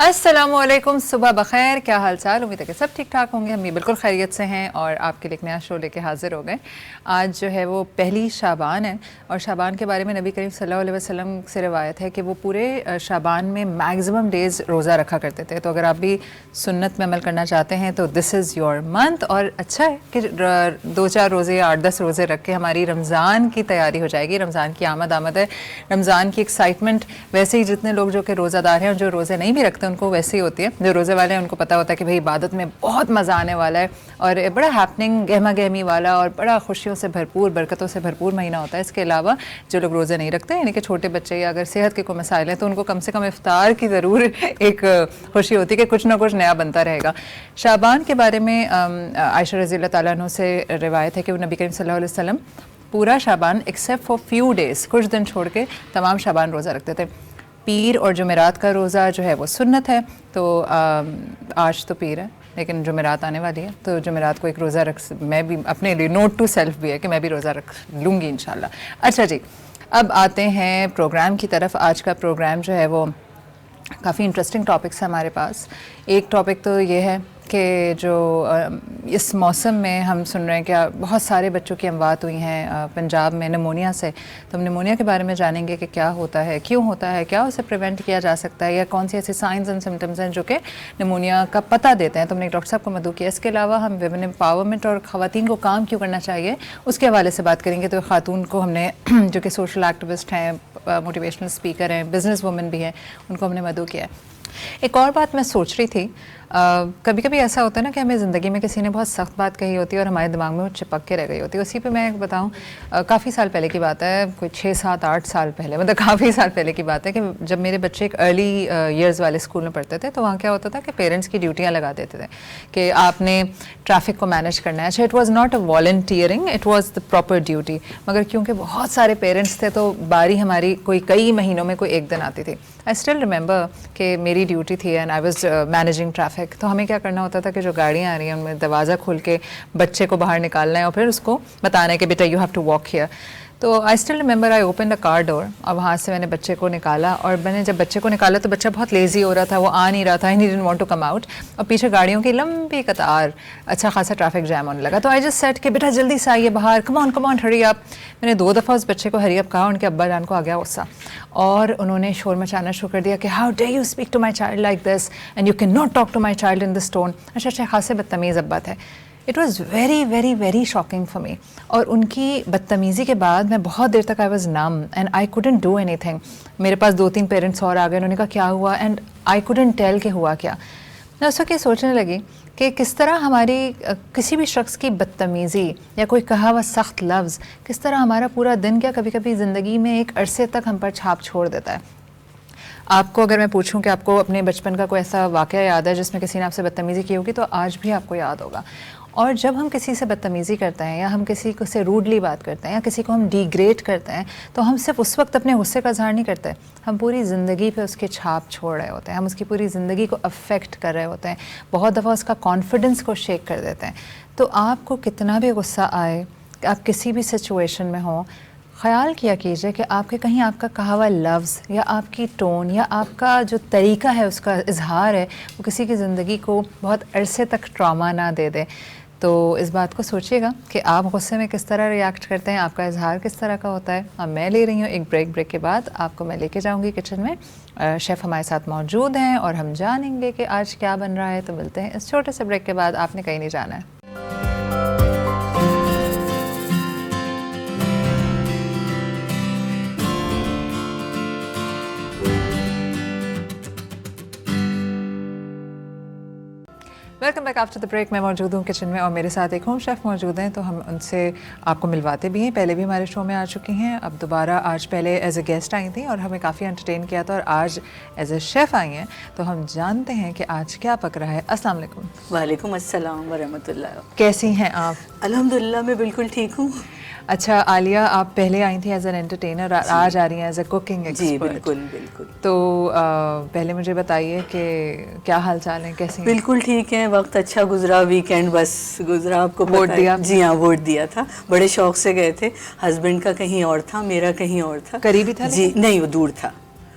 अस्सलामुअलैकुम, सुबह बखैर। क्या हाल चाल? उम्मीद है कि सब ठीक ठाक होंगे। हम भी बिल्कुल खैरियत से हैं और आपके लिए एक नया शो लेके हाजिर हो गए। आज जो है वो पहली शाबान है और शाबान के बारे में नबी करीम सल्लल्लाहु अलैहि वसल्लम से रिवायत है कि वो पूरे शाबान में मैक्सिमम डेज़ रोज़ा रखा करते थे। तो अगर आप भी सुन्नत में अमल करना चाहते हैं तो दिस इज़ योर मंथ। और अच्छा है कि 2-4 रोज़े या 8-10 रोज़े रख के हमारी रमज़ान की तैयारी हो जाएगी। रमज़ान की आमद है, रमज़ान की एक्साइटमेंट वैसे ही जितने लोग जो कि रोज़ादार हैं और जो रोज़े नहीं भी रखते उनको वैसे ही होती है। जो रोज़े वाले हैं उनको पता होता है कि भाई इबादत में बहुत मज़ा आने वाला है और बड़ा हैपनिंग, गहमा गहमी वाला और बड़ा खुशियों से भरपूर, बरकतों से भरपूर महीना होता है। इसके अलावा जो लोग रोज़े नहीं रखते, यानी कि छोटे बच्चे या अगर सेहत के कोई मसाइल हैं, तो उनको कम से कम इफ्तार की ज़रूर एक खुशी होती है कि कुछ ना कुछ नया बनता रहेगा। शाबान के बारे में आयशा रज़ी अल्लाह तआला अन्हा से रिवायत है कि वो नबी करीम सल्लल्लाहु अलैहि वसल्लम पूरा शाबान एक्सेप्ट फॉर फ्यू डेज़, कुछ दिन छोड़ के तमाम शाबान रोज़ा रखते थे। पीर और जुमेरात का रोज़ा जो है वो सुन्नत है, तो आज तो पीर है लेकिन जुमेरात आने वाली है, तो जुमेरात को एक रोज़ा मैं भी अपने लिए नोट टू सेल्फ भी है कि मैं भी रोज़ा रख लूँगी इंशाल्लाह। अच्छा जी, अब आते हैं प्रोग्राम की तरफ। आज का प्रोग्राम जो है वो काफ़ी इंटरेस्टिंग टॉपिक्स है हमारे पास। एक टॉपिक तो ये है कि जो इस मौसम में हम सुन रहे हैं कि बहुत सारे बच्चों की अमवात हुई हैं पंजाब में निमोनिया से। तो हम निमोनिया के बारे में जानेंगे कि क्या होता है, क्यों होता है, क्या उसे प्रिवेंट किया जा सकता है या कौन सी ऐसी साइंस एंड सिम्टम्स हैं जो कि निमोनिया का पता देते हैं। तो हमने एक डॉक्टर साहब को मदऊ किया। इसके अलावा हम विमेन एम्पावरमेंट और ख़वातीन को काम क्यों करना चाहिए उसके हवाले से बात करेंगे। तो ख़ातून को हमने जो कि सोशल एक्टिविस्ट हैं, मोटिवेशनल स्पीकर हैं, बिज़नेस वूमेन भी हैं, उनको हमने मदऊ किया। एक और बात मैं सोच रही थी, कभी कभी ऐसा होता है ना कि हमें ज़िंदगी में किसी ने बहुत सख्त बात कही होती है और हमारे दिमाग में वो चिपक के रह गई होती है। उसी पे मैं बताऊं, काफ़ी साल पहले की बात है, कोई 6-7-8 साल पहले, मतलब काफ़ी साल पहले की बात है कि जब मेरे बच्चे एक अर्ली ईयर्स वाले स्कूल में पढ़ते थे, तो वहाँ क्या होता था कि पेरेंट्स की ड्यूटियाँ लगा देते थे कि आपने ट्रैफिक को मैनेज करना है। अच्छा, it was not a volunteering, it was the proper duty. मगर क्योंकि बहुत सारे पेरेंट्स थे तो बारी हमारी कोई कई महीनों में कोई एक दिन आती थी। आई स्टिल रिमेंबर कि मेरी ड्यूटी थी and I was managing traffic. तो हमें क्या करना होता था कि जो गाड़ियाँ आ रही हैं उनमें दरवाज़ा खोल के बच्चे को बाहर निकालना है और फिर उसको बताना है कि बेटा you have to walk here. तो I still remember I open the car door और वहाँ से मैंने बच्चे को निकाला और मैंने जब बच्चे को निकाला तो बच्चा बहुत लेज़ी हो रहा था, वो आ नहीं रहा था, he didn't want to come out और पीछे गाड़ियों की लंबी कतार, अच्छा खासा ट्रैफिक जैम होने लगा। तो आई जस्ट सेड कि बेटा जल्दी से आइए बाहर, कम ऑन हरी अप। मैंने 2 दफ़ा उस बच्चे को हरी अप कहा, उनके अब्बा जान को आ गया गुस्सा और उन्होंने शोर मचाना शुरू कर दिया कि how dare you speak to my child like this and you can not talk to my child in this tone. अच्छा खासे बदतमीज़ अब्बा थे। It was very very very shocking for me. और उनकी बदतमीज़ी के बाद मैं बहुत देर तक I was numb and I couldn't do anything. मेरे पास 2-3 पेरेंट्स और आ गए, उन्होंने कहा क्या हुआ एंड आई कुडंट टेल कि हुआ क्या। मैं उस वक्त ये सोचने लगी कि किस तरह हमारी किसी भी शख्स की बदतमीज़ी या कोई कहा हुआ सख्त लफ्ज़ किस तरह हमारा पूरा दिन क्या कभी कभी ज़िंदगी में एक अरसे तक हम पर छाप छोड़ देता है। आपको अगर मैं पूछूं कि आपको अपने बचपन का कोई ऐसा वाक़या याद है जिसमें किसी ने आपसे बदतमीज़ी की होगी, तो आज भी आपको याद होगा। और जब हम किसी से बदतमीज़ी करते हैं या हम किसी को से रूडली बात करते हैं या किसी को हम डिग्रेड करते हैं, तो हम सिर्फ उस वक्त अपने गुस्से का इज़हार नहीं करते, हम पूरी ज़िंदगी पे उसके छाप छोड़ रहे होते हैं, हम उसकी पूरी ज़िंदगी को अफेक्ट कर रहे होते हैं, बहुत दफ़ा उसका कॉन्फिडेंस को शेक कर देते हैं। तो आपको कितना भी गुस्सा आए, आप किसी भी सिचुएशन में हो, ख़याल किया कीजिए कि आपके कहीं आपका कहा हुआ लफ्ज़ या आपकी टोन या आपका जो तरीका है उसका इजहार है वो किसी की ज़िंदगी को बहुत अरसे तक ट्रॉमा ना दे दे। तो इस बात को सोचिएगा कि आप गुस्से में किस तरह रिएक्ट करते हैं, आपका इजहार किस तरह का होता है। अब मैं ले रही हूँ एक ब्रेक के बाद आपको मैं लेके जाऊँगी किचन में। शेफ़ हमारे साथ मौजूद हैं और हम जानेंगे कि आज क्या बन रहा है। तो मिलते हैं इस छोटे से ब्रेक के बाद। आपने कहीं नहीं जाना है। Welcome back after the break. मैं मौजूद हूँ किचन में और मेरे साथ एक होम शेफ़ मौजूद हैं, तो हम उनसे आपको मिलवाते भी हैं। पहले भी हमारे शो में आ चुकी हैं, अब दोबारा आज पहले एज ए गेस्ट आई थी और हमें काफ़ी एंटरटेन किया था और आज एज ए शेफ़ आई हैं। तो हम जानते हैं कि आज क्या पक रहा है। अस्सलाम वालेकुम। वालेकुम अस्सलाम वरहमतुल्लाह। कैसी हैं आप? अल्हम्दुलिल्लाह मैं बिल्कुल ठीक हूँ। अच्छा आलिया, आप पहले आई थी एज एन एंटरटेनर और आज आ रही हैं एज ए कुकिंग एक्सपर्ट। जी बिल्कुल बिल्कुल। तो पहले मुझे बताइए कि क्या हाल चाल है, कैसी हैं? बिल्कुल ठीक है, वक्त अच्छा गुजरा, वीकेंड बस गुजरा। आपको वोट दिया? जी हाँ, वोट दिया था, बड़े शौक से गए थे। हस्बैंड का कहीं और था, मेरा कहीं और था। करीबी था? जी नहीं, वो दूर था।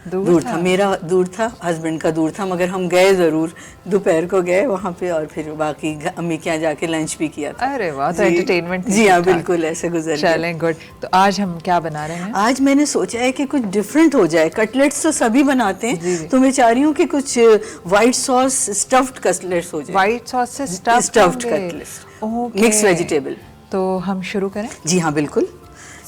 दूर था, मेरा दूर था, हस्बैंड का दूर था, मगर हम गए ज़रूर, दोपहर को गए वहाँ पे और फिर बाकी अम्मी के यहाँ जाके लंच भी किया था। अरे वाह, तो जी, एंटरटेनमेंट जी हाँ बिल्कुल ऐसे गुजर गया। चलें, गुड। तो आज हम क्या बना रहे हैं? आज मैंने सोचा है कि कुछ डिफरेंट हो जाए। कटलेट्स तो सभी बनाते हैं, जी, जी। तो मैं चाह रही हूँ कि कुछ वाइट सॉस स्टफ्ड कटलेट्स हो जाए। वाइट सॉस से स्टफ्ड कटलेट्स, मिक्स वेजिटेबल। तो हम शुरू करें? जी हाँ बिल्कुल।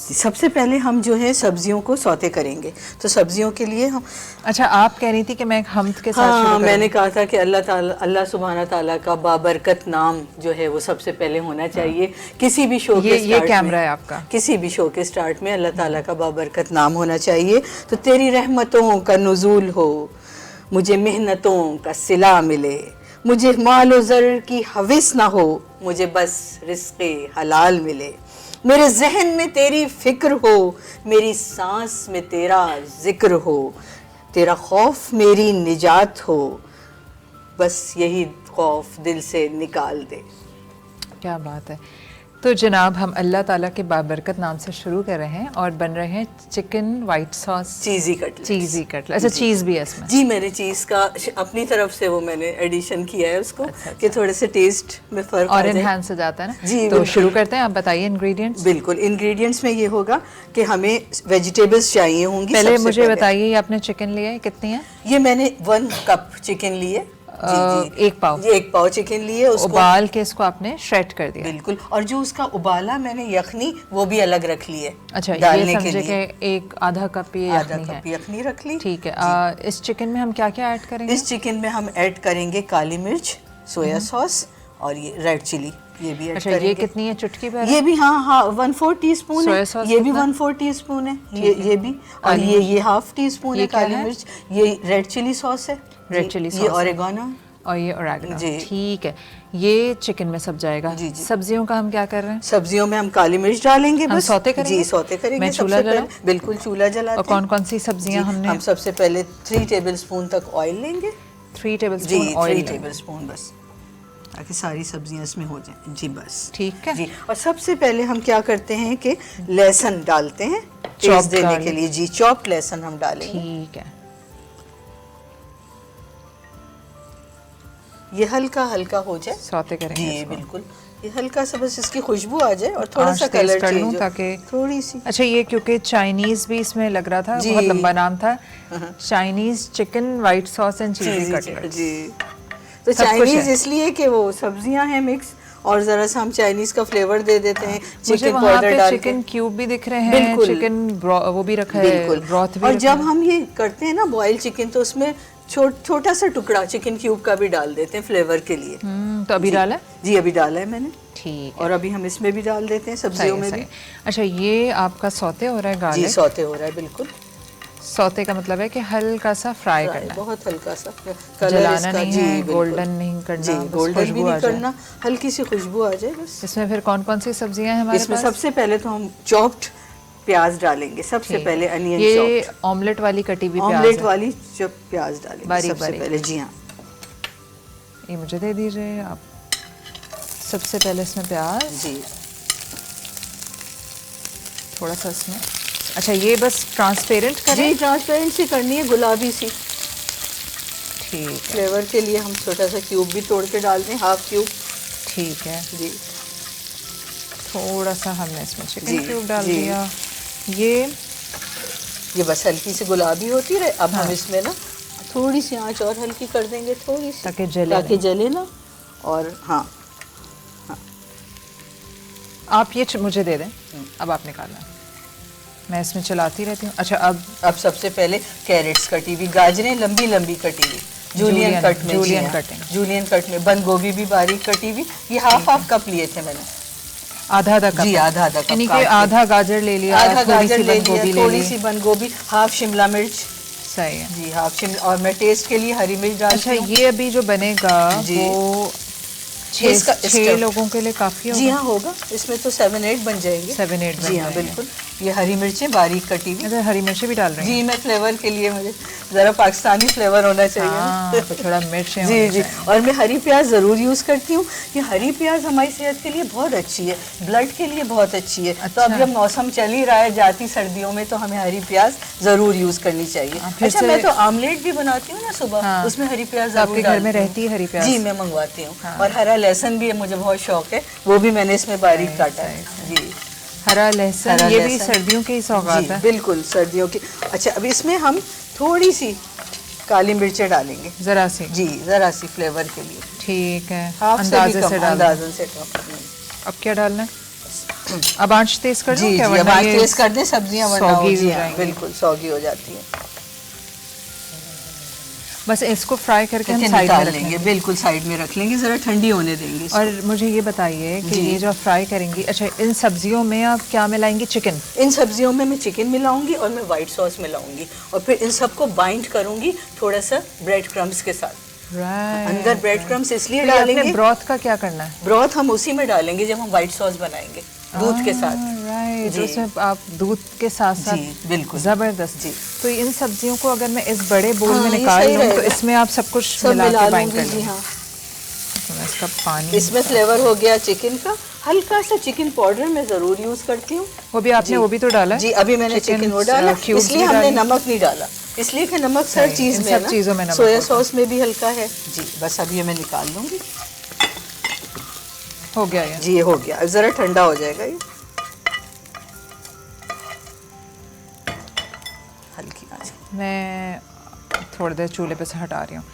सबसे पहले हम जो है सब्जियों को सौते करेंगे। तो सब्जियों के लिए हम, अच्छा, आप कह रही थी कि मैं हमद के साथ शुरू हाँ करूं? मैंने कहा था कि अल्लाह सुब्हाना ताला का बाबरकत नाम जो है वो सबसे पहले होना चाहिए किसी भी शो के ये कैमरा है आपका? किसी भी शो के स्टार्ट में अल्लाह ताला का बाबरकत नाम होना चाहिए। तो तेरी रहमतों का नुज़ूल हो, मुझे मेहनतों का सिला मिले, मुझे मालो ज़र की हविस ना हो, मुझे बस रिज़्क़े हलाल मिले, मेरे जहन में तेरी फिक्र हो, मेरी सांस में तेरा जिक्र हो, तेरा खौफ मेरी निजात हो, बस यही खौफ दिल से निकाल दे। क्या बात है। तो जनाब, हम अल्लाह ताला के बाबरकत नाम से शुरू कर रहे हैं और बन रहे हैं चिकन वाइट सॉस चीज़ी कटलेट। चीज़ी कटलेट। अच्छा, चीज़ भी है इसमें? जी, मैंने चीज़ का अपनी तरफ से वो मैंने एडिशन किया है उसको। अच्छा। कि थोड़े से टेस्ट में फ़र्क और इनहैंस हो जाता है ना। जी, तो शुरू करते हैं, आप बताइए इंग्रेडिएंट्स। बिल्कुल, इंग्रेडिएंट्स में ये होगा कि हमें वेजिटेबल्स चाहिए होंगी। पहले मुझे बताइए, ये आपने चिकन लिया है, कितनी है? ये मैंने 1 कप चिकन लिए। जी, 1 पाव। ये 1 पाव चिकन लिए, उसको उबाल के इसको आपने श्रेड कर दिया? बिल्कुल। और जो उसका उबाला मैंने यखनी वो भी अलग रख ली है। अच्छा, डालने ये के समझे लिए कि एक आधा कप ये आधा यखनी कप यखनी रख ली। ठीक है। इस चिकन में हम क्या क्या ऐड करेंगे? इस चिकन में हम ऐड करेंगे काली मिर्च, सोया सॉस और ये रेड चिली, ये भी ऐड अच्छा, करेंगे। ये कितनी है? चुटकी भर? ये भी हाँ 1/4 टीस्पून है। सोया सॉस ये भी कितना? 1/4 टीस्पून है। ये भी, और ये हाफ टीस्पून है काली मिर्च। ये रेड चिली सॉस है। रेड चिली सॉस, ये ओरेगानो और ये ओरेगानो। जी। ठीक है, ये चिकन में सब जाएगा। जी, जी। सब्जियों का हम क्या कर रहे हैं? सब्जियों में हम काली मिर्च डालेंगे, हम बस सौते करेंगे? जी, सौते करेंगे। मैं चूल्हा जलाऊं? बिल्कुल चूल्हा जलाते और कौन कौन सी सब्जियां हमने? हम सबसे पहले 3 टेबलस्पून तक ऑयल लेंगे। 3 टेबलस्पून ऑयल? 3 टेबलस्पून बस, ताकि सारी सब्जियां इसमें हो जाएं। जी बस, ठीक है जी। और सबसे पहले हम क्या करते हैं कि लहसुन डालते हैं टेस्ट देने के लिए। जी, चॉप्ड लहसुन हम डालेंगे। ठीक है। ये हल्का हल्का हो जाए, सौते करेंगे जी इसको। बिल्कुल। ये हल्का सा बस इसकी खुशबू आ जाए और थोड़ा सा आंच कलर तेज कर लूं चेंज हो, ताकि थोड़ी सी। अच्छा, ये क्योंकि चाइनीज भी इसमें लग रहा था, जी। बहुत लंबा नाम था, Chinese chicken white sauce and cheesy cutlet. जी, तो चाइनीज इसलिए कि वो सब्जियां हैं मिक्स, और जरा सा हम चाइनीज का फ्लेवर दे देते हैं चिकन पाउडर डाल के। चिकन क्यूब भी दिख रहे हैं, चिकन वो भी रखा है, बिल्कुल। ब्रॉथ भी। और जब हम ये करते हैं ना बॉयल चिकन, तो उसमें छोटा सा टुकड़ा चिकन क्यूब का भी डाल देते हैं फ्लेवर के लिए। तो अभी डाला है? जी, अभी डाला है मैंने। ठीक है। और अभी हम इसमें भी डाल देते हैं सब्जियों में भी। अच्छा, ये आपका सौते हो रहा है गार्लिक? जी, सौते हो रहा है बिल्कुल। सौते का मतलब है कि हल्का सा फ्राई करना है, बहुत हल्का सा, कलर जलाना इसका नहीं है, गोल्डन नहीं करना, जी, बस गोल्डन भी खुशबू आ नहीं जाए। करना, हल्की सी खुशबू आ जाए बस। इसमें फिर कौन कौन सी सब्जियां हैं हमारे इसमें पास? सबसे पहले तो हम चॉप्ड प्याज डालेंगे, सबसे पहले अनियन ये चॉप्ड। ऑमलेट वाली कटी हुई प्याज ऑमलेट है? वाली जो प्याज डालेंगे बारीक सबसे बारीक। पहले। जी हाँ, ये मुझे दे दीजिए आप। सबसे पहले इसमें प्याज, जी थोड़ा सा इसमें। अच्छा, ये बस ट्रांसपेरेंट करें? जी, ट्रांसपेरेंट सी करनी है, गुलाबी सी। ठीक है, फ्लेवर के लिए हम छोटा सा क्यूब भी तोड़ के डाल दें, हाफ क्यूब। ठीक है। जी, थोड़ा सा हमने इसमें चिकन जी, क्यूब डाल जी। दिया। ये बस हल्की सी गुलाबी होती रहे। अब हम इसमें ना थोड़ी सी आंच और हल्की कर देंगे, थोड़ी सी, ताकि जले ना। और हाँ, आप ये मुझे दे दें, अब आप निकालना, मैं इसमें चलाती रहती हूँ। अच्छा, अब सबसे पहले कैरेट्स कटी हुई, गाजरें लंबी लंबी कटी हुई, जूलियन कट में। जूलियन कटिंग, जूलियन कट में। बंद गोभी भी बारीक कटी हुई। ये हाफ कप लिए थे मैंने, आधा कप। जी, आधा कप। यानी कि आधा गाजर ले लिया, आधा गाजर ले लिया, गोभी थोड़ी सी बंद गोभी, हाफ शिमला मिर्च। सही है जी, हाफ शिमला, और मैं टेस्ट के लिए हरी मिर्च डालती हूँ। अच्छा, ये अभी जो बनेगा वो छह लोगों के लिए काफ़ी होगा? जी हाँ होगा, इसमें तो 7-8 बन जाएंगे। 7-8 जी हाँ बिल्कुल। ये हरी मिर्चें बारीक कटी हुई। हरी मिर्ची भी डाल रही हैं? जी मैं फ्लेवर के लिए, मुझे ज़रा पाकिस्तानी फ्लेवर होना चाहिए। हाँ, तो थोड़ा मिर्चें जी जी। और मैं हरी प्याज ज़रूर यूज़ करती हूँ। ये हरी प्याज हमारी सेहत के लिए बहुत अच्छी है, ब्लड के लिए बहुत अच्छी है। तो अब जब मौसम चल ही रहा है जाती सर्दियों में, तो हमें हरी प्याज ज़रूर यूज़ करनी चाहिए। अच्छा मैं तो आमलेट भी बनाती हूँ ना सुबह, उसमें हरी प्याज आपके घर में रहती है हरी प्याज? जी मैं मंगवाती हूँ। और हरा लहसुन भी मुझे बहुत शौक है, वो भी मैंने इसमें बारीक काटा है। जी हरा लहसुन, ये भी सर्दियों की सौगात है? बिल्कुल सर्दियों की। अच्छा अब इसमें हम थोड़ी सी काली मिर्चें डालेंगे, जरा सी। जी जरा सी फ्लेवर के लिए। ठीक है, अंदाज़े से अब क्या डालना है? अब आंच तेज कर दूं? जी क्या जी, अब आंच तेज कर दें, सब्जियां वरना सौगी जी हो हाँ, जाएंगी। बिल्कुल सौगी हो जाती है। बस इसको फ्राई करके हम साइड में निकाल रख लेंगे, लेंगे। बिल्कुल साइड में रख लेंगे, जरा ठंडी होने देंगे इसको। और मुझे ये बताइए कि ये जो फ्राई करेंगी, अच्छा इन सब्जियों में आप क्या मिलाएंगी? चिकन? इन सब्जियों में मैं चिकन मिलाऊंगी और मैं वाइट सॉस मिलाऊंगी, और फिर इन सबको बाइंड करूंगी थोड़ा सा ब्रेड क्रम्स के साथ। अंदर ब्रेड क्रम्स इसलिए डालेंगे। ब्रॉथ का क्या करना है? ब्रॉथ हम उसी में डालेंगे जब हम व्हाइट सॉस बनाएंगे, दूध के साथ। राइट, उसमें आप दूध के साथ साथ बिल्कुल जबरदस्त जी। तो इन सब्जियों को अगर मैं इस बड़े बोल में निकाल लूं तो इसमें आप सब कुछ मिला के बाइंड कर लेंगे। तो मैं इसका पानी, इसमें फ्लेवर हो गया चिकन का। हल्का सा चिकन पाउडर मैं जरूर यूज करती हूँ। वो भी आपने वो भी तो डाला है? जी अभी मैंने चिकन वो डाला, इसलिए हमने नमक नहीं डाला, इसलिए कि नमक हर चीज में सब चीजों में नमक, सोया सॉस में भी हल्का है जी। बस अब ये मैं निकाल लूंगी। हो गया ये? जी हो गया, जरा ठंडा हो जाएगा ये। हल्की आंच। मैं थोड़ी देर चूल्हे पे से हटा रही हूँ।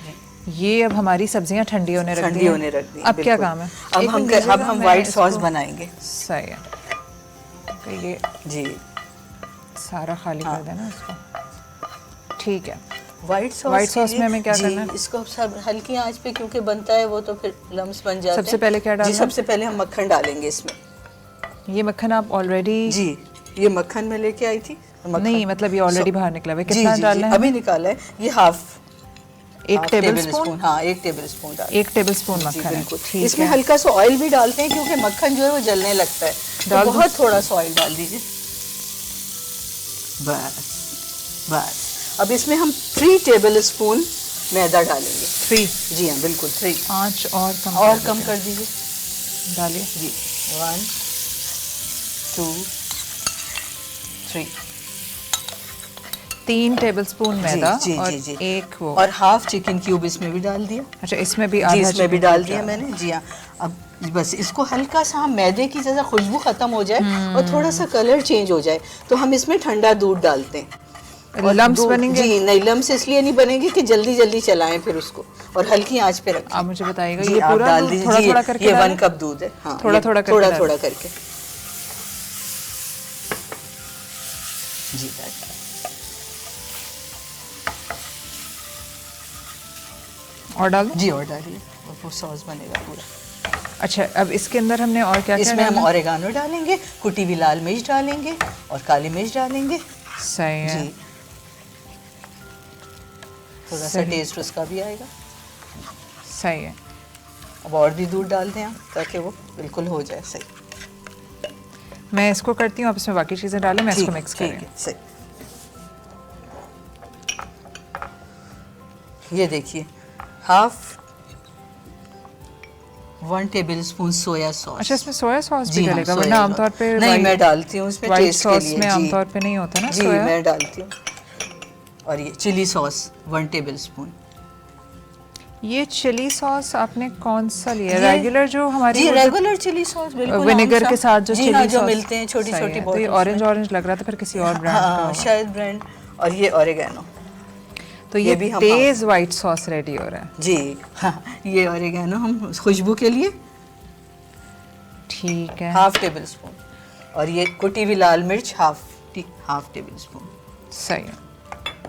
ये अब हमारी सब्जियां ठंडी होने रख दी हैं। अब क्या काम है? अब हम व्हाइट सॉस बनाएंगे। सही है, तो ये जी सारा खाली कर देना इसको। ठीक है, व्हाइट सॉस में हमें क्या करना है? इसको सब हल्की आंच पे क्योंकि बनता है वो, तो फिर लम्स बन जाते हैं। सबसे पहले क्या डालना है? सबसे पहले हम मक्खन डालेंगे इसमें। ये मक्खन आप ऑलरेडी? जी ये मक्खन मैं लेके आई थी। नहीं मतलब ये ऑलरेडी बाहर निकला है। कितना डालना है? अभी निकाला है, ये हाफ, 1 टेबलस्पून। हाँ 1 टेबलस्पून डाल। 1 टेबलस्पून मक्खन है। ठीक इसमें हल्का सा ऑयल भी डालते हैं क्योंकि मक्खन जो है वो जलने लगता है, तो बहुत थोड़ा सा ऑयल डाल दीजिए बस। बस अब इसमें हम 3 टेबलस्पून मैदा डालेंगे। 3? जी हाँ बिल्कुल 3। आंच और कम कर दीजिए। डालिए जी 1 2 3। 3 टेबलस्पून मैदा और जी। एक वो, और हाफ चिकन क्यूब इसमें भी डाल दिया। अच्छा इसमें भी आधा इसमें भी डाल दिया मैंने जी हाँ। अब बस इसको हल्का सा हम मैदे की जैसा खुशबू खत्म हो जाए और थोड़ा सा कलर चेंज हो जाए तो हम इसमें ठंडा दूध डालते हैं। लम्स बनेंगे? जी नहीं, लम्स इसलिए नहीं बनेंगे कि जल्दी जल्दी चलाएं फिर उसको, और हल्की आंच पे रखें। आप मुझे बताइएगा ये पूरा डाल दीजिए। थोड़ा करके ये 1 कप दूध है। हाँ थोड़ा करके जी और डाल जी और डालिए, वो सॉस बनेगा पूरा। अच्छा अब इसके अंदर हमने और क्या इसमें हम ओरेगानो डालेंगे, कुटी हुई लाल मिर्च डालेंगे और काली मिर्च डालेंगे। सही है जी, थोड़ा सा टेस्ट उसका भी आएगा। सही है। अब और भी दूध डाल दें आप ताकि वो बिल्कुल हो जाए सही। मैं इसको करती हूँ, आप इसमें बाकी चीज़ें डालें, मैं इसको मिक्स करें। सही। ये देखिए हाफ 1 टेबलस्पून सोया सॉस। अच्छा इसमें सोया सॉस भी डलेगा? वरना आमतौर पे नहीं मैं डालती हूँ इसमें टेस्ट के लिए। में आमतौर पे नहीं होता ना जी सोया। मैं डालती हूँ। और ये चिली सॉस 1 टेबलस्पून। ये चिली सॉस आपने कौन सा लिया? रेगुलर जो हमारी? जी रेगुलर चिली सॉस बिल्कुल विनेगर के साथ जो चिली सॉस जो मिलते हैं छोटी छोटी बोतल। तो ऑरेंज लग रहा था, फिर किसी और ब्रांड का शायद ब्रांड। और ये ओरेगानो, तो ये भी तेज व्हाइट सॉस रेडी हो रहा है जी। हाँ ये ओरेगानो हम खुशबू के लिए। ठीक है, हाफ टेबलस्पून। और ये कुटी हुई लाल मिर्च हाफ टेबलस्पून। सही है,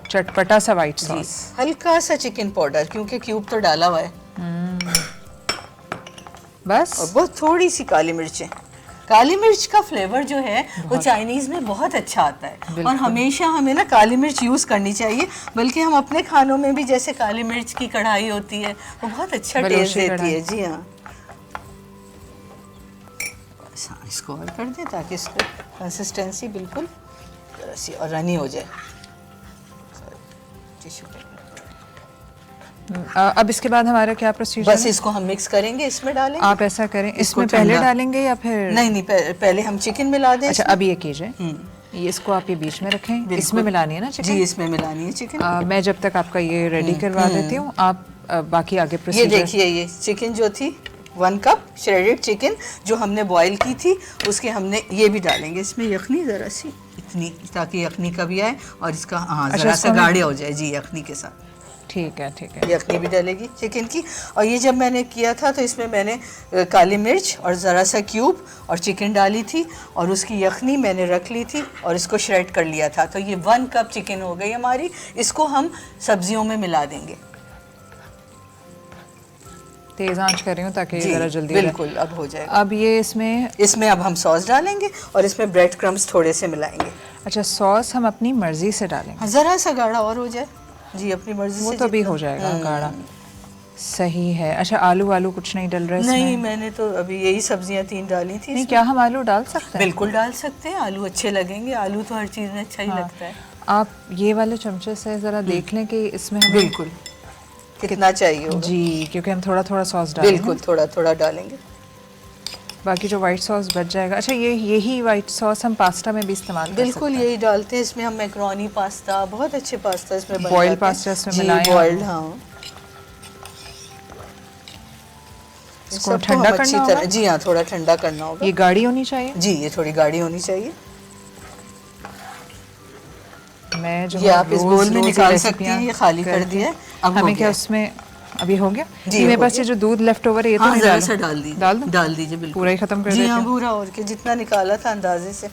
चटपटा सा व्हाइट सॉस। हल्का सा चिकन पाउडर क्योंकि क्यूब तो डाला हुआ है। बस। और बहुत थोड़ी सी काली मिर्चें। काली मिर्च का फ्लेवर जो है वो चाइनीज में बहुत अच्छा आता है, और हमेशा हमें ना काली मिर्च यूज़ करनी चाहिए। बल्कि हम अपने खानों में भी, जैसे काली मिर्च की कढ़ाई होती है वो बहुत अच्छा टेस्ट देती है। जी हाँ बस हाँ, इसको और कर दें ताकि इसकी कंसिस्टेंसी बिल्कुल जरा सी और रनी हो जाए। Tissue paper. अब इसके बाद हमारा क्या प्रोसीजर बस है? इसको हम मिक्स करेंगे, इसमें डालेंगे। आप ऐसा करें, इसको इसमें पहले ठंडा- डालेंगे या फिर? नहीं नहीं, पहले हम चिकन मिला दें। अच्छा, इसमें। अब ये कीजिए, ये इसको आप ये बीच में रखें, बिल्कुल। इसमें मिलानी है ना चिकन? जी, इसमें मिलानी है चिकन। मैं जब तक आपका ये रेडी करवा देती हूँ, आप बाकी आगे ये प्रोसीजर। देखिए, ये चिकन जो थी 1 कप श्रेडेड चिकन जो हमने बॉईल की थी, उसके हमने ये भी डालेंगे इसमें यखनी ज़रा सी इतनी, ताकि यखनी का भी आए और इसका हाँ अच्छा, ज़रा सा इसको मैं- गाढ़ा हो जाए। जी, यखनी के साथ ठीक है, ठीक है। यखनी भी डालेगी चिकन की। और ये जब मैंने किया था तो इसमें मैंने काली मिर्च और ज़रा सा क्यूब और चिकन डाली थी और उसकी यखनी मैंने रख ली थी और इसको श्रेड कर लिया था। तो ये 1 कप चिकन हो गई हमारी। इसको हम सब्जियों में मिला देंगे। तेज आंच कर रही हूँ ताकि जी, ज़रा जल्दी हो जाए। बिल्कुल अब हो जाएगा। अब ये इसमें अब हम सॉस डालेंगे और इसमें ब्रेड क्रम्स थोड़े से मिलाएंगे। अच्छा, सॉस हम अपनी मर्जी से डालेंगे? हाँ, ज़रा सा गाढ़ा और हो जाए। जी, अपनी मर्जी वो से तो भी जितना- हो जाएगा गाढ़ा। सही है। अच्छा, आलू कुछ नहीं डल रहा है नहीं, इसमें? मैंने तो अभी यही सब्जियां 3 डाली थी। नहीं, क्या हम आलू डाल सकते हैं? बिल्कुल डाल सकते हैं, आलू अच्छे लगेंगे। आलू तो हर चीज़ में अच्छा ही हाँ। लगता है। आप ये वाले चमचे से ज़रा देख लें कि इसमें हमें बिल्कुल कितना चाहिए होगा। जी, क्योंकि हम थोड़ा थोड़ा सॉस डालेंगे। बिल्कुल थोड़ा थोड़ा डालेंगे। बाकी जो वाइट सॉस बच जाएगा। अच्छा, यही वाइट सॉस हम पास्ता में भी इस्तेमाल कर बिल्कुल सकते हैं? यही डालते हैं इसमें हम। मैक्रोनी पास्ता, बहुत अच्छे पास्ता इसमें बन Boiled जाते हैं। पास्ता इसमें जी, मिलाएं बॉइल्ड, आप। हाँ। इसको सबको ठंडा हम करना अच्छी होगा? तरह, जी हाँ, थोड़ा ठंडा करना होगा। ये गाढ़ी होनी चाहिए? जी, ये थोड़ी गाढ़ी होनी चाहिए। मैं जो ये आप इस रोज़- बोल में रोज़ निकाल रेसिपियाँ सकती हैं, ये खाली कर करके- दिया है। अब हो हमें क्या गया। उसमें अभी हो गया? जी, मेरे हो पास गया। ये जो दूध लेफ्ट ओवर है, ये तो हाँ, नहीं ज़रा डालूं? सा डाल दीजिए। डाल दूं? डाल दीजिए, बिल्कुल। पूरा ही खत्म कर जी देते हाँ, हैं? पूरा, और के जितना निकाला था अंदाजे से।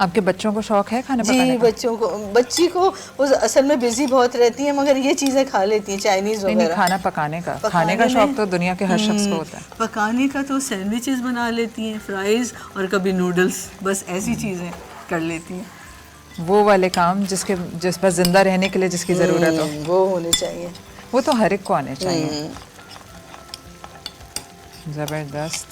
आपके बच्चों को शौक है खाने जी, पकाने का? बच्चों को, बच्ची को वो असल में बिजी बहुत रहती है, मगर ये चीज़ें खा लेती हैं, चाइनीज़ नहीं, वगैरह। खाना पकाने का। खाने पकाने का शौक में- तो दुनिया के हर शख्स को होता है। पकाने का तो सैंडविचेस बना लेती हैं, फ्राइज़ और कभी नूडल्स, बस ऐसी चीज़ें कर लेती हैं। वो वाले काम जिस पर जिंदा रहने के लिए जिसकी ज़रूरत हो, वो होने चाहिए। वो तो हर एक को आने चाहिए। ज़बरदस्त।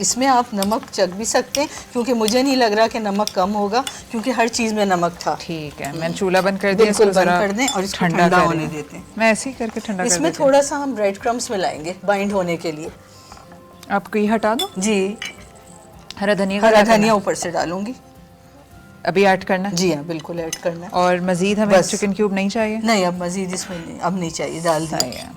इसमें आप नमक चख भी सकते हैं, क्योंकि मुझे नहीं लग रहा कि नमक कम होगा, क्योंकि हर चीज़ में नमक था। ठीक है, मैंने चूल्हा बंद कर दिया। बिल्कुल इसको बंद ज़रा कर दें और इसको ठंडा ठंडा करें। होने देते हैं। मैं ऐसे ही करके ठंडा कर इसमें देती हूँ। थोड़ा सा हम ब्रेड क्रम्स मिलाएंगे बाइंड होने के लिए। आपको ये हटा दो। जी, हरा धनिया का हरा क्या करना धनिया है? ऊपर से डालूंगी। अभी ऐड करना है? जी हाँ, बिल्कुल ऐड करना है। और मजीद हमें बस। चिकन क्यूब नहीं चाहिए? नहीं, अब मजीद इसमें नहीं, अब नहीं चाहिए, डाल सही दिया। है।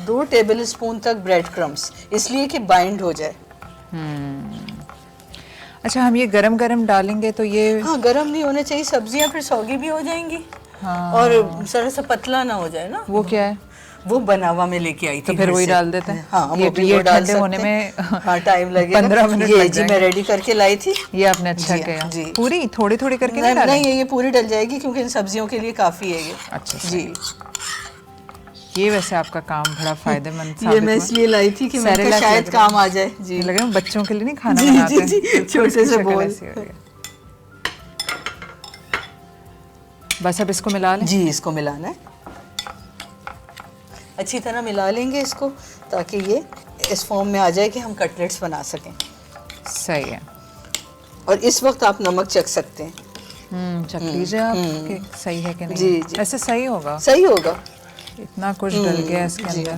2 टेबलस्पून तक ब्रेड क्रम्स, इसलिए कि बाइंड हो जाए। अच्छा, हम ये गरम गरम डालेंगे तो ये हाँ, गरम नहीं होना चाहिए, सब्जियां फिर सौगी भी हो जाएंगी। हाँ। और जरा सा पतला ना हो जाए ना। वो क्या है? वो बनावा में लेके आई थी, तो फिर घर वही से। डाल देते हैं? हाँ, वो ये- भी ये वो डाल ठंडे सकते होने हैं। में हाँ, टाइम लगेगा। 15 मिनट ये लग जी जाएंगे। मैं रेडी करके लाई थी। ये आपने अच्छा जी, किया। जी। पूरी थोड़ी थोड़ी करके नहीं नहीं, डालें? ये पूरी डल जाएगी, क्योंकि इन सब्जियों के लिए काफ़ी है ये। अच्छा, जी। ये वैसे आपका काम बड़ा फायदेमंद ये साबित मैं हुआ। इसलिए लाई थी कि मैंने कहा Cerelac शायद लग रहा है। काम आ जाए। जी, लग रहा है बच्चों के लिए नहीं खाना जी, बनाते हैं। जी, बिल्कुल छोटे उसकी से शक्ल बोल। ऐसी हो रही है। बस अब इसको मिला लें? जी, इसको मिलाना है, अच्छी तरह मिला लेंगे इसको, ताकि ये इस फॉर्म में आ जाए कि हम कटलेट्स बना सकें। सही है। और इस वक्त आप नमक चख सकते हैं। चख लीजिए आप कि सही है कि नहीं। जी, जी। ऐसे सही होगा। सही होगा। इतना कुछ डल गया इसके जी। अंदर। ये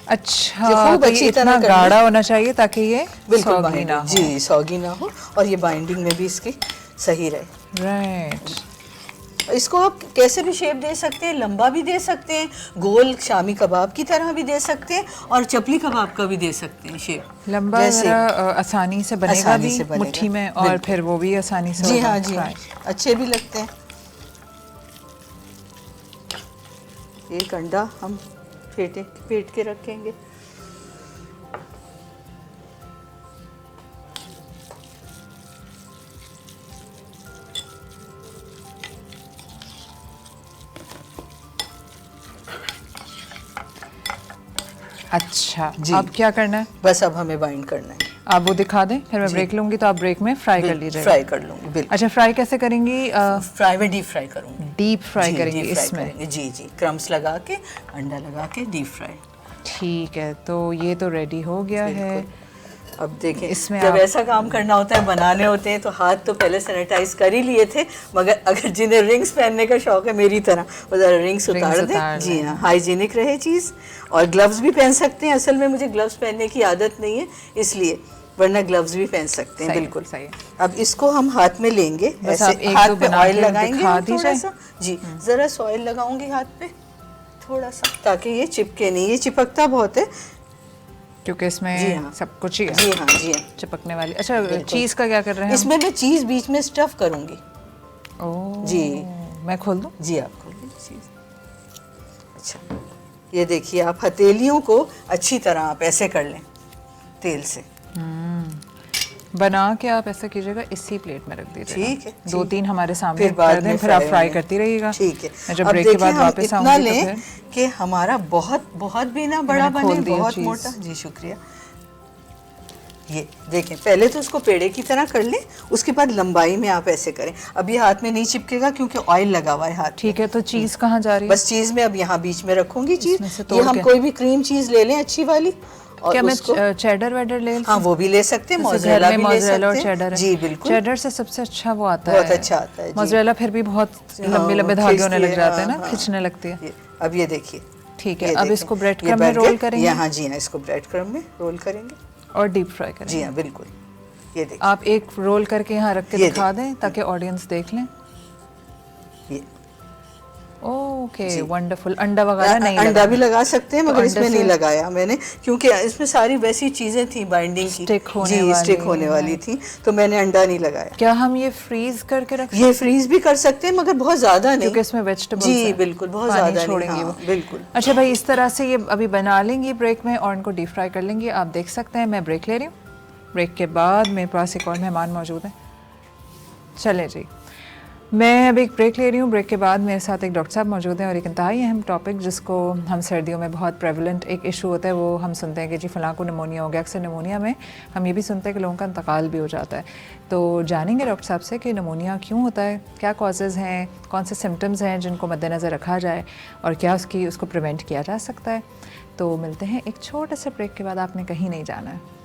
अच्छा, खूब तो अच्छी ये तरह इतना करना। गाढ़ा होना चाहिए ताकि ये बिल्कुल सौगी बाइंड ना हो। हो। जी, सौगी ना हो और ये बाइंडिंग में भी इसकी सही रहे। राइट। इसको आप कैसे भी शेप दे सकते हैं, लंबा भी दे सकते हैं, गोल शामी कबाब की तरह भी दे सकते हैं, और चपली कबाब का भी दे सकते हैं शेप। लंबा जैसे- जरा आसानी से बनेगा आसानी भी से बनेगा, मुट्ठी में, और बिल्कुल। फिर वो भी आसानी से जी होगा हाँ, जी हाँ, फ्राई। अच्छे भी लगते हैं। एक अंडा हम फेंट के रखेंगे। अच्छा, जी। अब क्या करना है? बस अब हमें बाइंड करना है। आप वो दिखा दें, फिर मैं ब्रेक लूँगी तो आप ब्रेक में फ्राई कर लीजिएगा। फ्राई कर लूँगी बिल्कुल। अच्छा, फ्राई कैसे करेंगी? फ्राई में डीप फ्राई करूँगी। डीप फ्राई जी, करेंगी deep fry इसमें? करेंगे, जी जी, क्रम्स लगा के, अंडा लगा के डीप फ्राई। ठीक है, तो ये तो रेडी हो गया है। अब देखें, इसमें जब आप- ऐसा काम करना होता है, बनाने होते हैं, तो हाथ तो पहले सैनिटाइज कर ही लिए थे, मगर अगर जिन्हें रिंग्स पहनने का शौक है मेरी तरह, वो जरा रिंग्स उतार दें। जी हाँ, हाइजीनिक रहे चीज़। और ग्लव्स भी पहन सकते हैं। असल में मुझे ग्लव्स पहनने की आदत नहीं है इसलिए, वरना ग्लव्स भी पहन सकते हैं। बिल्कुल सही है। अब इसको हम हाथ में लेंगे, बस ऐसे आप एक हाथ दो पे बना ऑयल के लगाएंगे दिखा हम थोड़ा दीजिए। सा। जी, ज़रा सा ऑयल लगाऊंगी हाथ पे थोड़ा सा, ताकि ये चिपके नहीं। ये चिपकता बहुत है क्योंकि इसमें जी हाँ। सब कुछ ही है जी हाँ, जी हाँ। चिपकने वाली। अच्छा, चीज़ का क्या कर रहे हैं इसमें मैं चीज़ बीच में स्टफ करूंगी। ओह, जी, मैं खोल दूँ? जी आप खोलिए चीज़। अच्छा, ये देखिए, आप हथेलियों को अच्छी तरह आप ऐसे कर लें तेल से। बना के आप ऐसा कीजिएगा, इसी प्लेट में रख दीजिएगा। ठीक है, दो तीन हमारे सामने फिर बाद कर दें, में फिर आप फ्राई होंगे। करती रहिएगा। ठीक है। मैं जब अब ब्रेक के देखिए, बाद हम वापस इतना आऊंगी तो लें फिर कि हमारा बहुत बहुत भी ना बड़ा मैंने खोल बने, दिया बहुत चीज़। मोटा। जी शुक्रिया। ये देखें, पहले तो उसको पेड़े की तरह कर लें, उसके बाद लंबाई में आप ऐसे करें। अब ये हाथ में नहीं चिपकेगा क्योंकि ऑयल लगा हुआ है हाथ। ठीक है, तो चीज़ कहाँ जा रही है? बस चीज़ में अब यहाँ बीच में रखूंगी इसमें चीज़। से ये तोड़ हम के। कोई भी क्रीम चीज़ ले लें अच्छी वाली, और क्या मैं उसको चेडर वेडर ले लूं? हाँ वो भी ले सकते हैं, जैसे मोज़रेला घर में भी ले मोज़रेला और सकते हैं। चेडर है। जी बिल्कुल, चेडर से सबसे अच्छा वो आता है, बहुत अच्छा आता है जी। मोज़रेला फिर भी बहुत लंबे लंबे धागे होने लग जाते हैं ना, हाँ, खिंचने लगती है। अब ये देखिए, ठीक है, ये अब देखें, इसको ब्रेड ये क्रम में बर्गर, रोल करेंगे? यहाँ जी हाँ, इसको ब्रेड क्रम में रोल करेंगे और डीप फ्राई जी करेंगे? हाँ बिल्कुल। ये देखिए, आप एक रोल करके यहाँ रख के ये दिखा दें ताकि ऑडियंस देख लें। ये ओके, वंडरफुल। अंडा वगैरह नहीं लगा? अंडा भी लगा सकते हैं, तो मगर इसमें अंडे नहीं से लगाया मैंने, क्योंकि इसमें सारी वैसी चीज़ें थी बाइंडिंग की, स्टिक होने जी वाली स्टिक होने वाली थी, तो मैंने अंडा नहीं लगाया। क्या हम ये फ्रीज करके रख ये फ्रीज भी कर सकते हैं, मगर बहुत ज़्यादा नहीं, क्योंकि इसमें वेजिटेबल्स जी बिल्कुल, बहुत ज़्यादा छोड़ेंगी नहीं। वो। हाँ, बिल्कुल। अच्छा भाई, इस तरह से ये अभी बना लेंगी ब्रेक में और इनको डीप फ्राई कर लेंगी। आप देख सकते हैं मैं ब्रेक ले रही हूँ। ब्रेक के बाद मेरे पास एक और मेहमान मौजूद हैं। चलें जी, मैं अभी एक ब्रेक ले रही हूँ। ब्रेक के बाद मेरे साथ एक डॉक्टर साहब मौजूद हैं और एक इंतहाई अहम टॉपिक जिसको हम सर्दियों में बहुत प्रेवलेंट एक इशू होता है, वो हम सुनते हैं कि जी फ़लाँ को निमोनिया हो गया। अक्सर निमोनिया में हम ये भी सुनते हैं कि लोगों का इंतकाल भी हो जाता है। तो जानेंगे डॉक्टर साहब से कि निमोनिया क्यों होता है, क्या कॉजेज़ हैं, कौन से सिम्टम्स हैं जिनको मद्देनज़र रखा जाए और क्या उसको प्रिवेंट किया जा सकता है। तो मिलते हैं एक छोटे से ब्रेक के बाद। आपने कहीं नहीं जाना है।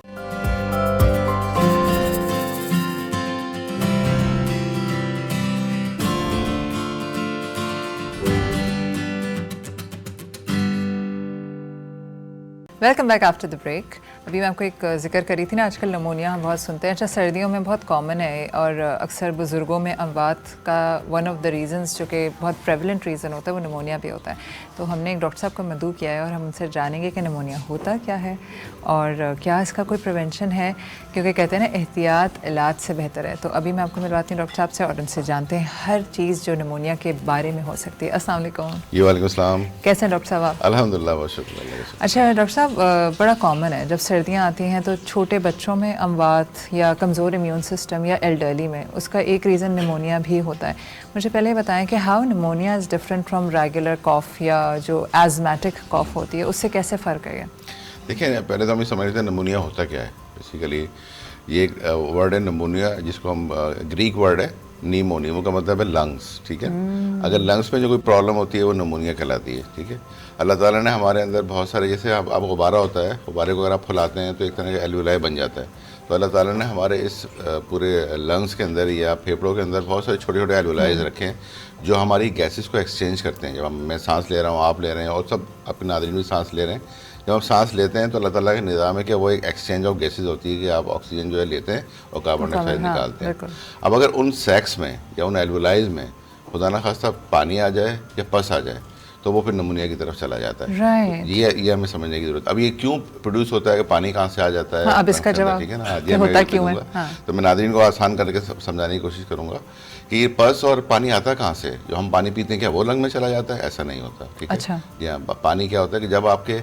Welcome back after the break. अभी मैं आपको एक जिक्र करी थी ना, आजकल निमोनिया हम बहुत सुनते हैं। अच्छा, सर्दियों में बहुत कॉमन है और अक्सर बुज़ुर्गों में अमवात का वन ऑफ द रीज़न्स जो कि बहुत प्रेवलेंट रीज़न होता है वो निमोनिया भी होता है। तो हमने एक डॉक्टर साहब को मदऊ किया है और हम उनसे जानेंगे कि निमोनिया होता क्या है और क्या इसका कोई प्रिवेंशन है, क्योंकि कहते हैं ना एहतियात इलाज से बेहतर है। तो अभी मैं आपको मिलवाती हूँ डॉक्टर साहब से और उनसे जानते हैं हर चीज़ जो निमोनिया के बारे में हो सकती है। अस्सलाम वालेकुम। जी वालेकुम अस्सलाम। कैसे हैं डॉक्टर साहब आप? अल्हम्दुलिल्लाह, बहुत शुक्रिया। अच्छा डॉक्टर साहब, बड़ा कॉमन है जब सर्दियाँ आती हैं तो छोटे बच्चों में अमवात या कमज़ोर इम्यून सिस्टम या एल्डरली में उसका एक रीज़न निमोनिया भी होता है। मुझे पहले बताएं कि how pneumonia is different from regular cough या जो एज़मेटिक कॉफ़ होती है, उससे कैसे फ़र्क है? देखिए, पहले तो हम ये समझ लेते हैं निमोनिया होता क्या है। बेसिकली ये एक वर्ड है निमोनिया, जिसको हम ग्रीक वर्ड है नीमो। नीमो का मतलब है लंग्स, ठीक है। अगर लंग्स में जो कोई प्रॉब्लम होती है वो निमोनिया कहलाती है, ठीक है। अल्लाह ताला ने हमारे अंदर बहुत सारे, जैसे अब गुब्बारा होता है, गुब्बारे को अगर आप फुलाते हैं तो एक तरह का एल्वुलाई बन जाता है। तो अल्लाह ताला ने हमारे इस पूरे लंग्स के अंदर या फेफड़ों के अंदर बहुत सारे छोटे छोटे एल्वुलाइज रखे हैं जो हमारी गैसेस को एक्सचेंज करते हैं। जब मैं सांस ले रहा हूँ, आप ले रहे हैं और सब अपने नाज़रीन भी सांस ले रहे हैं, जब हम सांस लेते हैं तो अल्लाह ताला के निज़ाम है कि वो एक एक्सचेंज ऑफ गैसेस होती है कि आप ऑक्सीजन जो है लेते हैं और कार्बन डाइऑक्साइड निकालते हैं। अब अगर उन सैक्स में या उन एल्वुलाइज में खुदा न खास्ता पानी आ जाए या पस आ जाए तो वो फिर निमोनिया की तरफ चला जाता है। Right. ये हमें समझने की जरूरत। अब ये क्यों प्रोड्यूस होता है कि पानी कहाँ से आ जाता है? हाँ, अब इसका जवाब ठीक है ना, कि होता क्यों है। हाँ। तो मैं नाज़रीन को आसान करके समझाने की कोशिश करूँगा कि ये पस और पानी आता कहाँ से। जो हम पानी पीते हैं क्या वो लंग में चला जाता है? ऐसा नहीं होता, ठीक है। अच्छा। या पानी क्या होता है कि जब आपके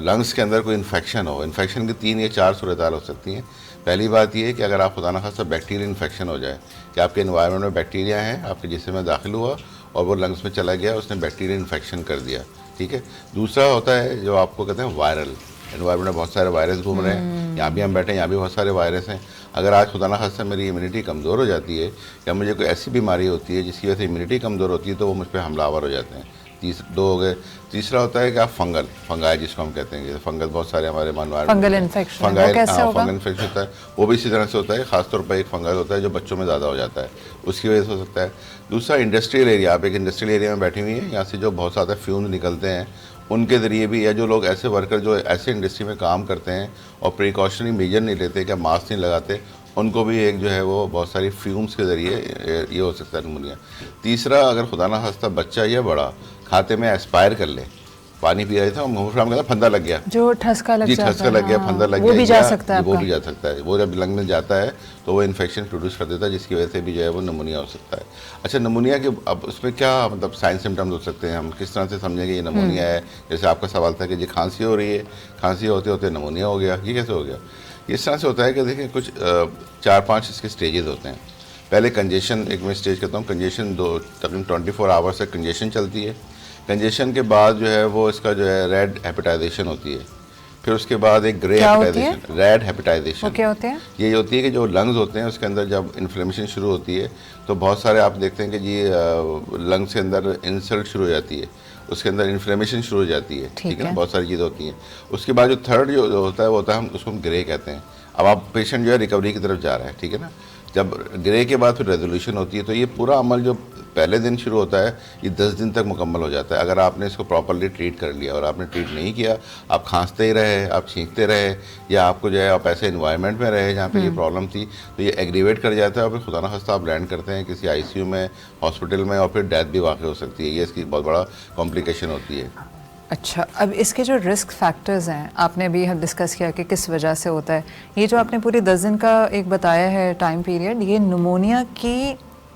लंग्स के अंदर कोई इन्फेक्शन हो, इन्फेक्शन की 3 या 4 सूरत हो सकती हैं। पहली बात ये है कि अगर आप खुदा न खास्ता बैक्टीरियल इन्फेक्शन हो जाए कि आपके एनवायरनमेंट में बैक्टीरिया हैं, आपके जिस्म में दाखिल हुआ और वो लंग्स में चला गया, उसने बैक्टीरियल इन्फेक्शन कर दिया, ठीक है। दूसरा होता है जो आपको कहते हैं वायरल, एनवायरनमेंट में बहुत सारे वायरस घूम रहे हैं यहाँ भी हम बैठे हैं, यहाँ भी बहुत सारे वायरस हैं। अगर आज खुदा न खास्ता मेरी इम्यूनिटी कमज़ोर हो जाती है या मुझे कोई ऐसी बीमारी होती है जिसकी वजह से इम्यूनिटी कमज़ोर होती है तो वो मुझ पर हमलावर हो जाते हैं। दो हो गए। तीसरा होता है कि आप फंगाई जिसको हम कहते हैं, जैसे फंगस बहुत सारे हमारे फंगल इन्फेक्शन, वो कैसे होगा? फंगल इन्फेक्शन होता है, वो भी इसी तरह से होता है। खासतौर पर एक फंगस होता है जो बच्चों में ज़्यादा हो जाता है, उसकी वजह से हो सकता है। दूसरा इंडस्ट्रियल एरिया, आप एक इंडस्ट्रियल एरिया में बैठी हुई हैं, यहाँ से जो बहुत ज़्यादा फ्यूम्स निकलते हैं उनके ज़रिए भी, या जो लोग ऐसे वर्कर जो ऐसे इंडस्ट्री में काम करते हैं और प्रिकॉशनरी मेजर नहीं लेते, क्या मास्क नहीं लगाते, उनको भी एक जो है वो बहुत सारी फ्यूम्स के ज़रिए ये हो सकता है निमोनिया। तीसरा, अगर खुदा ना खास्ता बच्चा या बड़ा खाते में एस्पायर कर ले, पानी पी रहे थे मुँह में फंदा लग गया, जो ठसका लग जाता है, ठसका लग गया, फंदा लग गया, वो भी जा सकता है। वो भी जा सकता है। वो जब लंग में जाता है तो वो इन्फेक्शन प्रोड्यूस कर देता है, जिसकी वजह से भी जो है वो नमूनिया हो सकता है। अच्छा, नमूनिया के अब उसमें क्या मतलब साइन सिम्टम्स हो सकते हैं, हम किस तरह से समझेंगे ये नमूनिया है? जैसे आपका सवाल था कि जी खांसी हो रही है, खांसी होते होते नमूनिया हो गया, ये कैसे हो गया? इस तरह से होता है कि देखिए कुछ 4-5 इसके स्टेजेस होते हैं। पहले कंजेशन, एक मैं स्टेज कहता हूँ कंजेशन, तकरीबन 24 आवर्स तक कंजेशन चलती है। कंजेशन के बाद जो है वो इसका जो है रेड हेपेटाइजेशन होती है। फिर उसके बाद एक ग्रे हेपेटाइजेशन, रेड हेपेटाइजेशन क्या होते हैं? ये होती है कि जो लंग्स होते हैं उसके अंदर जब इन्फ्लेमेशन शुरू होती है तो बहुत सारे आप देखते हैं कि जी लंग्स के अंदर इंसल्ट शुरू हो जाती है, उसके अंदर इन्फ्लेमेशन शुरू हो जाती है, ठीक है ना, बहुत सारी चीज़ें होती हैं। उसके बाद जो थर्ड जो होता है वो होता है, हम उसको ग्रे कहते हैं। अब आप पेशेंट जो है रिकवरी की तरफ जा रहा है, ठीक है ना। जब ग्रे के बाद फिर रेजोल्यूशन होती है, तो ये पूरा अमल जो पहले दिन शुरू होता है ये 10 दिन तक मुकम्मल हो जाता है। अगर आपने इसको प्रॉपर्ली ट्रीट कर लिया और आपने ट्रीट नहीं किया, आप खांसते ही रहे, आप छींकते रहे, या आपको जो है आप ऐसे इन्वायरमेंट में रहे जहाँ पे ये प्रॉब्लम थी, तो ये एग्रीवेट कर जाता है और फिर खुदा न खास्ता आप लैंड करते हैं किसी ICU में, हॉस्पिटल में, और फिर डेथ भी वाक़ हो सकती है। ये इसकी बहुत बड़ा कॉम्प्लिकेशन होती है। अच्छा, अब इसके जो रिस्क फैक्टर्स हैं आपने अभी डिस्कस किया कि किस वजह से होता है, ये जो आपने पूरी 10 दिन का एक बताया है टाइम पीरियड, ये निमोनिया की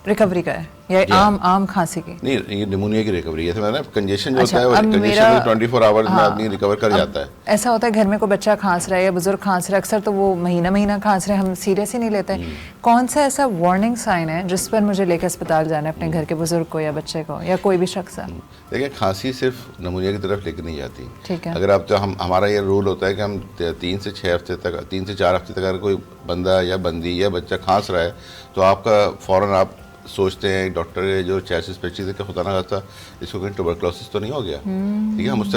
रिकवरी का है या आम खांसी की? नहीं, ये निमोनिया की रिकवरी है। मतलब कंजेशन जो होता है वो कंजेशन 24 आवर्स में आदमी रिकवर कर जाता है। ऐसा होता है घर में कोई बच्चा खांस रहा है या बुजुर्ग खांस रहा है, अक्सर तो वो महीना खांस रहे हैं, हम सीरियस ही नहीं लेते। कौन सा ऐसा वार्निंग साइन है जिस पर मुझे लेकर अस्पताल जाना है अपने घर के बुजुर्ग को या बच्चे को या कोई भी शख्स है? देखिए, खांसी सिर्फ नमूनिया की तरफ लेकर नहीं जाती, ठीक है। अगर आप तो हमारा ये रूल होता है कि हम 3 से 4 हफ्ते तक अगर कोई बंदा या बंदी या बच्चा खांस रहा है तो आपका फ़ौरन आप सोचते हैं डॉक्टर जो चेस्ट स्पेशलिस्ट है, खुदा ना खास्ता इसको कहीं ट्यूबरकुलोसिस तो नहीं हो गया, ठीक है। हम उस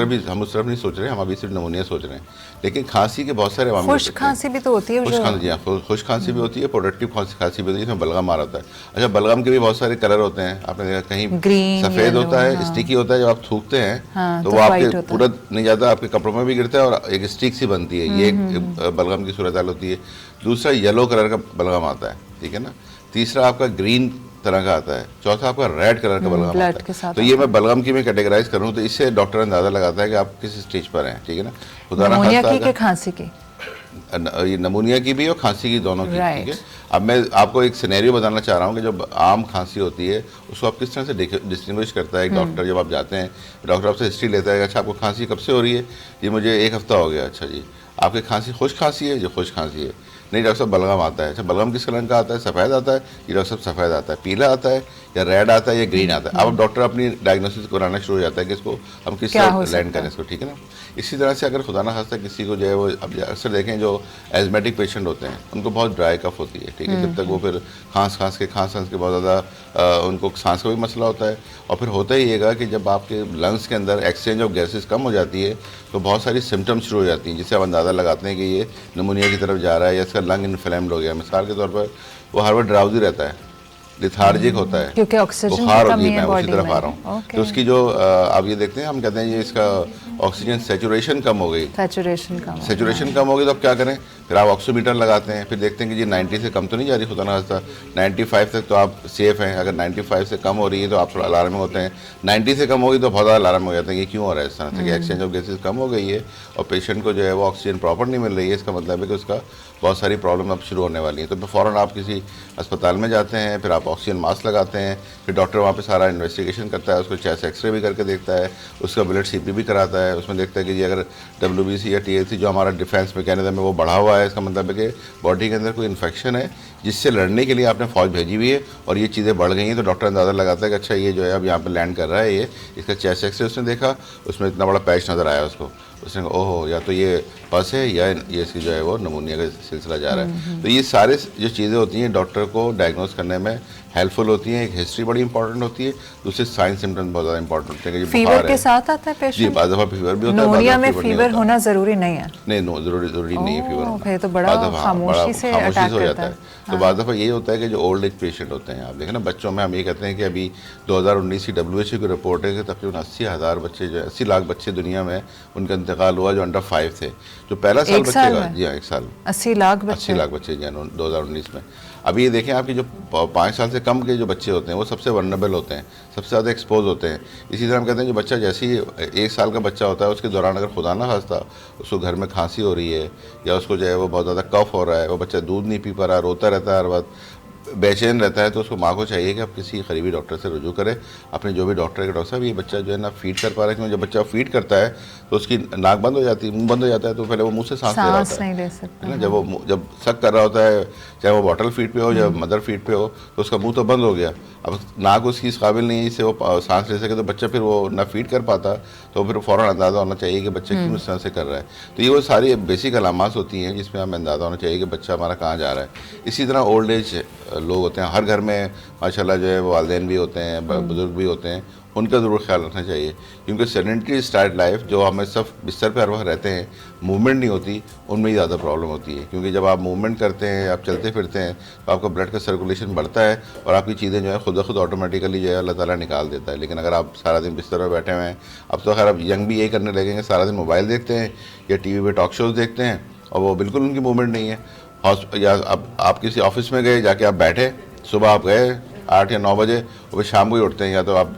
तरफ नहीं सोच रहे, हम अभी सिर्फ नमूनिया सोच रहे हैं। लेकिन खांसी के बहुत सारे मामले, खुश्क खांसी भी तो होती है, खुश्क खांसी भी होती है, प्रोडक्टिव खांसी भी होती है, इसमें बलगम आ रहा है। अच्छा, बलगम के भी बहुत सारे कलर होते हैं, आपने देखा कहीं सफ़ेद होता है, स्टिकी होता है, जब आप थूकते हैं तो वो आपके पूरा नहीं जाता, आपके कपड़ों में भी गिरता है और एक स्टिक सी बनती है, ये एक बलगम की सूरत हाल होती है। दूसरा येलो कलर का बलगम आता है, ठीक है ना। तीसरा आपका ग्रीन तरह का आता है। चौथा आपका रेड कलर का बलगम आता है। तो ये मैं बलगम की मैं कैटेगराइज करूँ तो इससे डॉक्टर अंदाज़ा लगाता है कि आप किस स्टेज पर हैं, ठीक है ना। नमूनिया की कि खांसी की? ये नमूनिया की भी और खांसी की, दोनों की, ठीक है। अब मैं आपको एक सिनेरियो बताना चाह रहा हूँ कि जब आम खांसी होती है उसको आप किस तरह से डिस्टिंग्विश करता है एक डॉक्टर। जब आप जाते हैं, डॉक्टर आपसे हिस्ट्री लेता है, अच्छा आपको खांसी कब से हो रही है? ये मुझे 1 हफ्ता हो गया। अच्छा जी, आपकी खांसी खुश्क खांसी है? जो खुश्क खांसी है। नहीं डॉक्टर साहब, बलगम आता है। अच्छा, बलगम किस रंग का आता है? सफ़ेद आता है? ये डॉक्टर साहब सफ़ेद आता है। पीला आता है या रेड आता है या ग्रीन आता है? अब डॉक्टर अपनी डायग्नोसिस कराना शुरू हो जाता है कि इसको हम किस तरह लैंड करें इसको, ठीक है ना। इसी तरह से अगर खुदा ना खास्ता किसी को जो है वो, अब अक्सर देखें जो एजमेटिक पेशेंट होते हैं उनको बहुत ड्राई कफ होती है, ठीक है। जब तक वो फिर खांस के बहुत ज़्यादा उनको सांस का भी मसला होता है। और फिर होता ही येगा कि जब आपके लंग्स के अंदर एक्सचेंज ऑफ गैसेस कम हो जाती है तो बहुत सारी सिम्टम्स शुरू हो जाती हैं, जिससे आप अंदाज़ा लगाते हैं कि ये नमूनिया की तरफ जा रहा है या इसका लंग इन्फ्लेम्ड हो गया। मिसाल के तौर पर वो हर वक्त ड्राउजी रहता है, लिथार्जिक होता है, क्योंकि ऑक्सीजन बुखार होती है। मैं उसी तरफ आ रहा हूँ। तो उसकी जो आप ये देखते हैं, हम कहते हैं ये इसका ऑक्सीजन सेचुरेशन कम हो गई, सेचुरेशन कम हो गई तो आप क्या करें? फिर आप ऑक्सीमीटर लगाते हैं, फिर देखते हैं कि जी 90 से कम तो नहीं जा रही, खुदा ना खास्ता 95 तक तो आप सेफ़ हैं। अगर 95 से कम हो रही है तो आप थोड़ा अलार्मिंग होते हैं, 90 से कम होगी तो बहुत ज़्यादा अलार्म हो जाते हैं कि क्यों हो रहा है इस तरह से कि एक्सचेंज ऑफ गैसेज कम हो गई है और पेशेंट को जो है वो ऑक्सीजन प्रॉपर नहीं मिल रही है। इसका मतलब है कि उसका बहुत सारी प्रॉब्लम अब शुरू होने वाली है। तो फिर फ़ौरन आप किसी अस्पताल में जाते हैं, फिर आप ऑक्सीजन मास्क लगाते हैं, फिर डॉक्टर वहाँ पे सारा इन्वेस्टिगेशन करता है, उसको चेस्ट एक्सरे भी करके देखता है, उसका ब्लड CP भी कराता है। उसमें देखता है कि जी अगर WBC या TLC जो हमारा डिफेंस मैकेनिज्म है वो बढ़ा हुआ है, इसका मतलब है कि बॉडी के अंदर कोई इन्फेक्शन है जिससे लड़ने के लिए आपने फ़ौज भेजी हुई है और ये चीज़ें बढ़ गई हैं। तो डॉक्टर अंदाज़ा लगाता है कि अच्छा ये जो है अब यहाँ पर लैंड कर रहा है, ये इसका चेस्ट एक्सरे उसने देखा, उसमें इतना बड़ा पैच नज़र आया उसको, उसने कहा ओहो या तो ये पस है या ये इसकी जो है वो नमूनिया का सिलसिला जा रहा है। तो ये सारे जो चीज़ें होती हैं डॉक्टर को डायग्नोस करने में हेल्पफुल होती हैं। एक हिस्ट्री बड़ी इंपॉर्टेंट होती है, दूसरे साइन सिम्टम्स बहुत ज़्यादा इंपॉर्टेंट होते हैं कि फीवर के साथ आता है जी, पेशेंट? बाद दफ़ा फीवर भी होता है, नमूनिया में नहीं फीवर होता। होना जरूरी नहीं है? नहीं नो जरूरी नहीं है फीवर होना। फिर तो बड़ा बाद दफ़ा खामोशी से अटैक हो करता जाता है। तो बाद दफ़ा ये होता है कि जो ओल्ड एज पेशेंट होते हैं, आप देखें ना बच्चों में, हम ये कहते हैं कि अभी 2019 की WHO की रिपोर्ट है कि तकरीबन 80,000 बच्चे जो 80 लाख बच्चे दुनिया में उनका इंतकाल हुआ जो अंडर 5 थे। जो पहला साल एक बच्चे साल का, में? जी हाँ, एक साल 80 लाख 80 बच्चे? लाख बच्चे जो 2019 में। अभी ये देखें आपकी जो 5 साल से कम के जो बच्चे होते हैं वो सबसे वनरेबल होते हैं, सबसे ज़्यादा एक्सपोज होते हैं। इसी तरह हम कहते हैं जो बच्चा जैसे ही 1 साल का बच्चा होता है उसके दौरान अगर खुदा ना खास्ता उसको घर में खांसी हो रही है या उसको जो है वो बहुत ज़्यादा कफ हो रहा है, वो बच्चा दूध नहीं पी पा रहा, रोता रहता है हर वक्त, बेचैन रहता है, तो उसको माँ को चाहिए कि आप किसी करीबी डॉक्टर से रुजू करें। अपने जो भी डॉक्टर है, डॉक्टर साहब ये बच्चा जो है ना फीड कर पा रहा है, क्योंकि जब बच्चा फीड करता है तो उसकी नाक बंद हो जाती है, मुंह बंद हो जाता है, तो पहले वो मुंह से सांस ले रहा होता नहीं है ले सकता। ना। जब सक कर रहा होता है, चाहे वो बॉटल फीड पे हो या मदर फीड पे हो, तो उसका मुंह तो बंद हो गया, अब नाक उसकी इस काबिल नहीं है इससे वो सांस ले सके, तो बच्चा फिर वो ना फीड कर पाता, तो फिर फ़ौरन अंदाज़ा होना चाहिए कि बच्चा क्यों इस तरह से कर रहा है। तो ये वो सारी बेसिक अलामात होती हैं जिसमें हमें अंदाज़ा होना चाहिए कि बच्चा हमारा कहाँ जा रहा है। इसी तरह ओल्ड एज लोग होते हैं, हर घर में माशाल्लाह जो है वो वालिदैन भी होते हैं, बुज़ुर्ग भी होते हैं, उनका ज़रूर ख्याल रखना चाहिए, क्योंकि सेडेंटरी स्टाइल लाइफ जो हमें सब बिस्तर पर हर वक्त रहते हैं, मूवमेंट नहीं होती, उनमें ही ज़्यादा प्रॉब्लम होती है। क्योंकि जब आप मूवमेंट करते हैं, आप चलते फिरते हैं, तो आपका ब्लड का सर्कुलेशन बढ़ता है और आपकी चीज़ें जो है खुद ब खुद ऑटोमेटिकली जो है अल्लाह ताला निकाल देता है। लेकिन अगर आप सारा दिन बिस्तर पर बैठे हुए हैं, अब तो खैर अब यंग भी यही करने लगेंगे, सारा दिन मोबाइल देखते हैं या टीवी पे टॉक शोज़ देखते हैं और वो बिल्कुल उनकी मूवमेंट नहीं है। या अब आप किसी ऑफिस में गए, जाके आप बैठे, सुबह आप गए 8 या 9 बजे और फिर शाम को ही उठते हैं, या तो आप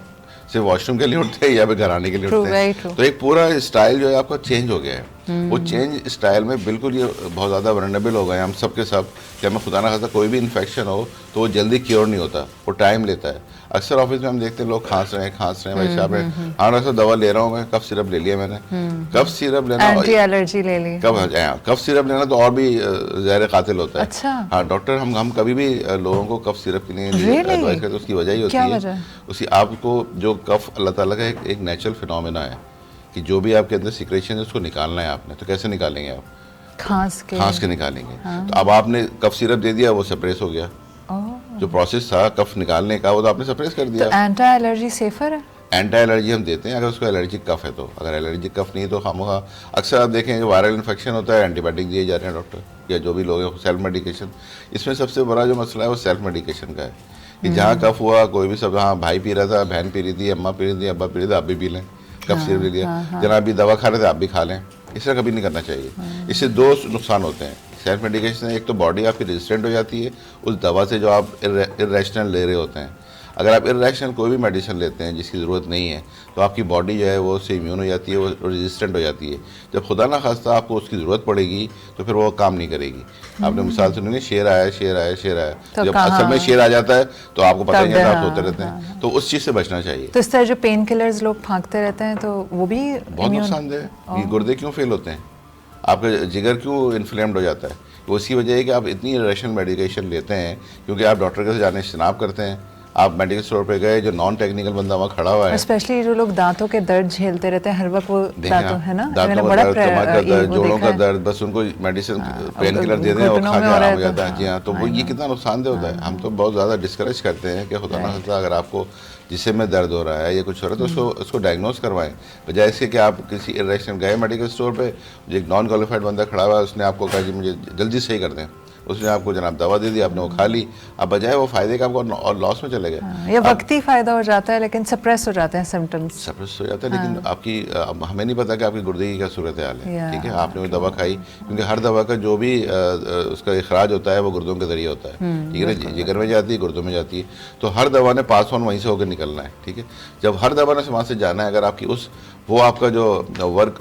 सिर्फ वॉशरूम के लिए उठते हैं या फिर घर आने के लिए उठते हैं। तो एक पूरा स्टाइल जो है आपका चेंज हो गया है। वो चेंज स्टाइल में बिल्कुल ये बहुत ज़्यादा वल्नरेबल हो गए हम सब के सब, कि हमें खुदा ना खास्ता कोई भी इन्फेक्शन हो तो वो जल्दी क्योर नहीं होता, वो टाइम लेता है। अक्सर ऑफिस में हम देखते हैं लोग खांस रहे हैं भाई साहब ने, हाँ डॉक्टर दवा ले रहा हूँ मैं, कफ सिरप ले लिया मैंने। कफ सिरप लेना, एंटी एलर्जी ले ली, कफ सिरप लेना तो और भी ज़हर कातिल होता है। अच्छा। हाँ डॉक्टर, हम कभी भी लोगों को कफ सिरप के लिए एडवाइस करते हैं, उसकी वजह ही होती है उसी आपको जो कफ अल्लाह ताला का एक नेचुरल फिनोमेना है कि जो भी आपके अंदर सिक्रेशन है उसको निकालना है आपने। तो कैसे निकालेंगे आप? खांस के निकालेंगे। हाँ। तो अब आपने कफ सिरप दे दिया, वो सप्रेस हो गया। जो प्रोसेस था कफ निकालने का वो तो आपने सप्रेस कर दिया। तो एंटी एलर्जी सेफर है? एंटी एलर्जी हम देते हैं अगर उसको एलर्जिक कफ है तो। अगर एलर्जिक कफ नहीं तो खामोखा अक्सर आप देखें जो वायरल इन्फेक्शन होता है एंटीबायोटिक दिए जा रहे हैं डॉक्टर, या जो भी लोग हैं सेल्फ मेडिकेशन। इसमें सबसे बड़ा जो मसला है वो सेल्फ मेडिकेशन का है कि जहाँ कफ हुआ कोई भी सब, हाँ भाई पी रहा था, बहन पी रही थी, अम्मा पी रही थी, अब्बा पी रही थी, आप भी पी लें, कफ सिरप ले लिया, जनाब भी दवा खा रहे थे आप भी खा लें। इस तरह कभी नहीं करना चाहिए। इससे दो नुकसान होते हैं सेल्फ मेडिकेशन। एक तो बॉडी आपकी रेजिस्टेंट हो जाती है उस दवा से जो आप इर्रेशनल ले रहे होते हैं। अगर आप इर्रेशनल कोई भी मेडिसिन लेते हैं जिसकी ज़रूरत नहीं है तो आपकी बॉडी जो है वो उससे इम्यून हो जाती है, वो रेजिस्टेंट हो जाती है। जब खुदा ना खास्ता आपको उसकी ज़रूरत पड़ेगी तो फिर वो काम नहीं करेगी। आपने मिसाल सुनी नहीं, शेर आया शेर आया शेर आया, तो जब असल में शेर आ जाता है तो आपको पता ही नहीं, आप सोते रहते हैं। तो उस चीज़ से बचना चाहिए। तो इस तरह जो पेन किलर्स लोग फाँकते रहते हैं तो वो भी बहुत नुकसानदेह है। ये गुर्दे क्यों फेल होते हैं, आपका जिगर क्यों इन्फ्लेम्ड हो जाता है, तो उसकी वजह है कि आप इतनी रशियन मेडिकेशन लेते हैं क्योंकि आप डॉक्टर के साथ जाने इज्तनाब करते हैं। आप मेडिकल स्टोर पे गए, जो नॉन टेक्निकल बंदा वहाँ खड़ा हुआ है, स्पेशली जो लोग दांतों के दर्द झेलते रहते हैं हर वक्त, वो दांतों है ना, दांतों का दर्द, कमर का दर्द, जोड़ों का दर्द, बस उनको मेडिसिन पेन किलर दे दें और खा के आराम हो जाता है। जी हाँ, तो वो ये कितना नुकसानदेह होता है। हम तो बहुत ज़्यादा डिस्करेज करते हैं कि खुदा ना खास्ता अगर आपको जिसम में दर्द हो रहा है या कुछ हो रहा है तो उसको डायग्नोस करवाएं, बजाय इसके कि आप किसी इर्रेशनल गए मेडिकल स्टोर पे, जो एक नॉन क्वालिफाइड बंदा खड़ा हुआ है उसने आपको कहा कि मुझे जल्दी सही कर दें, उसने आपको जनाब दवा दे दी, आपने वो खा ली, अब बजाय वो फ़ायदे का आपको और लॉस में चले गए। ये वक्ती फ़ायदा हो जाता है लेकिन सप्रेस हो जाते हैं सिम्टम्स, सप्रेस हो जाता है। लेकिन आपकी हमें नहीं पता कि आपकी गुर्दे की क्या सूरत हाल है। ठीक है, आपने वो दवा खाई, क्योंकि हर दवा का जो भी उसका इखराज होता है वो गुर्दों के जरिए होता है। ठीक है ना, जिगर में जाती है, गुर्दों में जाती है, तो हर दवा ने पास ऑन वहीं से होकर निकलना है। ठीक है, जब हर दवा ने वहाँ से जाना है, अगर आपकी वो आपका जो वर्क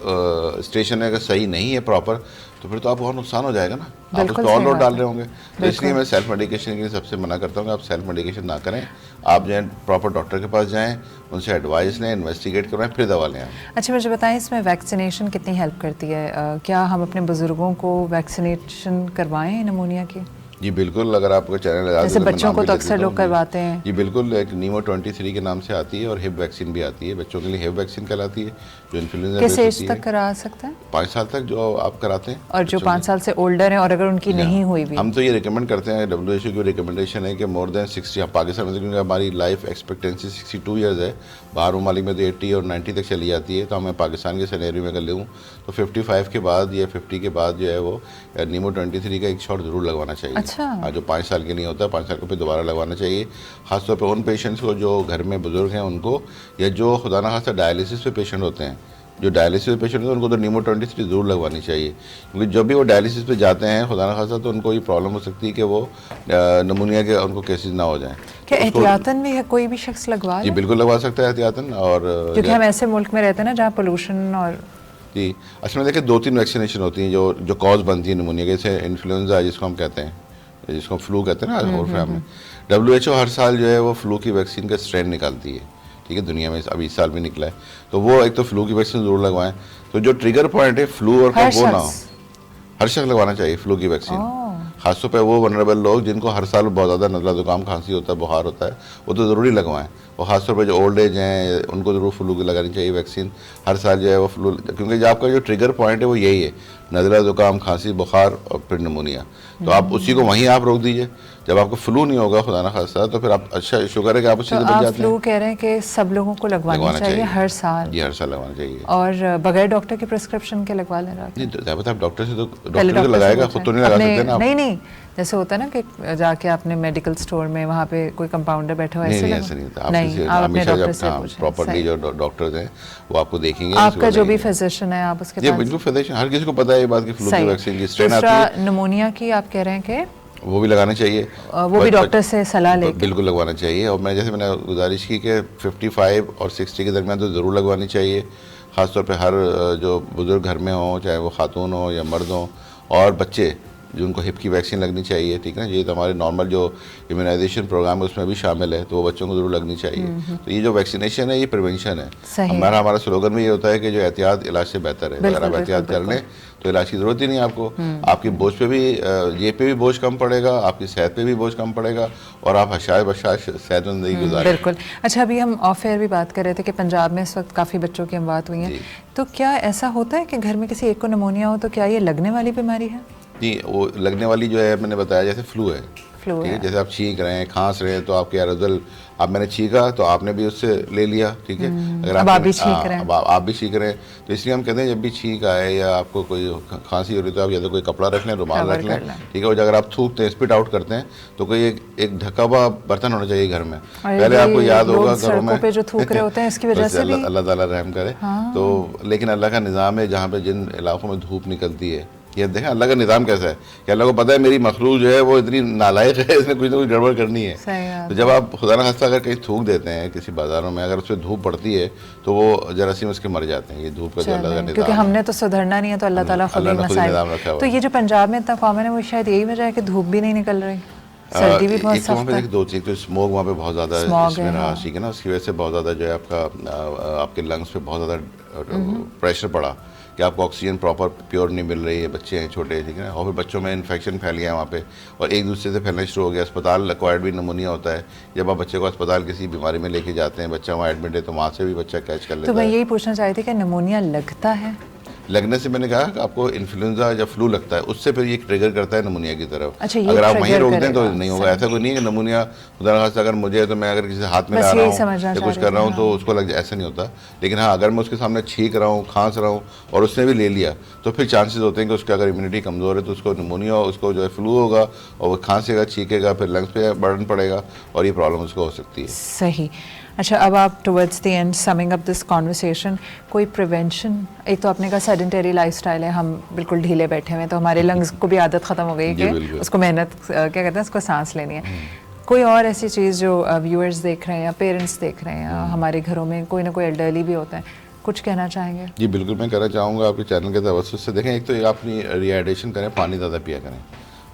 स्टेशन है अगर सही नहीं है प्रॉपर, तो फिर तो आपको बहुत नुकसान हो जाएगा ना, आप उस पर और लोड डाल रहे होंगे। तो इसलिए मैं सेल्फ मेडिकेशन के लिए सबसे मना करता हूँ कि आप सेल्फ मेडिकेशन ना करें। आप जो है प्रॉपर डॉक्टर के पास जाएं, उनसे एडवाइस लें, इन्वेस्टिगेट करवाएं, फिर दवा लें। अच्छा मुझे बताएं, इसमें वैक्सीनेशन कितनी हेल्प करती है? क्या हम अपने बुज़ुर्गों को वैक्सीनेशन करवाएं निमोनिया की? जी बिल्कुल, अगर आपको चैनल लगा जैसे बच्चों को तो अक्सर लोग करवाते हैं। जी बिल्कुल, एक नीमो 23 के नाम से आती है और हिप वैक्सीन भी आती है। बच्चों के लिए हिप वैक्सीन कहलाती है जो इन्फ्लुएंजा किस बेस एज होती तक है। करा सकते हैं? 5 साल तक जो आप कराते हैं। और जो 5 साल से ओल्डर हैं और अगर उनकी नहीं हुई भी? हम तो ये रिकमेंड करते हैं, WHO की रिकमेंडेशन है कि मोर देन 60, पाकिस्तान में तो क्योंकि हमारी लाइफ एक्सपेक्टेंसी 62 ईयर्स है, बाहर ममालिक में तो 80 और 90 तक चली जाती है, तो हमें पाकिस्तान के सिनेरियो में अगर लूँ तो 55 के बाद या 50 के बाद जो है वो नीमो 23 का एक शॉट ज़रूर लगवाना चाहिए। अच्छा। जो 5 साल के नहीं होता, 5 साल को फिर दोबारा लगवाना चाहिए। खासतौर पर उन पेशेंट्स को जो घर में बुजुर्ग हैं उनको, या जो खुदा न खास्ता डायलिसिस पे पेशेंट होते हैं, जो डायलिसिस पे पेशेंट होते हैं उनको तो नीमो 23 ज़रूर लगवानी चाहिए, क्योंकि जब भी वो डायलिसिस पे जाते हैं खुदा न खास्ता तो उनको ये प्रॉब्लम हो सकती है कि वो नमूनिया के उनको केसेस ना हो जाएँ। क्या एहतियातन भी है कोई भी शख्स लगवा जी ले? बिल्कुल लगवा सकता है एहतियातन। और क्योंकि हम ऐसे मुल्क में रहते हैं ना जहाँ पोल्यूशन और जी असल में देखिए 2-3 वैक्सीनेशन होती हैं जो कॉज बनती है नमूनिया के, जैसे इन्फ्लुएंजा जिसको हम कहते हैं, जिसको फ्लू कहते हैं ना और फैम में। WHO हर साल जो है वो फ्लू की वैक्सीन का स्ट्रेन निकालती है, ठीक है, दुनिया में अभी इस साल भी निकला है, तो वो एक तो फ्लू की वैक्सीन ज़रूर लगवाएं। तो जो ट्रिगर पॉइंट है फ्लू और का वो ना हो, हर शख्स लगवाना चाहिए फ्लू की वैक्सीन। खासतौर पर वो वनरेबल लोग जिनको हर साल बहुत ज़्यादा नज़ला जुकाम खांसी होता है, बुखार होता है, वो तो ज़रूरी लगवाएं। और ख़ासतौर पर जो ओल्ड एज हैं उनको ज़रूर फ्लू की लगानी चाहिए वैक्सीन हर साल जो है वो फ्लू, क्योंकि जो आपका जो ट्रिगर पॉइंट है वो यही है, नज़ला जुकाम खांसी बुखार और फिर नमूनिया। तो आप उसी को वहीं आप रोक दीजिए। जब आपको फ्लू नहीं होगा खुदा ना खास्ता तो फिर आप, अच्छा शुक्र है कि आप उससे तो बच आप जाते फ्लू हैं। कह रहे हैं कि सब लोगों को लगवाना चाहिए हर साल? जी हर साल लगवाना चाहिए। और बगैर डॉक्टर के प्रिस्क्रिप्शन के लगवा लेना? नहीं तो आप डॉक्टर से तो डॉक्टर तो लगाएगा, खुद तो नहीं लगा सकते ना। नहीं जैसे होता है ना कि जाके आपने मेडिकल स्टोर में वहाँ पे कोई कंपाउंडर बैठा हुआ, नहीं ऐसा नहीं होता। आप अपने डॉक्टर से पूछें, प्रॉपर्ली जो डॉक्टर्स हैं वो आपको देखेंगे, आपका जो भी फिजिशियन है आप उसके पास। बिल्कुल फिजिशियन, हर किसी को पता है ये बात कि फ्लू की वैक्सीन की स्ट्रेन आती है। निमोनिया की आप कह रहे हैं कि वो भी लगाना चाहिए, वो भी डॉक्टर से सलाह लेके बिल्कुल लगवाना चाहिए। और मैंने गुजारिश की कि 55 और 60 के दरमियान तो ज़रूर लगवानी चाहिए, ख़ासतौर पे हर जो बुज़ुर्ग घर में हो, चाहे वो खातून हो या मर्द हो, और बच्चे जिनको हिप की वैक्सीन लगनी चाहिए, ठीक है ना। ये तो हमारे नॉर्मल जो इम्यूनाइजेशन प्रोग्राम है उसमें भी शामिल है, तो वो बच्चों को ज़रूर लगनी चाहिए। तो ये जो वैक्सीनेशन है ये प्रिवेंशन है। हमारा स्लोगन भी ये होता है कि जो एहतियात इलाज से बेहतर है। अगर आप एहतियात कर लें तो इलाज की ज़रूरत ही नहीं आपको। आपकी बोझ पे भी, जेब पे भी बोझ कम पड़ेगा, आपकी सेहत पे भी बोझ कम पड़ेगा और आप हशाश बशाश सेहतमंद ज़िंदगी गुजारें। बिल्कुल। अच्छा, अभी हम ऑफ एयर भी बात कर रहे थे कि पंजाब में इस वक्त काफ़ी बच्चों की अमवात हुई हैं, तो क्या ऐसा होता है कि घर में किसी एक को निमोनिया हो तो क्या ये लगने वाली बीमारी है? जी, वो लगने वाली जो है मैंने बताया जैसे फ्लू है, ठीक है। जैसे आप छींक रहे हैं, खांस रहे हैं, तो आपके एरोजल, आप मैंने छींका तो आपने भी उससे ले लिया, ठीक है। अगर आप भी छींक रहे हैं, आप भी छींक रहे हैं, तो इसलिए हम कहते हैं जब भी छींक आए या आपको कोई खांसी हो रही तो आप या तो कोई कपड़ा रख लें, रुमाल रख लें, ठीक है। और अगर आप थूकते हैं, स्पिट आउट करते हैं, तो कोई एक ढका हुआ बर्तन होना चाहिए घर में। पहले आपको याद होगा घरों में पे जो थूक रहे होते हैं इसकी वजह से भी अल्लाह ताला रहम करे। तो लेकिन अल्लाह का निज़ाम है, जहाँ पे जिन इलाकों में धूप निकलती है, ये देखें अल्लाह का निज़ाम कैसा है कि अल्लाह को पता है मेरी मखलूक जो है वो इतनी नालायक है, इसने कुछ ना कुछ गड़बड़ करनी है। तो जब आप खुदा न खास्ता अगर कहीं थूक देते हैं किसी बाज़ारों में, अगर उस पर धूप पड़ती है तो वो जरासीम उसके मर जाते हैं। ये धूप का जो अल्लाह का निज़ाम, क्योंकि हमने तो सुधरना नहीं है तो अल्लाह ताला खुद ही निज़ाम रखा हुआ। तो ये जो पंजाब में इतना कॉमन है वो शायद यही वजह है कि धूप भी नहीं निकल रही, सर्दी भी बहुत सख्त है। दो चीज़, तो स्मोक वहाँ पे बहुत ज़्यादा इसमें रहा, ठीक है ना, उसकी वजह से बहुत ज़्यादा जो है आपके लंग्स पे बहुत ज़्यादा प्रेशर पड़ा कि आपको ऑक्सीजन प्रॉपर प्योर नहीं मिल रही है, बच्चे हैं छोटे, ठीक है। और फिर बच्चों में इन्फेक्शन फैल गया है वहाँ पे और एक दूसरे से फैलना शुरू हो गया। अस्पताल एक्वायर्ड भी नमूनिया होता है, जब आप बच्चे को अस्पताल किसी बीमारी में लेके जाते हैं, बच्चा वहाँ एडमिट है तो वहाँ से भी बच्चा कैच कर लेता है। तो मैं यही पूछना चाहती थी कि निमोनिया लगता है? लगने से मैंने कहा कि आपको इन्फ्लुएंजा या फ्लू लगता है, उससे फिर ये ट्रिगर करता है नमूनिया की तरफ। अच्छा, अगर आप वहीं रोक दें तो नहीं होगा। ऐसा कोई नहीं है कि नमूनिया उदाहरण अगर मुझे है तो मैं अगर किसी हाथ में ला रहा हूँ या कुछ कर रहा हूँ तो उसको लग जाए, ऐसा नहीं होता। लेकिन हाँ, अगर मैं उसके सामने छींक रहा हूँ, खांस रहा हूँ और उसने भी ले लिया तो फिर चांसेस होते हैं कि उसकी अगर इम्यूनिटी कमज़ोर है तो उसको निमोनिया, उसको जो है फ्लू होगा और वो खांसेगा, छींकेगा, फिर लंग्स पे बर्डन पड़ेगा और ये प्रॉब्लम उसको हो सकती है। सही। अच्छा, अब आप towards the end summing up this conversation, कोई प्रिवेंशन, एक तो आपने कहा सेडेंटरी लाइफस्टाइल है, हम बिल्कुल ढीले बैठे हुए हैं तो हमारे लंग्स को भी आदत ख़त्म हो गई कि उसको मेहनत क्या कहते हैं, उसको सांस लेनी है। कोई और ऐसी चीज़ जो व्यूअर्स देख रहे हैं या पेरेंट्स देख रहे हैं या हमारे घरों में कोई ना कोई एल्डरली भी होता है, कुछ कहना चाहेंगे? जी बिल्कुल, मैं कहना चाहूँगा आपके चैनल के तवज्जुह से। देखें, एक तो आप अपनी रिहाइड्रेशन करें, पानी ज़्यादा पिया करें।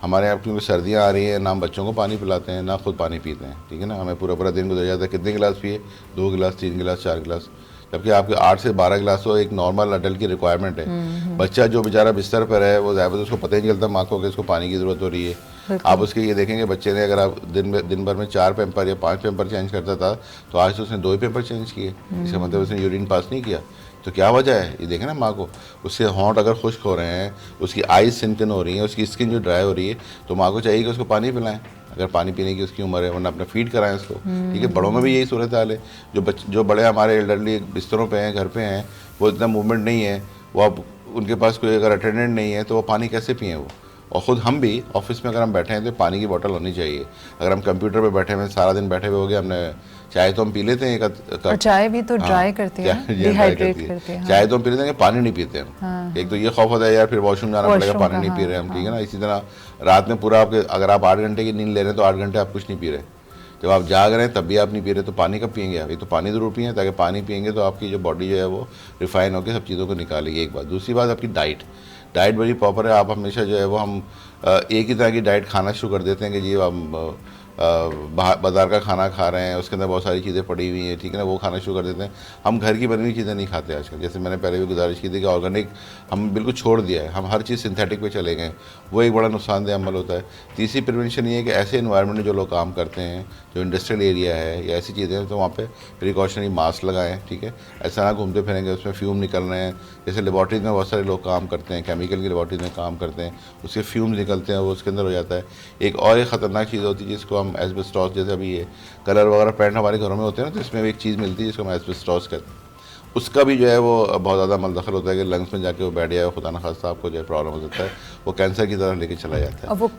हमारे यहाँ क्योंकि सर्दियाँ आ रही हैं, ना हम बच्चों को पानी पिलाते हैं ना खुद पानी पीते हैं, ठीक है ना। हमें पूरा दिन गुजर जाता है, कितने गिलास पिए, 2 गिलास, 3 गिलास, 4 गिलास। जबकि आपके 8 से 12 गिलास तो एक नॉर्मल अडल्ट की रिक्वायरमेंट है। बच्चा जो बेचारा बिस्तर पर है वो ज़्यादा उसको पता ही नहीं चलता माँ को कि इसको पानी की ज़रूरत हो रही है। आप उसके ये देखेंगे बच्चे ने अगर आप दिन भर में 4 पैम्पर या 5 पैम्पर चेंज करता था तो आज तो उसने 2 ही पैम्पर चेंज किए। इसका मतलब उसने यूरिन पास नहीं किया। तो क्या वजह है ये देखें ना माँ को, उसके होंठ अगर खुश्क हो रहे हैं, उसकी आइज सिंकन हो रही है, उसकी स्किन जो ड्राई हो रही है, तो माँ को चाहिए कि उसको पानी पिलाएं अगर पानी पीने की उसकी उम्र है, वरना अपना फीड कराएं उसको। ठीक है, बड़ों में भी यही सूरत हाल है। जो बड़े हमारे एल्डरली बिस्तरों पे हैं, घर पे हैं, वो इतना मूवमेंट नहीं है, वो अब उनके पास कोई अगर अटेंडेंट नहीं है तो वो पानी कैसे पिएँ वो। और ख़ुद हम भी ऑफिस में अगर हम बैठे हैं तो पानी की बोतल होनी चाहिए। अगर हम कंप्यूटर पे बैठे हुए सारा दिन बैठे हुए हो गए, हमने चाय तो हम पी लेते हैं और चाय भी तो ड्राई करती है, डिहाइड्रेट करती है। चाय तो हम पी लेते हैं, पानी नहीं पीते हम। एक तो ये खौफ होता है यार फिर वॉशरूम जाना पड़ेगा, पानी नहीं पी रहे हम। ठीक है ना, इसी तरह रात में पूरा आपके अगर आप 8 घंटे की नींद ले रहे हैं तो 8 घंटे आप कुछ नहीं पी रहे। जब आप जाग रहे हैं तब भी आप नहीं पी रहे तो पानी कब पिएंगे आप? ये तो पानी ज़रूर पिएं, ताकि पानी पिएंगे तो आपकी जो बॉडी जो है वो रिफाइन होकर सब चीज़ों को निकालेगी। एक बात। दूसरी बात आपकी डाइट बड़ी प्रॉपर है। आप हमेशा जो है वो हम एक ही तरह की डाइट खाना शुरू कर देते हैं कि जी हम बाज़ार का खाना खा रहे हैं, उसके अंदर बहुत सारी चीज़ें पड़ी हुई हैं, ठीक है ना, वो खाना शुरू कर देते हैं। हम घर की बनी हुई चीज़ें नहीं खाते आजकल। जैसे मैंने पहले भी गुजारिश की थी कि ऑर्गेनिक हम बिल्कुल छोड़ दिया है, हम हर चीज़ सिंथेटिक पे चले गए, वो एक बड़ा नुकसानदेह अमल होता है। तीसरी प्रिवेंशन ये है कि ऐसे इन्वायरमेंट में जो लोग काम करते हैं, जो इंडस्ट्रियल एरिया है या ऐसी चीज़ें हैं, तो वहाँ पे प्रिकॉशनरी मास्क लगाएं। ठीक है, ऐसा ना घूमते फिरेंगे उसमें फ्यूम निकल रहे हैं। जैसे लेबॉर्ट्रीज में बहुत सारे लोग काम करते हैं, केमिकल की लेबॉर्ट्रीज में काम करते हैं, उसके फ्यूम्स निकलते हैं, वो उसके अंदर हो जाता है। एक और एक ख़तरनाक चीज़ होती है जिसको हम एस्बेस्टॉस, जैसे अभी ये कलर वगैरह पेंट हमारे घरों में होते हैं ना, तो इसमें भी एक चीज़ मिलती है जिसको हम एस्बेस्टॉस कहते हैं। उसका भी जो है वो बहुत ज़्यादा मलदखल होता है कि लंग्स में जाके वो बैठ जाए, खुदा न खास्ता आपको जो है प्रॉब्लम हो सकता है, वो कैंसर की तरफ लेके चला जाता है। और वो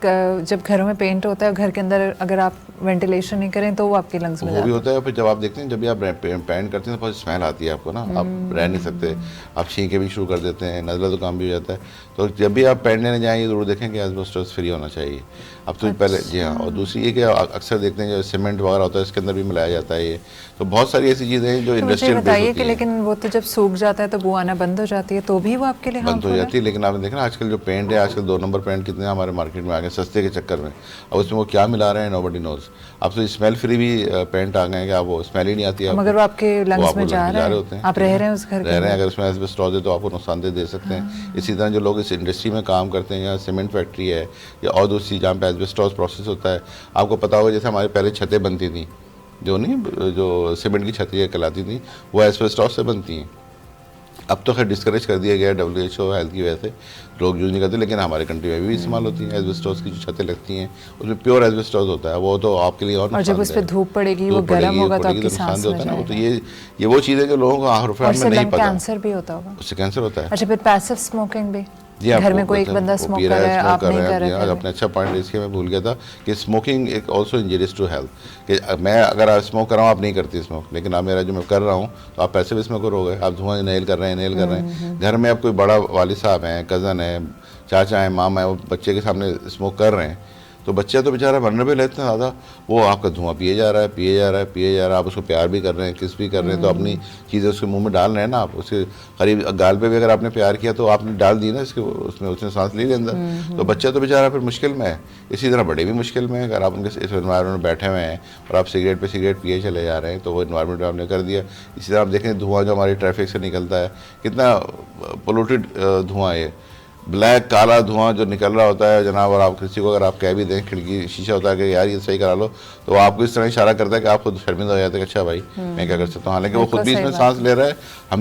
जब घरों में पेंट होता है, घर के अंदर अगर आप वेंटिलेशन नहीं करें तो वो आपके लंग्स में वो भी होता है। फिर जब आप देखते हैं, जब भी आप पेंट करते हैं तो बहुत स्मेल आती है आपको ना, आप रह नहीं सकते, आप छींके भी शुरू कर देते हैं, नज़ला ज़ुकाम भी हो जाता है। तो जब भी आप पेंट लेने जाएँ ये ज़रूर देखें कि एस्बेस्टॉस फ्री होना चाहिए। अब तो पहले जी हाँ। और दूसरी ये कि अक्सर देखते हैं जो सीमेंट वगैरह होता है इसके अंदर भी मिलाया जाता है ये, तो बहुत सारी ऐसी चीज़ें हैं जो इंडस्ट्रियल बेस होती हैं। लेकिन वो तो जब सूख जाता है तो बू आना बंद हो जाती है, तो भी वो आपके लिए बंद हो जाती है। लेकिन आपने देखा ना आजकल जो पेंट है, आजकल 2 नंबर पेंट कितने हमारे मार्केट में आ गए सस्ते के चक्कर में। अब उसमें वो क्या मिला रहे हैं नोबडी नोज। अब तो स्मेल फ्री भी पेंट आ गए हैं कि आप वो स्मेल ही नहीं आती है, मगर वो आपके लंग्स में जा रहे होते हैं, आप रह रहे हैं उस घर रह रहे हैं। अगर उसमें एस्बेस्टॉस है तो आपको नुकसानदेह दे सकते हैं। इसी तरह जो लोग इस इंडस्ट्री में काम करते हैं, या सीमेंट फैक्ट्री है या और दूसरी जहाँ पे एस्बेस्टॉस प्रोसेस होता है, आपको पता होगा जैसे हमारे पहले छतें बनती थी, जो सीमेंट की छतें कहलाती थी, वो एस्बेस्टॉस से बनती हैं। अब तो खैर डिस्करेज कर दिया गया है WHO हेल्थ की वजह से, लोग यूज़ नहीं करते, लेकिन हमारे कंट्री में भी इस्तेमाल होती हैं। एस्बेस्टॉस की जो छतें लगती हैं उसमें प्योर एस्बेस्टॉस होता है, वो तो आपके लिए और जब उस पर धूप पड़ेगी, वो गर्म होगा तो आपकी सांस होता है ना। तो ये वो चीज़ है जो लोगों को आखिर में नहीं पता। कैंसर भी होता होगा, उससे कैंसर होता है। अच्छा, फिर पैसिव स्मोकिंग भी, घर में कोई एक बंदा स्मोक कर रहा है, आप नहीं कर रहे हैं। अपने अच्छा पॉइंट इसके मैं भूल गया था कि स्मोकिंग एक ऑल्सो इंजरियस टू हेल्थ। कि मैं अगर स्मोक कर रहा हूँ, आप नहीं करती स्मोक, लेकिन आप मेरा जो मैं कर रहा हूँ तो आप पैसिव स्मोकर हो गए, आप धुआं इनहेल कर रहे हैं। घर में अब कोई बड़ा वालिद साहब हैं, कज़न है, चाचा है, मामा है, वो बच्चे के सामने स्मोक कर रहे हैं, तो बच्चा तो बेचारा वनरेबल है इतना ज़्यादा, वो आपका धुआं पिए जा रहा है, आप उसको प्यार भी कर रहे हैं, किस भी कर रहे हैं, तो अपनी चीज़ें उसके मुंह में डाल रहे हैं ना आप। उसके करीब गाल पे भी अगर आपने प्यार किया तो आपने डाल दी ना इसके, उसने सांस ली अंदर, तो बच्चा तो बेचारा फिर मुश्किल में है। इसी तरह बड़े भी मुश्किल में है। अगर आप उनके इस इन्वायरमेंट में बैठे हुए हैं और आप सिगरेट पे सिगरेट पिए चले जा रहे हैं, तो वो इन्वायरमेंट आपने कर दिया। इसी तरह आप देखें धुआं जो हमारी ट्रैफिक से निकलता है, कितना पोल्यूटेड धुआं है, ब्लैक काला धुआं जो निकल रहा होता है जनाब। और आप किसी को अगर आप कह भी दें, खिड़की शीशा होता है कि यार ये सही करा लो, तो वो आपको इस तरह इशारा करता है कि आप खुद शर्मिंदा हो जाते हैं कि अच्छा भाई मैं क्या कर सकता हूँ। हालांकि वो खुद भी इसमें सांस ले रहा है,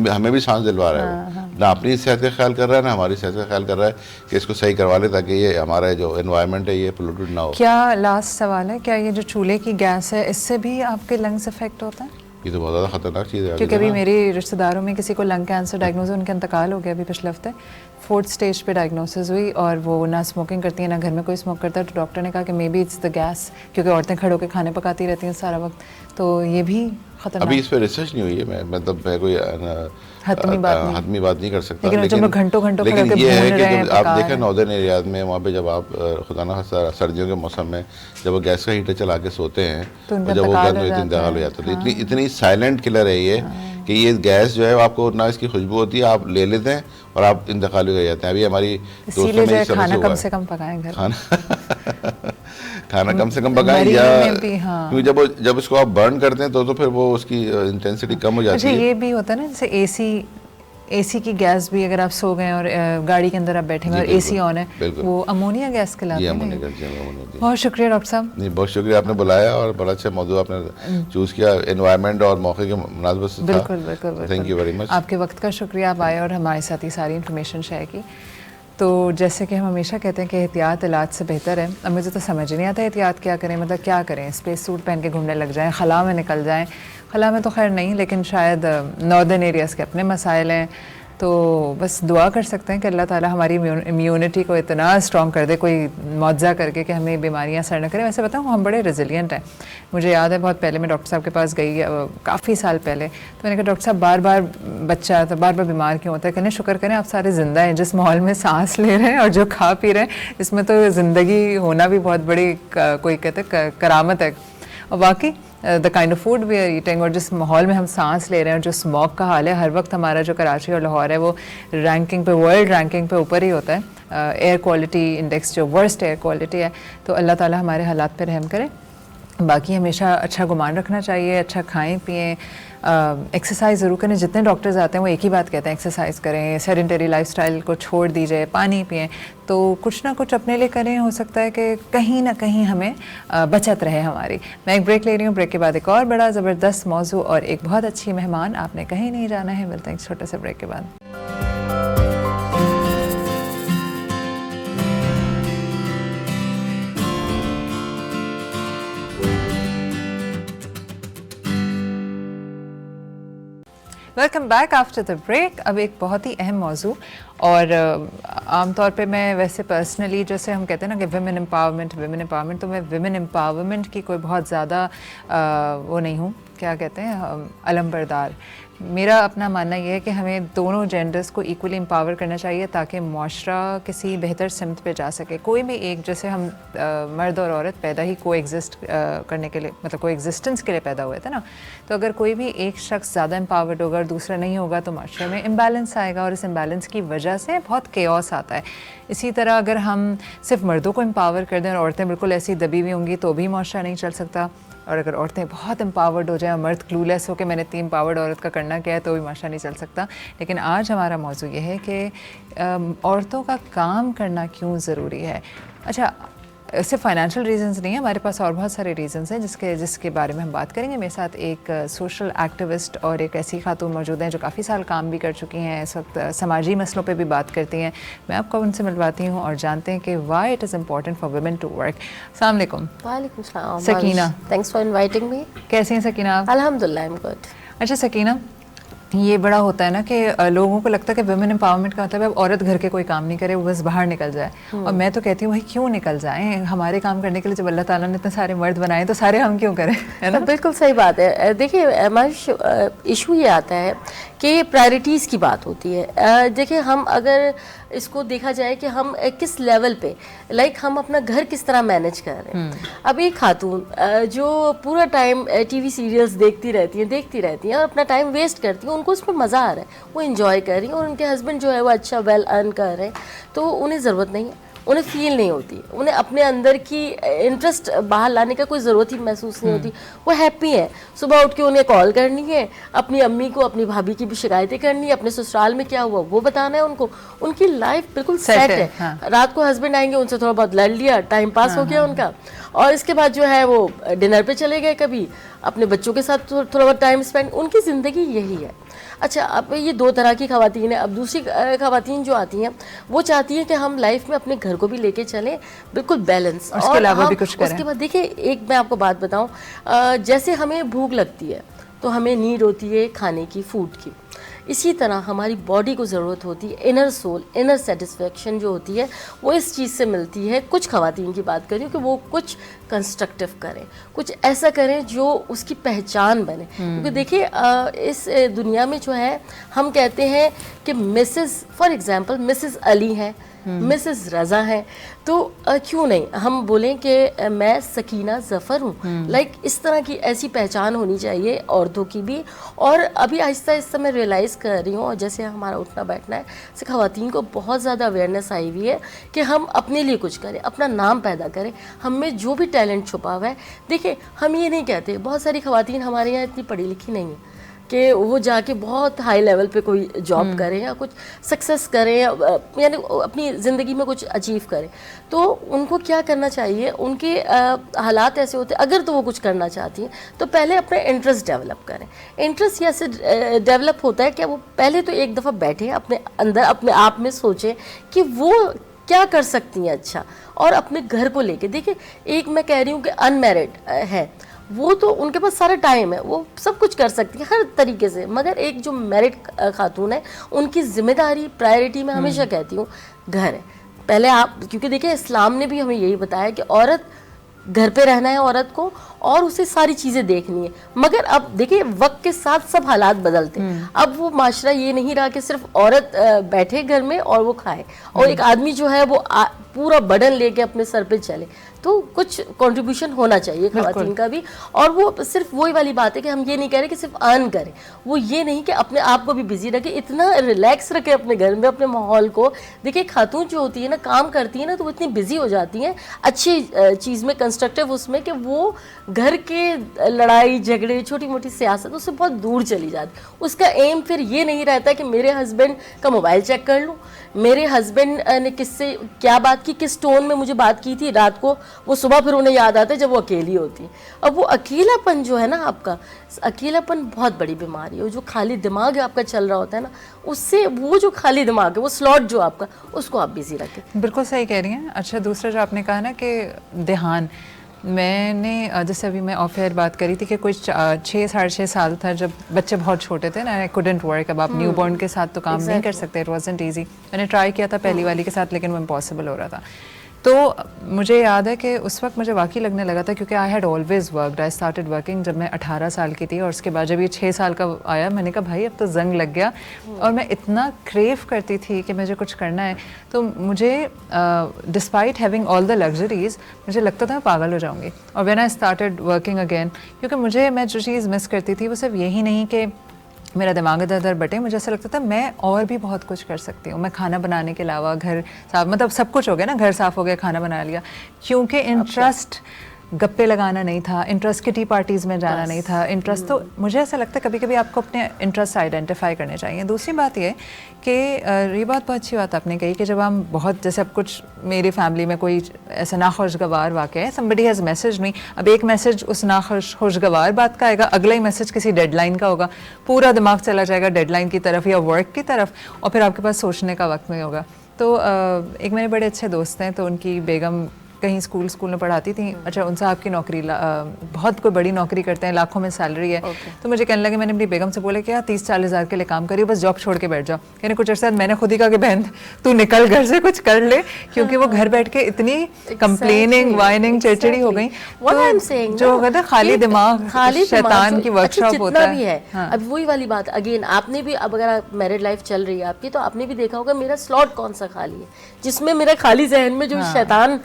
हमें भी सांस दिलवा रहा है। ना अपनी सेहत का ख्याल कर रहा है, ना हमारी सेहत का ख्याल कर रहा है कि इसको सही करवा ले, ताकि ये हमारा जो एनवायरनमेंट है ये पोल्यूटेड ना हो। क्या लास्ट सवाल है, क्या ये जो चूल्हे की गैस है इससे भी आपके लंग्स इफेक्ट होता है? ये तो बहुत ज़्यादा खतरनाक चीज़ है। क्योंकि अभी मेरे रिश्तेदारों में किसी को लंग कैंसर डायग्नोज, उनका इंतकाल हो गया अभी पिछले हफ्ते, 4th स्टेज पे डायग्नोसिस हुई, और वो ना स्मोकिंग करती है ना घर में कोई स्मोक करता है। तो डॉक्टर ने कहा कि may be it's the gas, क्योंकि औरतें खड़े होकर खाने पकाती रहती हैं सारा वक्त, तो ये भी खतरनाक। अभी इस पर रिसर्च नहीं हुई है, मतलब मैं कोई हतमी बात नहीं कर सकता, लेकिन लेकिन ये है कि जब आप देखें नॉर्दर्न एरियाज में, वहाँ पे जब आप खुदा ना खास्ता सर्दियों के मौसम में जब वो गैस का हीटर चला के सोते हैं, तो जब वो गैस में इंतकाल हो जाता है, तो इतनी साइलेंट किलर है ये कि ये गैस जो है आपको ना इसकी खुशबू होती है, आप ले लेते हैं और आप इंतकाल हो जाते हैं। अभी हमारी दोस्तों में खाना कम से कम पकाएं घर, खाना कम से कम पकाएं, मरीन या में भी, हाँ। क्योंकि जब इसको आप बर्न करते हैं तो फिर वो उसकी इंटेंसिटी कम हो जाती अच्छा, है। ये भी होता है ना, जैसे एसी की गैस भी, अगर आप सो गए और गाड़ी के अंदर आप बैठेंगे और एसी ऑन है, बिल्कुल। वो अमोनिया गैस कहलाती ये है। अमोनिया गैस, ये अमोनिया गैस। बहुत शुक्रिया डॉक्टर साहब। नहीं, बहुत शुक्रिया, आपने बुलाया और बड़ा अच्छा मौजूद आपने चूज किया, एनवायरनमेंट और मौके के मुनासिबत से था। बिल्कुल बिल्कुल, थैंक यू वेरी मच। आपके वक्त का शुक्रिया, आप आए और हमारे साथ ही सारी इन्फॉर्मेशन शेयर की। तो जैसे कि हम हमेशा कहते हैं कि एहतियात इलाज से बेहतर है। अब मुझे तो समझ ही नहीं आता एहतियात क्या करें, मतलब क्या करें, स्पेस सूट पहन के घूमने लग जाएं, खला में निकल जाएं। खला में तो खैर नहीं, लेकिन शायद नॉर्दर्न एरियाज़ के अपने मसाइल हैं। तो बस दुआ कर सकते हैं कि अल्लाह ताला हमारी इम्यूनिटी को इतना स्ट्रॉन्ग कर दे, कोई मुआवजा करके कि हमें बीमारियां सर न करें। वैसे बताऊँ, हम बड़े रेजिलियंट हैं। मुझे याद है बहुत पहले मैं डॉक्टर साहब के पास गई, काफ़ी साल पहले, तो मैंने कहा डॉक्टर साहब बार बार बच्चा तो बार बार बीमार क्यों होता है? कहने शुक्र करें आप सारे ज़िंदा हैं, जिस माहौल में सांस ले रहे हैं और जो खा पी रहे हैं, इसमें तो ज़िंदगी होना भी बहुत बड़ी कोई कहते करामत है। और वाकई the kind of food we are eating और जिस माहौल में हम सांस ले रहे हैं और जो स्मॉग का हाल है, हर वक्त हमारा जो कराची और लाहौर है वो रैंकिंग पे, वर्ल्ड रैंकिंग पे ऊपर ही होता है। एयर क्वालिटी इंडेक्स जो वर्स्ट एयर क्वालिटी है। तो अल्लाह ताला हमारे हालात पे रहम करे। बाकी हमेशा अच्छा गुमान रखना चाहिए, अच्छा खाएं पिएं, एक्सरसाइज ज़रूर करें। जितने डॉक्टर्स आते हैं वो एक ही बात कहते हैं, एक्सरसाइज करें, सेडेंटरी लाइफस्टाइल को छोड़ दीजिए, पानी पिएं। तो कुछ ना कुछ अपने लिए करें, हो सकता है कि कहीं ना कहीं हमें बचत रहे हमारी। मैं एक ब्रेक ले रही हूँ, ब्रेक के बाद एक और बड़ा ज़बरदस्त मौजू और एक बहुत अच्छी मेहमान, आपने कहीं नहीं जाना है। मिलते हैं एक छोटे से ब्रेक के बाद। Welcome back after the break. अब एक बहुत ही अहम मौजू, और आमतौर पे मैं वैसे पर्सनली, जैसे हम कहते हैं ना कि विमेन एम्पावरमेंट, तो मैं विमेन एम्पावरमेंट की कोई बहुत ज़्यादा वो नहीं हूँ, क्या कहते हैं, अलमबरदार। मेरा अपना मानना ये है कि हमें दोनों जेंडर्स को इक्वली एम्पावर करना चाहिए ताकि मुआशरा किसी बेहतर सिमत पे जा सके। कोई भी एक, जैसे हम मर्द और औरत पैदा ही को एग्जिस्ट करने के लिए, मतलब को एग्जिस्टेंस के लिए पैदा हुए थे ना, तो अगर कोई भी एक शख्स ज़्यादा एम्पावर्ड होगा और दूसरा नहीं होगा तो माशरे में इम्बैलेंस आएगा और इस इम्बैलेंस की वजह से बहुत केओस आता है। इसी तरह अगर हम सिर्फ मर्दों को एम्पावर कर दें और औरतें बिल्कुल ऐसी दबी हुई होंगी तो भी माशरा नहीं चल सकता, और अगर औरतें बहुत एम्पावर्ड हो जाएं और मर्द क्लूलेस हो के मैंने इतनी एम्पावर्ड औरत का करना क्या है तो भी माशा नहीं चल सकता। लेकिन आज हमारा मौजू ये है कि औरतों का काम करना क्यों ज़रूरी है। अच्छा, सिर्फ फाइनेंशियल रीजंस नहीं है, हमारे पास और बहुत सारे रीजंस हैं जिसके बारे में हम बात करेंगे। मेरे साथ एक सोशल एक्टिविस्ट और एक ऐसी खातून मौजूद हैं जो काफ़ी साल काम भी कर चुकी हैं, इस वक्त समाजी मसलों पे भी बात करती हैं। मैं आपको उनसे मिलवाती हूँ और जानते हैं कि why it is important for women to work. अस्सलाम वालेकुम। वालेकुम सलाम। Sakina, thanks for inviting me. कैसी हैं सकीना आप? अल्हम्दुलिल्लाह, आई एम गुड। अच्छा सकीना, ये बड़ा होता है ना कि लोगों को लगता है कि वुमेन एम्पावरमेंट का मतलब है अब औरत घर के कोई काम नहीं करे, वो बस बाहर निकल जाए। और मैं तो कहती हूँ भाई क्यों निकल जाएं, हमारे काम करने के लिए जब अल्लाह ताला ने इतने सारे मर्द बनाए तो सारे हम क्यों करें, है ना? बिल्कुल सही बात है। देखिए हमारा इशू ये आता है कि प्रायोरिटीज़ की बात होती है। देखिए हम अगर इसको देखा जाए कि हम किस लेवल पे, लाइक हम अपना घर किस तरह मैनेज कर रहे हैं। अब एक खातून जो पूरा टाइम टीवी सीरियल्स देखती रहती हैं और अपना टाइम वेस्ट करती हैं, उनको उसमें मज़ा आ रहा है, वो इन्जॉय कर रही हैं और उनके हस्बैंड जो है वो अच्छा वेल अर्न कर रहे हैं, तो उन्हें ज़रूरत नहीं है, उन्हें फील नहीं होती, उन्हें अपने अंदर की इंटरेस्ट बाहर लाने का कोई ज़रूरत ही महसूस नहीं होती। वो हैप्पी है, सुबह उठ के उन्हें कॉल करनी है, अपनी अम्मी को अपनी भाभी की भी शिकायतें करनी है, अपने ससुराल में क्या हुआ वो बताना है उनको, उनकी लाइफ बिल्कुल सेट है। हाँ। रात को हस्बैंड आएंगे, उनसे थोड़ा बहुत लड़ लिया, टाइम पास हो गया उनका, और इसके बाद जो है वो डिनर पे चले गए, कभी अपने बच्चों के साथ थोड़ा बहुत टाइम स्पेंड, उनकी ज़िंदगी यही है। अच्छा, अब ये दो तरह की ख़वातीन है। अब दूसरी ख़वातीन जो आती हैं वो चाहती हैं कि हम लाइफ में अपने घर को भी लेके चलें, बिल्कुल बैलेंस, और उसके अलावा भी कुछ करें। उसके बाद देखिए एक मैं आपको बात बताऊं, जैसे हमें भूख लगती है तो हमें नीड होती है खाने की, फूड की, इसी तरह हमारी बॉडी को ज़रूरत होती है इनर सोल, इनर सेटिस्फेक्शन जो होती है वो इस चीज़ से मिलती है। कुछ ख़वातीन की बात करें कि वो कुछ कंस्ट्रक्टिव करें, कुछ ऐसा करें जो उसकी पहचान बने। क्योंकि देखिए इस दुनिया में जो है हम कहते हैं कि Mrs, for example Mrs Ali हैं, मिसेस रज़ा हैं, तो क्यों नहीं हम बोलें कि मैं सकीना ज़फ़र हूँ। लाइक इस तरह की ऐसी पहचान होनी चाहिए औरतों की भी। और अभी आहिस्ता आहिस्ता मैं रियलाइज़ एक्सरसाइज कर रही हूँ और जैसे हमारा उठना बैठना है, से ख़वातीन को बहुत ज़्यादा अवेयरनेस आई हुई है कि हम अपने लिए कुछ करें, अपना नाम पैदा करें, हम में जो भी टैलेंट छुपा हुआ है। देखिए हम ये नहीं कहते, बहुत सारी ख़वातीन हमारे यहाँ इतनी पढ़ी लिखी नहीं है कि वो जाके बहुत हाई लेवल पे कोई जॉब करें या कुछ सक्सेस करें, यानी अपनी ज़िंदगी में कुछ अचीव करें। तो उनको क्या करना चाहिए, उनके हालात ऐसे होते हैं, अगर तो वो कुछ करना चाहती हैं तो पहले अपना इंटरेस्ट डेवलप करें। इंटरेस्ट ऐसे डेवलप होता है कि वो पहले तो एक दफ़ा बैठें, अपने अंदर अपने आप में सोचें कि वो क्या कर सकती हैं अच्छा, और अपने घर को लेके देखिए, एक मैं कह रही हूँ कि अनमैरिड है, वो तो उनके पास सारा टाइम है, वो सब कुछ कर सकती है हर तरीके से, मगर एक जो मैरिड खातून है उनकी जिम्मेदारी प्रायोरिटी मैं हमेशा कहती हूँ घर है पहले आप, क्योंकि देखिए इस्लाम ने भी हमें यही बताया कि औरत घर पे रहना है औरत को और उसे सारी चीज़ें देखनी है। मगर अब देखिए वक्त के साथ सब हालात बदलते हैं, अब वो माशरा ये नहीं रहा कि सिर्फ औरत बैठे घर में और वो खाए और एक आदमी जो है वो पूरा बर्डन लेके अपने सर पे चले। तो कुछ कंट्रीब्यूशन होना चाहिए खवातीन का भी, और वो सिर्फ वही वाली बात है कि हम ये नहीं कह रहे कि सिर्फ अर्न करें, वो ये नहीं कि अपने आप को भी बिजी रखे, इतना रिलैक्स रखे अपने घर में, अपने माहौल को। देखिए खातून जो होती है ना, काम करती है ना, तो वो इतनी बिजी हो जाती हैं अच्छी चीज़ में, कंस्ट्रक्टिव उसमें, कि वो घर के लड़ाई झगड़े छोटी मोटी सियासत उससे बहुत दूर चली जाती। उसका एम फिर ये नहीं रहता कि मेरे हस्बैंड का मोबाइल चेक कर लूँ, मेरे हस्बैंड ने किससे क्या बात की, किस टोन में मुझे बात की थी रात को, वो सुबह फिर उन्हें याद आता है जब वो अकेली होती है। अब वो अकेलापन जो है ना आपका, अकेलापन बहुत बड़ी बीमारी है। वो जो खाली दिमाग आपका चल रहा होता है ना, उससे वो जो खाली दिमाग है, वो स्लॉट जो आपका, उसको आप बिजी रखें। बिल्कुल सही कह रही हैं। अच्छा, दूसरा जो आपने कहा ना कि ध्यान, मैंने जैसे अभी मैं ऑफ एयर बात करी थी कि कुछ 6 साढ़े 6 साल था जब बच्चे बहुत छोटे थे ना, आई कुडंट वर्क। अब आप न्यू बॉर्न के साथ तो काम नहीं कर सकते, इट वाजंट ईजी। मैंने ट्राई किया था पहली वाली के साथ, लेकिन वो इम्पॉसिबल हो रहा था। तो मुझे याद है कि उस वक्त मुझे वाकई लगने लगा था, क्योंकि I had always worked, I started working जब मैं 18 साल की थी, और उसके बाद जब ये 6 साल का आया, मैंने कहा भाई अब तो जंग लग गया। और मैं इतना क्रेव करती थी कि मुझे कुछ करना है, तो मुझे despite having all the luxuries मुझे लगता था मैं पागल हो जाऊंगी। और when I started working again, क्योंकि मैं जो चीज़ मिस करती थी वो सिर्फ यही नहीं कि मेरा दिमाग इधर उधर बटे, मुझे ऐसा लगता था मैं और भी बहुत कुछ कर सकती हूँ। मैं खाना बनाने के अलावा घर साफ, मतलब सब कुछ हो गया ना, घर साफ़ हो गया, खाना बना लिया, क्योंकि इंटरेस्ट गप्पे लगाना नहीं था, इंटरेस्ट किटी पार्टीज़ में जाना नहीं था, इंटरेस्ट। तो मुझे ऐसा लगता है कभी कभी आपको अपने इंटरेस्ट आइडेंटिफाई करने चाहिए। दूसरी बात ये कि ये बात बहुत अच्छी बात आपने कही कि जब हम बहुत, जैसे अब कुछ मेरी फैमिली में कोई ऐसा नाखुशगवार वाक़ है, समबडी हैज़ मैसेज मी, अब एक मैसेज उस नाखुशगवार बात का आएगा, अगला ही मैसेज किसी डेडलाइन का होगा, पूरा दिमाग चला जाएगा डेडलाइन की तरफ या वर्क की तरफ, और फिर आपके पास सोचने का वक्त नहीं होगा। तो एक मेरे बड़े अच्छे दोस्त हैं, तो उनकी बेगम कहीं स्कूल में पढ़ाती थी। अच्छा, उन साहब की नौकरी बहुत कोई बड़ी नौकरी करते हैं, लाखों में सैलरी है। तो मुझे कहने लगे, मैंने अपनी बेगम से बोला कि 30-40 हज़ार के लिए काम करिए, बस जॉब छोड़ के बैठ जाओ। यानी कुछ अर्से बाद मैंने खुद ही कहा कि बहन तू निकल घर से, कुछ कर ले, क्योंकि वो घर बैठ के इतनी कंप्लेनिंग वाइनिंग चिड़चिड़ी हो गई। जो होगा ना खाली दिमाग, शैतान की वर्कशॉप होता है। अब वही वाली बात अगेन, आपने भी, अब अगर मैरिड लाइफ चल रही है आपकी, तो आपने भी देखा होगा मेरा स्लॉट कौन सा खाली है, जिसमें मेरा खाली जहन में जो शैतान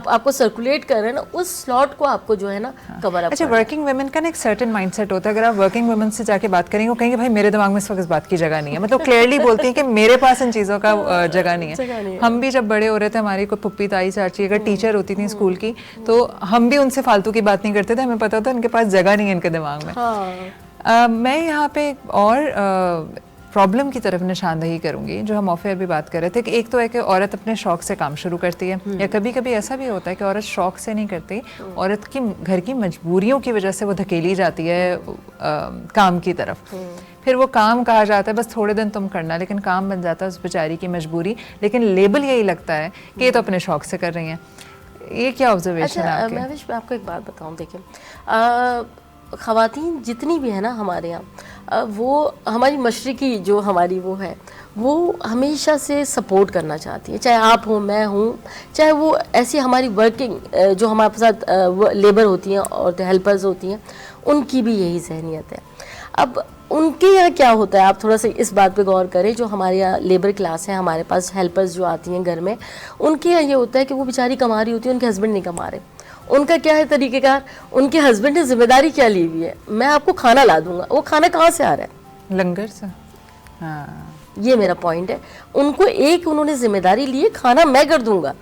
आपको सर्कुलेट कर रहे हैं ना, उस स्लॉट को आपको जो है ना कवर अप। अच्छा, वर्किंग वुमेन का ना एक सर्टेन माइंडसेट होता है। अगर आप वर्किंग वुमेन से जाके बात करेंगे, वो कहेंगे भाई मेरे दिमाग में इस वक्त इस बात की जगह नहीं है, मतलब क्लियरली बोलती हैं कि मेरे पास इन चीज़ों का जगह नहीं है। हम भी जब बड़े हो रहे थे, हमारी कोई पुप्पी ताई चाची अगर टीचर होती थी स्कूल की, तो हम भी उनसे फालतू की बात नहीं करते थे, हमें पता था उनके पास जगह नहीं है इनके दिमाग में। मैं यहाँ पे और प्रॉब्लम की तरफ निशानदही करूंगी, जो हम ऑफेयर भी बात कर रहे थे, कि एक तो है कि औरत अपने शौक से काम शुरू करती है, या कभी कभी ऐसा भी होता है कि औरत शौक से नहीं करती, औरत की घर की मजबूरियों की वजह से वो धकेली जाती है काम की तरफ। फिर वो काम कहा जाता है बस थोड़े दिन तुम करना, लेकिन काम बन जाता है उस बेचारी की मजबूरी, लेकिन लेबल यही लगता है कि ये तो अपने शौक से कर रही हैं। ये क्या ऑब्जर्वेशन है आपके? मैं आपको एक बात बताऊँ, देखिए ख़वातीन जितनी भी है ना हमारे यहाँ, वो हमारी मशरिकी जो हमारी वो है, वो हमेशा से सपोर्ट करना चाहती है, चाहे आप हो, मैं हूँ, चाहे वो ऐसी हमारी वर्किंग जो हमारे साथ लेबर होती हैं और हेल्पर्स होती हैं, उनकी भी यही जहनीत है। अब उनके यहाँ क्या होता है, आप थोड़ा सा इस बात पे गौर करें, जो हमारे यहाँ लेबर क्लास है, हमारे पास हेल्पर्स जो आती हैं घर में, उनके यहाँ ये होता है कि वो बेचारी कमा रही होती है, उनके हस्बैंड नहीं कमा रहे। उनका क्या है तरीक़ेकार, उनके हस्बैंड ने जिम्मेदारी क्या ली हुई है, मैं आपको खाना ला दूंगा, वो खाना कहाँ से आ रहा है? लंगर से। हाँ, ये मेरा पॉइंट है। उनको एक उन्होंने जिम्मेदारी ली है, खाना मैं कर दूंगा,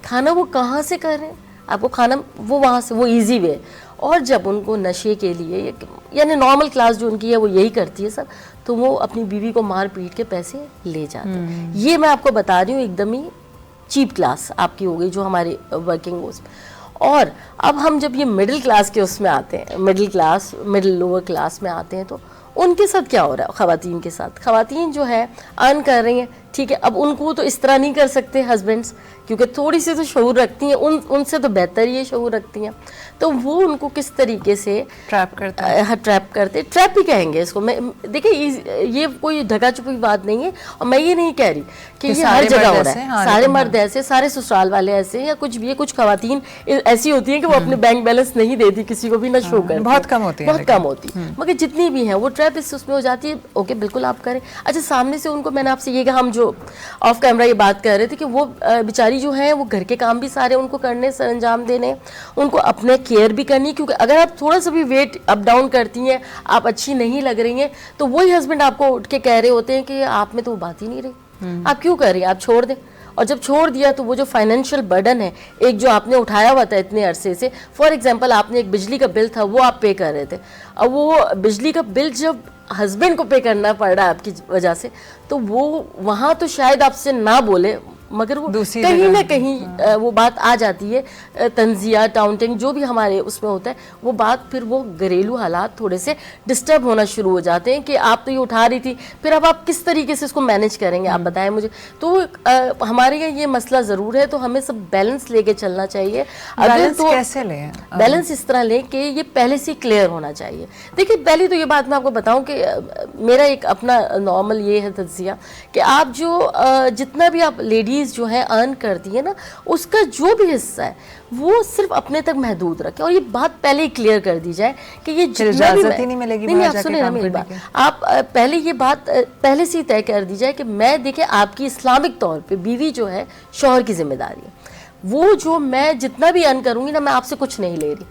खाना वो कहाँ से कर रहे हैं, आपको खाना वो वहाँ से, वो इजी वे। और जब उनको नशे के लिए, यानी नॉर्मल क्लास जो उनकी है वो यही करती है सब, तो वो अपनी बीवी को मार पीट के पैसे ले जाते हैं। ये मैं आपको बता रही हूँ, एकदम ही चीप क्लास आपकी हो गई जो हमारे वर्किंग उसमें। और अब हम जब ये मिडिल क्लास के उसमें आते हैं, मिडिल लोअर क्लास में आते हैं, तो उनके साथ क्या हो रहा है, ख़वातीन के साथ, ख़वातीन जो है अर्न कर रही हैं, ठीक है। अब उनको तो इस तरह नहीं कर सकते हस्बैंड्स, क्योंकि थोड़ी सी तो शऊर रखती हैं, उनसे तो बेहतर ये शऊर रखती हैं, तो वो उनको किस तरीके से ट्रैप करता है। ट्रैप ही कहेंगे इसको। मैं देखिए ये कोई ढका छुपी बात नहीं है, और मैं ये नहीं कह रही कि ये हर जगह हो रहा है, हाँ, सारे मर्द ऐसे, सारे ससुराल वाले ऐसे, या कुछ भी है। कुछ ख़वातीन ऐसी होती हैं कि वो अपने बैंक बैलेंस नहीं देती किसी को भी, ना शो करती, बहुत कम होती है, बहुत कम होती, मगर जितनी भी हैं वो ट्रैप उसमें हो जाती है। ओके, बिल्कुल आप करें। अच्छा, सामने से उनको, मैंने आपसे ये कहा, हम जो ऑफ कैमरा ये बात कर रहे थे कि वो बेचारी जो है वो घर के काम भी सारे उनको करने, सर अंजाम देने, उनको अपने केयर भी करनी, क्योंकि अगर आप थोड़ा सा भी वेट अप डाउन करती हैं, आप अच्छी नहीं लग रही हैं, तो वही हस्बैंड आपको उठ के कह रहे होते हैं कि आप में तो वो बात ही नहीं रही, आप क्यों कर रही हैं, आप छोड़ दें। और जब छोड़ दिया तो वो जो फाइनेंशियल बर्डन है, एक जो आपने उठाया हुआ था इतने अरसे से, फॉर एग्जांपल आपने एक बिजली का बिल था वो आप पे कर रहे थे, अब वो बिजली का बिल जब हस्बैंड को पे करना पड़ रहा है आपकी वजह से, तो वो वहाँ तो शायद आपसे ना बोले, मगर वो कहीं ना कहीं वो बात आ जाती है, तंजिया, टाउंटिंग जो भी हमारे उसमें होता है, वो बात फिर वो घरेलू हालात थोड़े से डिस्टर्ब होना शुरू हो जाते हैं कि आप तो ये उठा रही थी, फिर अब आप किस तरीके से इसको मैनेज करेंगे, आप बताएं मुझे। तो हमारे यहाँ ये मसला ज़रूर है, तो हमें सब बैलेंस लेके चलना चाहिए। अगर तो कैसे लें बैलेंस इस तरह लें कि ये पहले से क्लियर होना चाहिए। देखिए, पहले तो ये बात मैं आपको बताऊं कि मेरा एक अपना नॉर्मल ये है तज्जिया कि आप जो जितना भी आप लेडीज़ जो है अर्न करती है ना, उसका जो भी हिस्सा है वो सिर्फ अपने तक महदूद रखें, और ये बात पहले ही क्लियर कर दी जाए कि ये जितना भी नहीं मिलेगी। नहीं, आप सुने ना मेरी बात, आप पहले ये बात पहले से ही तय कर दी जाए कि मैं, देखिए, आपकी इस्लामिक तौर पे बीवी जो है शौहर की जिम्मेदारी है, वो जो मैं जितना भी अर्न करूंगी ना, मैं आपसे कुछ नहीं ले रही।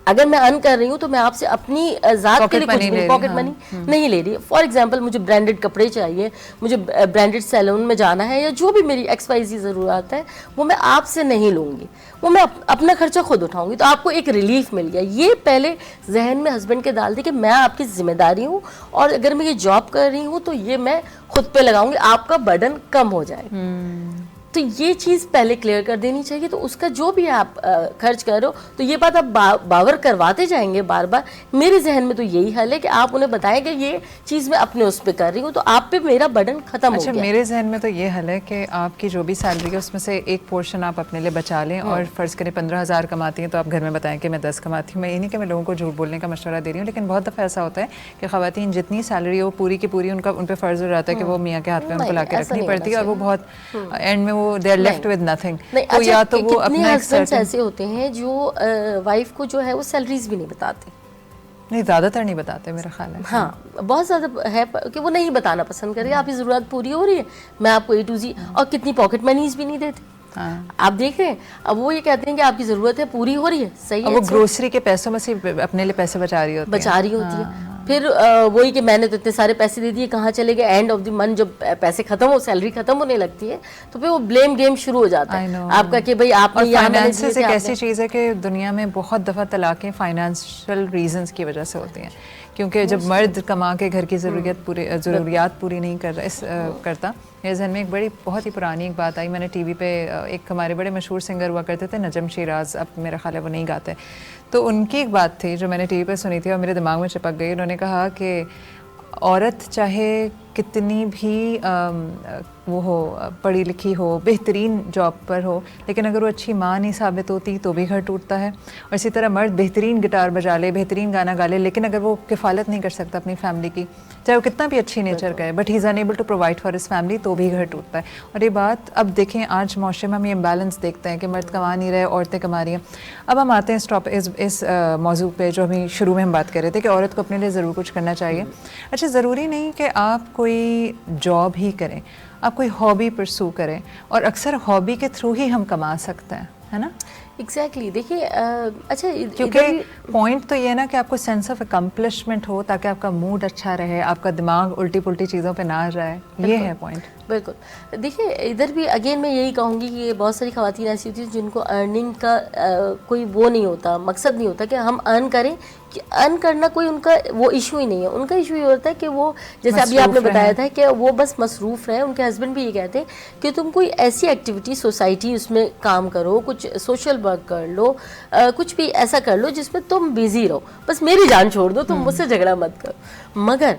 अगर मैं अर्न कर रही हूँ तो मैं आपसे अपनी ज़ात के लिए कुछ भी पॉकेट मनी नहीं ले रही। फॉर एग्जांपल, मुझे ब्रांडेड कपड़े चाहिए, मुझे ब्रांडेड सैलून में जाना है, या जो भी मेरी XYZ ज़रूरत है, वो मैं आपसे नहीं लूँगी, वो मैं अपना खर्चा खुद उठाऊंगी। तो आपको एक रिलीफ मिल गया। ये पहले जहन में हस्बैंड के डाल दी कि मैं आपकी जिम्मेदारी हूँ, और अगर मैं ये जॉब कर रही हूँ तो ये मैं खुद पे लगाऊंगी, आपका बर्डन कम हो जाए। तो ये चीज़ पहले क्लियर कर देनी चाहिए। तो उसका जो भी आप खर्च कर रहे हो, तो ये बात आप बावर करवाते जाएंगे बार बार। मेरे जहन में तो यही हल है कि आप उन्हें बताएं कि ये चीज़ मैं अपने उस पर कर रही हूँ, तो आप पे मेरा बर्डन खत्म हो गया। मेरे जहन में तो ये हल है कि आपकी जो भी सैलरी है उसमें से एक पोर्शन आप अपने लिए बचा लें, और फ़र्ज़ करें 15,000 कमाती हैं तो आप घर में बताएं कि मैं 10 कमाती हूँ। मैं ये नहीं कि मैं लोगों को झूठ बोलने का मशवरा दे रही हूँ, लेकिन बहुत दफ़ा ऐसा होता है कि ख़वातीन जितनी सैलरी हो पूरी की पूरी उनका उन पर फ़र्ज़ हो जाता है कि वो मियाँ के हाथ में उनको ला के रखनी पड़ती है, और वो बहुत एंड में वो they are left with nothing. तो या तो वो अपने हस्बैंड्स ऐसे होते हैं जो वाइफ को जो है वो सैलरीज भी नहीं बताते। नहीं, ज़्यादातर नहीं बताते मेरा ख्याल है। हाँ, बहुत ज़्यादा है कि वो नहीं बताना पसंद करें। आपकी ज़रूरत पूरी हो रही है, मैं आपको A to Z, और कितनी पॉकेट मनीज भी नहीं देते। हाँ। आप देख रहे हैं, अब वो ये कहते हैं कि आपकी ज़रूरत है पूरी हो रही है, सही है, वो ग्रोसरी के पैसों में से अपने लिए पैसे बचा रही होती है। फिर वही कि मैंने तो इतने सारे पैसे दे दिए, कहाँ चले गए। एंड ऑफ द मंथ जब पैसे खत्म हो, सैलरी खत्म होने लगती है, तो फिर वो ब्लेम गेम शुरू हो जाता है आपका कि भाई आपने यहाँ फाइनेंस एक ऐसी चीज़ है कि दुनिया में बहुत दफ़ा तलाक़ें फाइनेंशियल रीजंस की वजह से होती हैं, क्योंकि जब मर्द कमा के घर की ज़रूरियात पूरी नहीं करता। मेरे जहन में एक बहुत ही पुरानी एक बात आई। मैंने टीवी पे एक हमारे बड़े मशहूर सिंगर हुआ करते थे, नजम शिराज, अब मेरा ख्याल है वो नहीं गाते, तो उनकी एक बात थी जो मैंने टीवी पे सुनी थी और मेरे दिमाग में चिपक गई। उन्होंने कहा कि औरत चाहे कितनी भी वो हो, पढ़ी लिखी हो, बेहतरीन जॉब पर हो, लेकिन अगर वो अच्छी माँ नहीं साबित होती तो भी घर टूटता है। और इसी तरह मर्द बेहतरीन गिटार बजा ले, बेहतरीन गाना गा ले, लेकिन अगर वो किफ़ालत नहीं कर सकता अपनी फैमिली की, चाहे वो कितना भी अच्छी नेचर का है, but he is unable to provide for his family, तो भी घर टूटता है। और ये बात अब देखें, आज माशरे में हम ये इम्बैलेंस देखते हैं कि मर्द कमा नहीं रहे, औरतें कमा रही हैं। अब हम आते हैं इस मौजू पे जो अभी शुरू में हम बात कर रहे थे कि औरत को अपने लिए ज़रूर कुछ करना चाहिए। अच्छा, ज़रूरी नहीं कि आप कोई जॉब ही करें, आप कोई हॉबी परसू करें, और अक्सर हॉबी के थ्रू ही हम कमा सकते हैं, है ना। एग्जैक्टली देखिए अच्छा क्योंकि पॉइंट तो ये है ना कि आपको सेंस ऑफ अकम्पलिशमेंट हो ताकि आपका मूड अच्छा रहे, आपका दिमाग उल्टी पुल्टी चीज़ों पे ना जाए, ये है पॉइंट। बिल्कुल देखिए इधर भी अगेन मैं यही कहूँगी कि बहुत सारी ख़वातीन ऐसी होती हैं जिनको अर्निंग का कोई वो नहीं होता, मकसद नहीं होता कि हम अर्न करें, कि अर्न करना कोई उनका वो इशू ही नहीं है। उनका इशू ये होता है कि वो जैसे अभी आपने बताया था कि वो बस मसरूफ़ रहे। उनके हस्बैंड भी ये कहते हैं कि तुम कोई ऐसी एक्टिविटी सोसाइटी उसमें काम करो, कुछ सोशल वर्क कर लो, कुछ भी ऐसा कर लो जिसमें तुम बिज़ी रहो, बस मेरी जान छोड़ दो, तुम मुझसे झगड़ा मत करो। मगर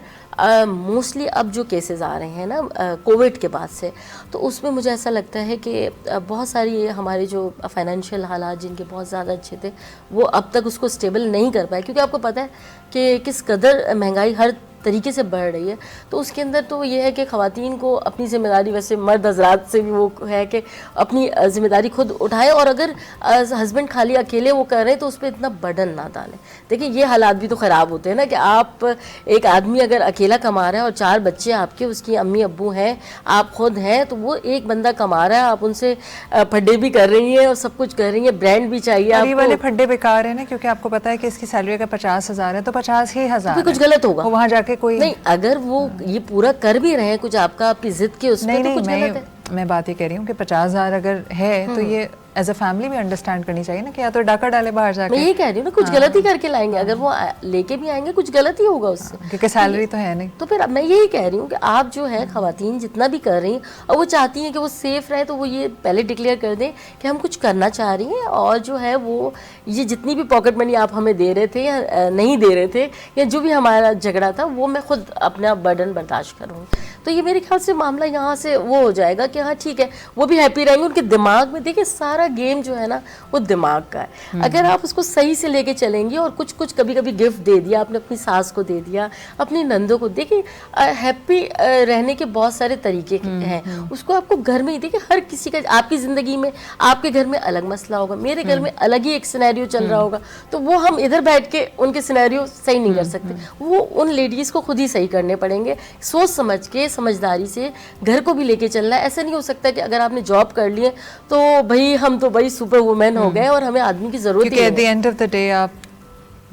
मोस्टली अब जो केसेस आ रहे हैं ना कोविड के बाद से, तो उसमें मुझे ऐसा लगता है कि बहुत सारी हमारे जो फाइनेंशियल हालात जिनके बहुत ज़्यादा अच्छे थे वो अब तक उसको स्टेबल नहीं कर पाए, क्योंकि आपको पता है कि किस कदर महंगाई हर तरीके से बढ़ रही है। तो उसके अंदर तो ये है कि ख़वातीन को अपनी ज़िम्मेदारी, वैसे मर्द हजरात से भी वो है कि अपनी ज़िम्मेदारी खुद उठाएं, और अगर हस्बैंड खाली अकेले वो कर रहे हैं तो उस पर इतना बर्डन ना डालें। देखिए ये हालात भी तो ख़राब होते हैं ना कि आप एक आदमी अगर अकेला कमा रहा है और 4 बच्चे आपके, उसकी अम्मी अब्बू हैं, आप खुद हैं, तो वो एक बंदा कमा रहा है, आप उनसे फड्डे भी कर रही हैं और सब कुछ कर रही हैं, ब्रांड भी चाहिए आपको। ये वाले फड्डे बेकार है ना, क्योंकि आपको पता है कि इसकी सैलरी का 50,000 है तो 50,000 कुछ गलत होगा, वहाँ जाके कोई नहीं। अगर वो ये पूरा कर भी रहे हैं कुछ आपका, आपकी जिद के उसमें, तो कुछ गलत है। मैं बात ये कह रही हूँ कि 50,000 अगर है तो ये एज अ फैमिली भी अंडरस्टैंड करनी चाहिए ना कि या तो डाका डाले बाहर जाके। मैं यही कह रही हूँ ना, कुछ गलती करके लाएंगे, अगर वो लेके भी आएंगे कुछ गलत ही होगा उससे, क्योंकि सैलरी तो है नहीं। तो फिर मैं यही कह रही हूँ कि आप जो है ख़वातीन जितना भी कर रही हैं और वो चाहती हैं कि वो सेफ़ रहे, तो वो ये पहले डिक्लेयर कर दें कि हम कुछ करना चाह रही हैं, और जो है वो ये जितनी भी पॉकेट मनी आप हमें दे रहे थे या नहीं दे रहे थे, या जो भी हमारा झगड़ा था, वो मैं खुद अपना बर्डन बर्दाश्त करूँगी। तो ये मेरे ख्याल से मामला यहाँ से वो हो जाएगा कि हाँ ठीक है, वो भी हैप्पी रहेंगे। उनके दिमाग में देखिए सारा गेम जो है ना वो दिमाग का है। अगर आप उसको सही से लेके चलेंगे और कुछ कुछ कभी कभी गिफ्ट दे दिया आपने, अपनी सास को दे दिया, अपनी नंदों को, देखिए हैप्पी रहने के बहुत सारे तरीके हैं। उसको आपको घर में ही, देखिए हर किसी का आपकी ज़िंदगी में, आपके घर में अलग मसला होगा, मेरे घर में अलग ही एक सिनेरियो चल रहा होगा, तो वो हम इधर बैठ के उनके सिनेरियो सही नहीं कर सकते, वो उन लेडीज़ को खुद ही सही करने पड़ेंगे। सोच समझ के, समझदारी से घर को भी लेके चलना है। ऐसा नहीं हो सकता कि अगर आपने जॉब कर ली है तो भाई हम तो भाई सुपर वुमेन हो गए और हमें आदमी की जरूरत ही नहीं है। At the end of the day आप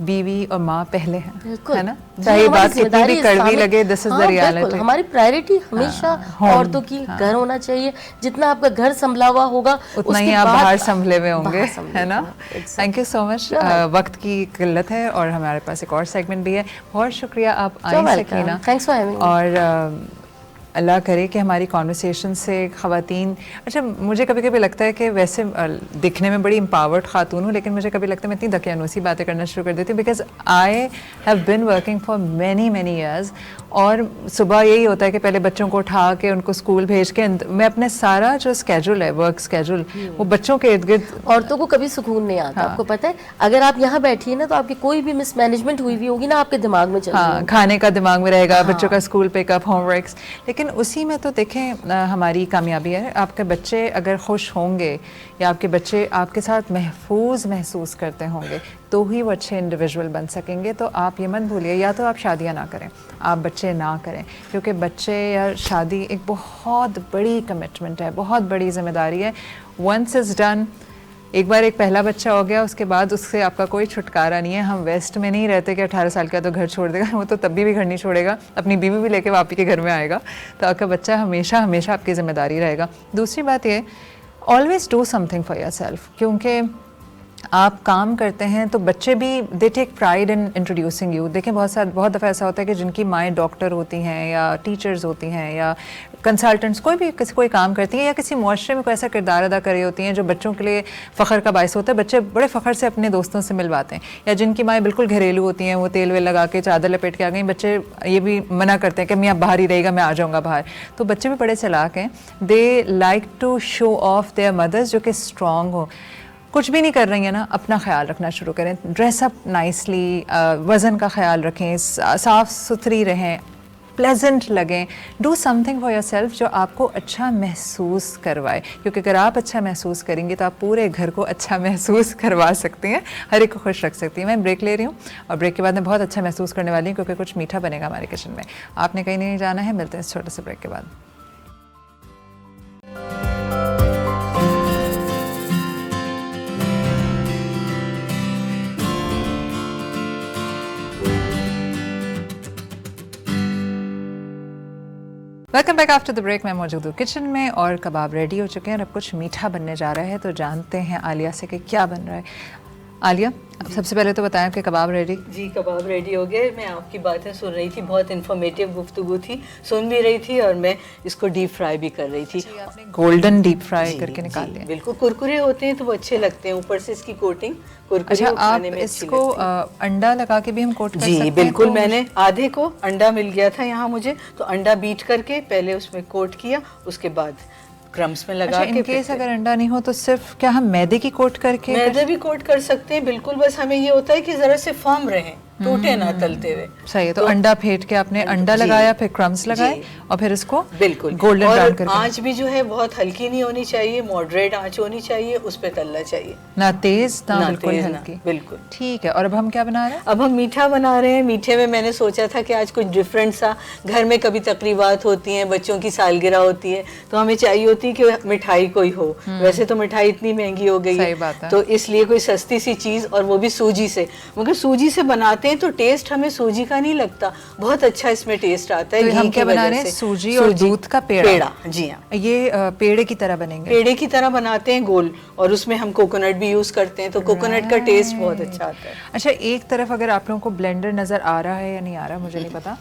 बीवी और माँ पहले हैं, बिल्कुल, है ना, चाहे बात कितनी भी कड़वी लगे, दिस इज द रियलिटी। हमारी प्रायोरिटी हमेशा औरतों की घर होना चाहिए। जितना आपका घर संभला हुआ होगा उतना ही आप बाहर संभले हुए होंगे, है ना। Thank you so much. वक्त की किल्लत है और हमारे पास एक और सेगमेंट भी है। बहुत शुक्रिया आप आए सकीना, थैंक्स फॉर हैविंग। और अल्लाह करे कि हमारी कॉन्वर्सेशन से ख़वातीन, अच्छा मुझे कभी कभी लगता है कि वैसे दिखने में बड़ी एम्पावर्ड खातून हूँ, लेकिन मुझे कभी लगता है मैं इतनी दकियानूसी बातें करना शुरू कर देती हूँ, because I have been working for many years. और सुबह यही होता है कि पहले बच्चों को उठा के उनको स्कूल भेज के मैं अपने सारा जो स्केड्यूल है, वर्क स्केड्यूल, वो बच्चों के इर्द गिर्द। औरतों को कभी सुकून नहीं आता। आपको पता है अगर आप यहाँ बैठी है ना तो आपकी कोई भी मिसमैनेजमेंट हुई भी होगी ना आपके दिमाग में चल रही है। खाने का दिमाग में रहेगा, बच्चों का स्कूल पिकअप, होमवर्क्स। लेकिन उसी में तो देखें हमारी कामयाबी है। आपके बच्चे अगर खुश होंगे या आपके बच्चे आपके साथ महफूज महसूस करते होंगे तो ही वो अच्छे इंडिविजुअल बन सकेंगे। तो आप ये मत भूलिए, या तो आप शादियां ना करें, आप बच्चे ना करें, क्योंकि बच्चे या शादी एक बहुत बड़ी कमिटमेंट है, बहुत बड़ी जिम्मेदारी है। वंस इज़ डन, एक बार एक पहला बच्चा हो गया, उसके बाद उससे आपका कोई छुटकारा नहीं है। हम वेस्ट में नहीं रहते कि 18 साल का तो घर छोड़ देगा, वो तो तब भी घर नहीं छोड़ेगा, अपनी बीवी भी लेके वापी के घर में आएगा। तो आपका बच्चा हमेशा हमेशा आपकी ज़िम्मेदारी रहेगा। दूसरी बात ये, always do something for your self, क्योंकि आप काम करते हैं तो बच्चे भी they take pride in introducing you. देखें बहुत दफ़ा ऐसा होता है कि जिनकी माएँ डॉक्टर होती हैं या टीचर्स होती हैं या कंसल्टेंट्स, कोई काम करती हैं या किसी मुआशरे में कोई ऐसा किरदार अदा कर रही होती हैं जो बच्चों के लिए फ़ख्र का बायस होता है। बच्चे बड़े फ़ख्र से अपने दोस्तों से मिलवाते हैं। या जिनकी माएँ बिल्कुल घरेलू होती हैं, वो तेल वेल लगा के चादर लपेट के आ गई, बच्चे ये भी मना करते हैं कि मैं अब बाहर ही रहेगा, मैं आ जाऊँगा बाहर। तो बच्चे भी बड़े चालाक हैं, they like to show off their mothers जो कि स्ट्रॉन्ग हो। कुछ भी नहीं कर रही हैं ना, अपना ख्याल रखना शुरू करें, ड्रेसअप नाइसली, वज़न का ख्याल रखें, साफ़ सुथरी रहें, प्लेजेंट लगें, do something for your self जो आपको अच्छा महसूस करवाए, क्योंकि अगर आप अच्छा महसूस करेंगे तो आप पूरे घर को अच्छा महसूस करवा सकती हैं, हर एक को खुश रख सकती हैं। मैं ब्रेक ले रही हूँ और ब्रेक के बाद मैं बहुत अच्छा महसूस करने वाली हूँ, क्योंकि कुछ मीठा बनेगा हमारे किचन में। आपने कहीं नहीं जाना है, मिलते हैं इस छोटे से ब्रेक के बाद। Welcome back after the break. मैं मौजूद हूँ किचन में और कबाब रेडी हो चुके हैं और अब कुछ मीठा बनने जा रहा है, तो जानते हैं आलिया से कि क्या बन रहा है। आलिया, अब सबसे पहले तो बताएं कि कबाब रेडी। जी, कबाब रेडी हो गए। मैं आपकी बातें सुन रही थी, बहुत इन्फॉर्मेटिव गुफ्तगू थी, सुन भी रही थी और मैं इसको डीप फ्राई भी कर रही थी। आपने गोल्डन डीप फ्राई जी, करके निकाल जी, लिया। बिल्कुल कुरकुरे होते हैं तो वो अच्छे लगते हैं, ऊपर से इसकी कोटिंग कुरकुरे अच्छा, आप खाने में अच्छी इसको लगती है। अंडा लगा के भी हम कोट कर सकते जी हैं? बिल्कुल, तो मैंने आधे को अंडा मिल गया था यहाँ मुझे, तो अंडा बीट करके पहले उसमें कोट किया, उसके बाद क्रम्स में लगा अच्छा, के इन केस अगर अंडा नहीं हो तो सिर्फ क्या हम मैदे की कोट करके मैदे भी कोट कर सकते हैं, बिल्कुल। बस हमें ये होता है कि जरा से फर्म रहे, टूटे ना तलते हुए। सही है। तो अंडा फेंट के आपने अंडा जी, लगाया, फिर क्रम्स लगाए जी। और फिर इसको बिल्कुल गोल्डन और ब्राउन करके। आंच भी जो है बहुत हल्की नहीं होनी चाहिए, मॉडरेट आंच होनी चाहिए, उस पे तलना चाहिए, ना तेज ना ना बिल्कुल तेज ना, हल्की। बिल्कुल। ठीक है, और अब हम क्या बना रहे हैं? अब हम मीठा बना रहे हैं। मीठे में मैंने सोचा था कि आज कुछ डिफरेंट सा, घर में कभी तकरीबात होती हैं, बच्चों की सालगिरह होती है, तो हमें चाहिए होती है कि मिठाई कोई हो। वैसे तो मिठाई इतनी महंगी हो गई सही बात है। तो इसलिए कोई सस्ती सी चीज, और वो भी सूजी से। मगर सूजी से बनाते हैं तो टेस्ट हमें सूजी का नहीं लगता, बहुत अच्छा इसमें टेस्ट आता है। तो घी हम की क्या बना वजह रहे हैं? से। सूजी और दूध का पेड़ा। जी हाँ, ये पेड़े की तरह बनेंगे। पेड़े की तरह बनाते हैं गोल, और उसमें हम कोकोनट भी यूज करते हैं, तो कोकोनट का टेस्ट बहुत अच्छा आता है। अच्छा, एक तरफ अगर आप लोगों को ब्लेंडर नजर आ रहा है या नहीं आ रहा मुझे नहीं पता,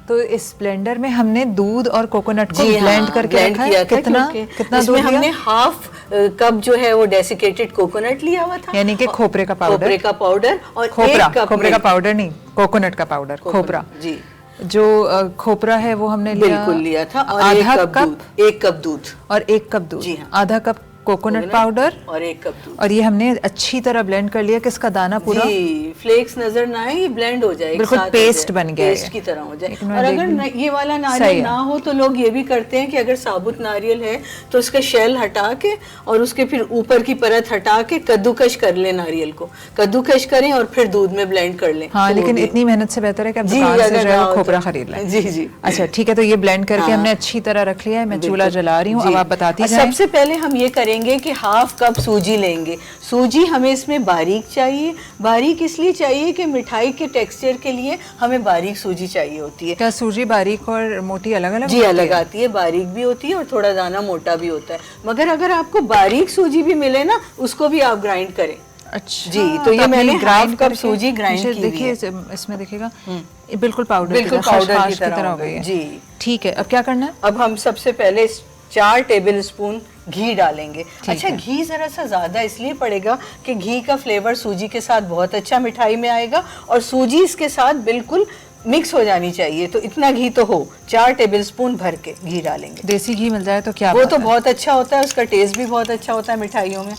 तो इस ब्लेंडर में हमने दूध और कोकोनट को ब्लेंड करके ब्लेंड रखा है। किया था, कितना क्योंकि कितना इसमें दूध लिया? हमने हाफ कप जो है वो डेसिकेटेड कोकोनट लिया हुआ था, यानी कि खोपरे का पाउडर। खोपरे का पाउडर और खोपरा, 1 कप खोपरे का मिल्क। पाउडर नहीं, कोकोनट का पाउडर, खोपरा। जी, जो खोपरा है वो हमने लिया, बिल्कुल लिया था। और आधा 1 कप दूध, 1 कप दूध और 1 कप दूध। जी हाँ। आधा कप कोकोनट पाउडर और 1 कप दूध। और ये हमने अच्छी तरह ब्लेंड कर लिया कि इसका दाना पूरा जी, फ्लेक्स नजर ना आए, ये ब्लेंड हो जाए, बिल्कुल पेस्ट बन गया है, पेस्ट की तरह हो जाए। लेकिन मैं और देख अगर ये वाला सही नारियल है। ना हो तो लोग ये भी करते हैं कि अगर साबुत नारियल है तो उसका शेल हटा के और उसके फिर ऊपर की परत हटा के कद्दूकश कर लें, नारियल को कद्दूकश करें और फिर दूध में ब्लेंड कर लें। हाँ, तो वो लेकिन भी- इतनी मेहनत से बेहतर है कि आप जी, दुकान से अगर जो है ना वो हो खोपरा तो- खरीद लें। जी जी। अच्छा ठीक है, तो ये ब्लेंड करके हाँ। हमने अच्छी तरह रख लिया है। मैं चूल्हा बिल्कुल। जला रही हूँ, जी। अब आप बताती और जाएं। सबसे पहले हम ये करेंगे कि हाफ कप सूजी लेंगे। सूजी हमें इसमें बारीक चाहिए। बारीक इसलिए चाहिए कि मिठाई के टेक्सचर के लिए हमें बारीक सूजी चाहिए होती है। क्या सूजी बारीक और मोटी अलग अलग जी अलग आती है, बारीक भी होती है और थोड़ा दाना मोटा भी होता है। मगर अगर आपको बारीक सूजी भी मिले ना, उसको भी आप ग्राइंड करें। अच्छा, जी, तो ये अपनी मैंने ग्राइंड हाफ कप करके- सूजी ग्राइंड अच्छा, की हुई देखिए है। इसमें देखिएगा ये बिल्कुल पाउडर बिल्कुल पाउडर की तरह हो हो गई गई। है। जी। ठीक है, अब क्या करना है? अब हम सबसे पहले 4 टेबल स्पून घी डालेंगे। अच्छा, है। घी जरा सा ज्यादा इसलिए पड़ेगा कि घी का फ्लेवर सूजी के साथ बहुत अच्छा मिठाई में आएगा और सूजी इसके साथ बिल्कुल मिक्स हो जानी चाहिए। तो इतना घी तो हो, 4 टेबल स्पून भर के घी डालेंगे। देसी घी मिल जाए तो क्या वो बात तो है। बहुत अच्छा होता है, उसका टेस्ट भी बहुत अच्छा होता है मिठाइयों में।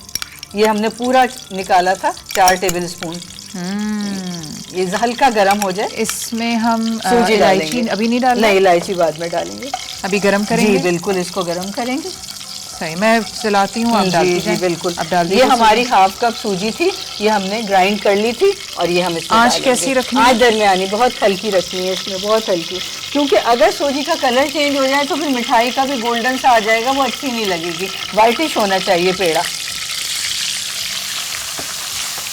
ये हमने पूरा निकाला था 4 टेबल स्पून। ये हल्का गरम हो जाए, इसमें हम सूजी इलायची डालेंगे। अभी नहीं डालना, नहीं, इलायची बाद में डालेंगे। अभी गरम जी करेंगे। बिल्कुल, इसको गरम करेंगे। सही, मैं चलाती हूँ, आप डालती जी जी जाएं। बिल्कुल। अब डाल ये दीजिए हमारी सूजी। हाफ कप सूजी थी, ये हमने ग्राइंड कर ली थी और ये हम इसमें आंच डालेंगे। कैसी रखनी है? आंच दरमियानी, बहुत हल्की रखनी है इसमें, बहुत हल्की, क्योंकि अगर सूजी का कलर चेंज हो जाए तो फिर मिठाई का भी गोल्डन सा आ जाएगा, वो अच्छी नहीं लगेगी। वाइटिश होना चाहिए पेड़ा।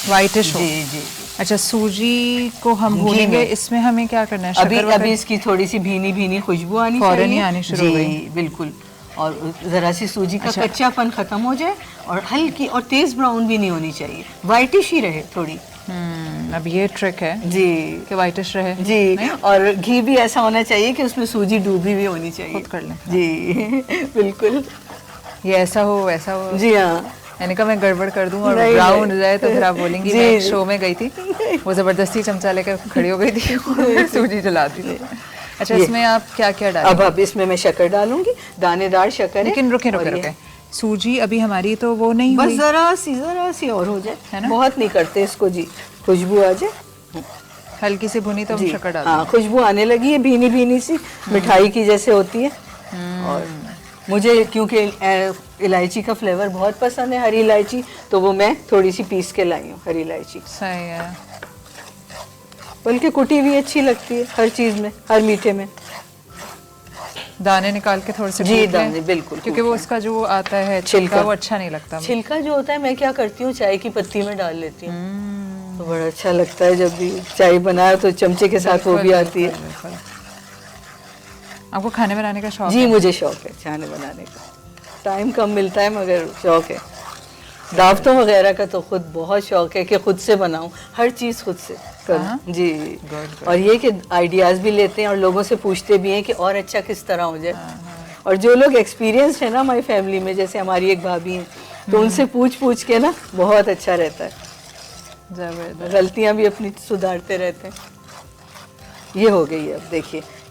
वाइटिश हो। जी जी। अच्छा, सूजी को हम घी भूनेंगे, में। इसमें हमें क्या करना है? अभी शक्कर वगैरह? अभी इसकी थोड़ी सी भीनी भीनी खुशबू आनी फौरन चाहिए। ही आनी शुरू हो गई। जी बिल्कुल। और जरा सी सूजी का अच्छा। कच्चापन खत्म हो जाए और हल्की और तेज ब्राउन भी नहीं होनी चाहिए, वाइटिश ही रहे थोड़ी। अब ये ट्रिक है जी कि वाइटिश रहे। जी। नहीं? और घी भी ऐसा होना चाहिए कि उसमें सूजी डूबी भी होनी चाहिए। खुद कर लें। जी बिल्कुल। ये ऐसा हो वैसा हो। जी हाँ। मैंने कहा मैं गड़बड़ कर दूं और नहीं, ब्राउन नहीं। हो जाए तो फिर आप बोलेंगी जी, मैं एक जी। शो में गई थी, वो जबरदस्ती चमचा लेकर खड़ी हो गई थी, सूजी जला दी थी। अच्छा, ये। इसमें आप क्या क्या डालेंगे? अब इसमें मैं शक्कर डालूंगी, दानेदार शक्कर है। लेकिन रुके और रुके ये- रुके, सूजी अभी हमारी तो वो नहीं बस हुई। जरा सी और हो जाए, है ना? बहुत नहीं करते इसको जी, खुशबू आ जाए। हल्की सी भुनी तो हम जी, शक्कर डाल हाँ, खुशबू आने लगी है, भीनी भीनी सी मिठाई की जैसे होती है। और मुझे क्योंकि इलायची का फ्लेवर बहुत पसंद है, हरी इलायची, तो वो मैं थोड़ी सी पीस के लाई हूँ हरी इलायची। सही है। बल्कि कुटी भी अच्छी लगती है हर चीज में, हर मीठे में। दाने निकाल के थोड़े से जी, कूट लें, दाने बिल्कुल क्योंकि वो उसका जो आता है छिलका, वो अच्छा नहीं लगता मुझे। छिलका जो होता है मैं क्या करती हूँ, चाय की पत्ती में डाल लेती हूँ, तो बड़ा अच्छा लगता है। जब भी चाय बनाए तो चमचे के साथ वो भी आती है। बिल्कुल। आपको खाने बनाने का शौक जी है? मुझे शौक है खाने बनाने का, टाइम कम मिलता है मगर शौक है। दावतों वगैरह का तो खुद बहुत शौक है कि खुद से बनाऊं, हर चीज़ खुद से करूं जी। और ये कि आइडियाज़ भी लेते हैं और लोगों से पूछते भी हैं कि और अच्छा किस तरह हो जाए। और जो लोग एक्सपीरियंस है ना हमारी फैमिली में, जैसे हमारी एक भाभी हैं, तो उनसे पूछ पूछ के ना बहुत अच्छा रहता है, जबरदस्त। गलतियां भी अपनी सुधारते रहते हैं। ये हो गई है, अब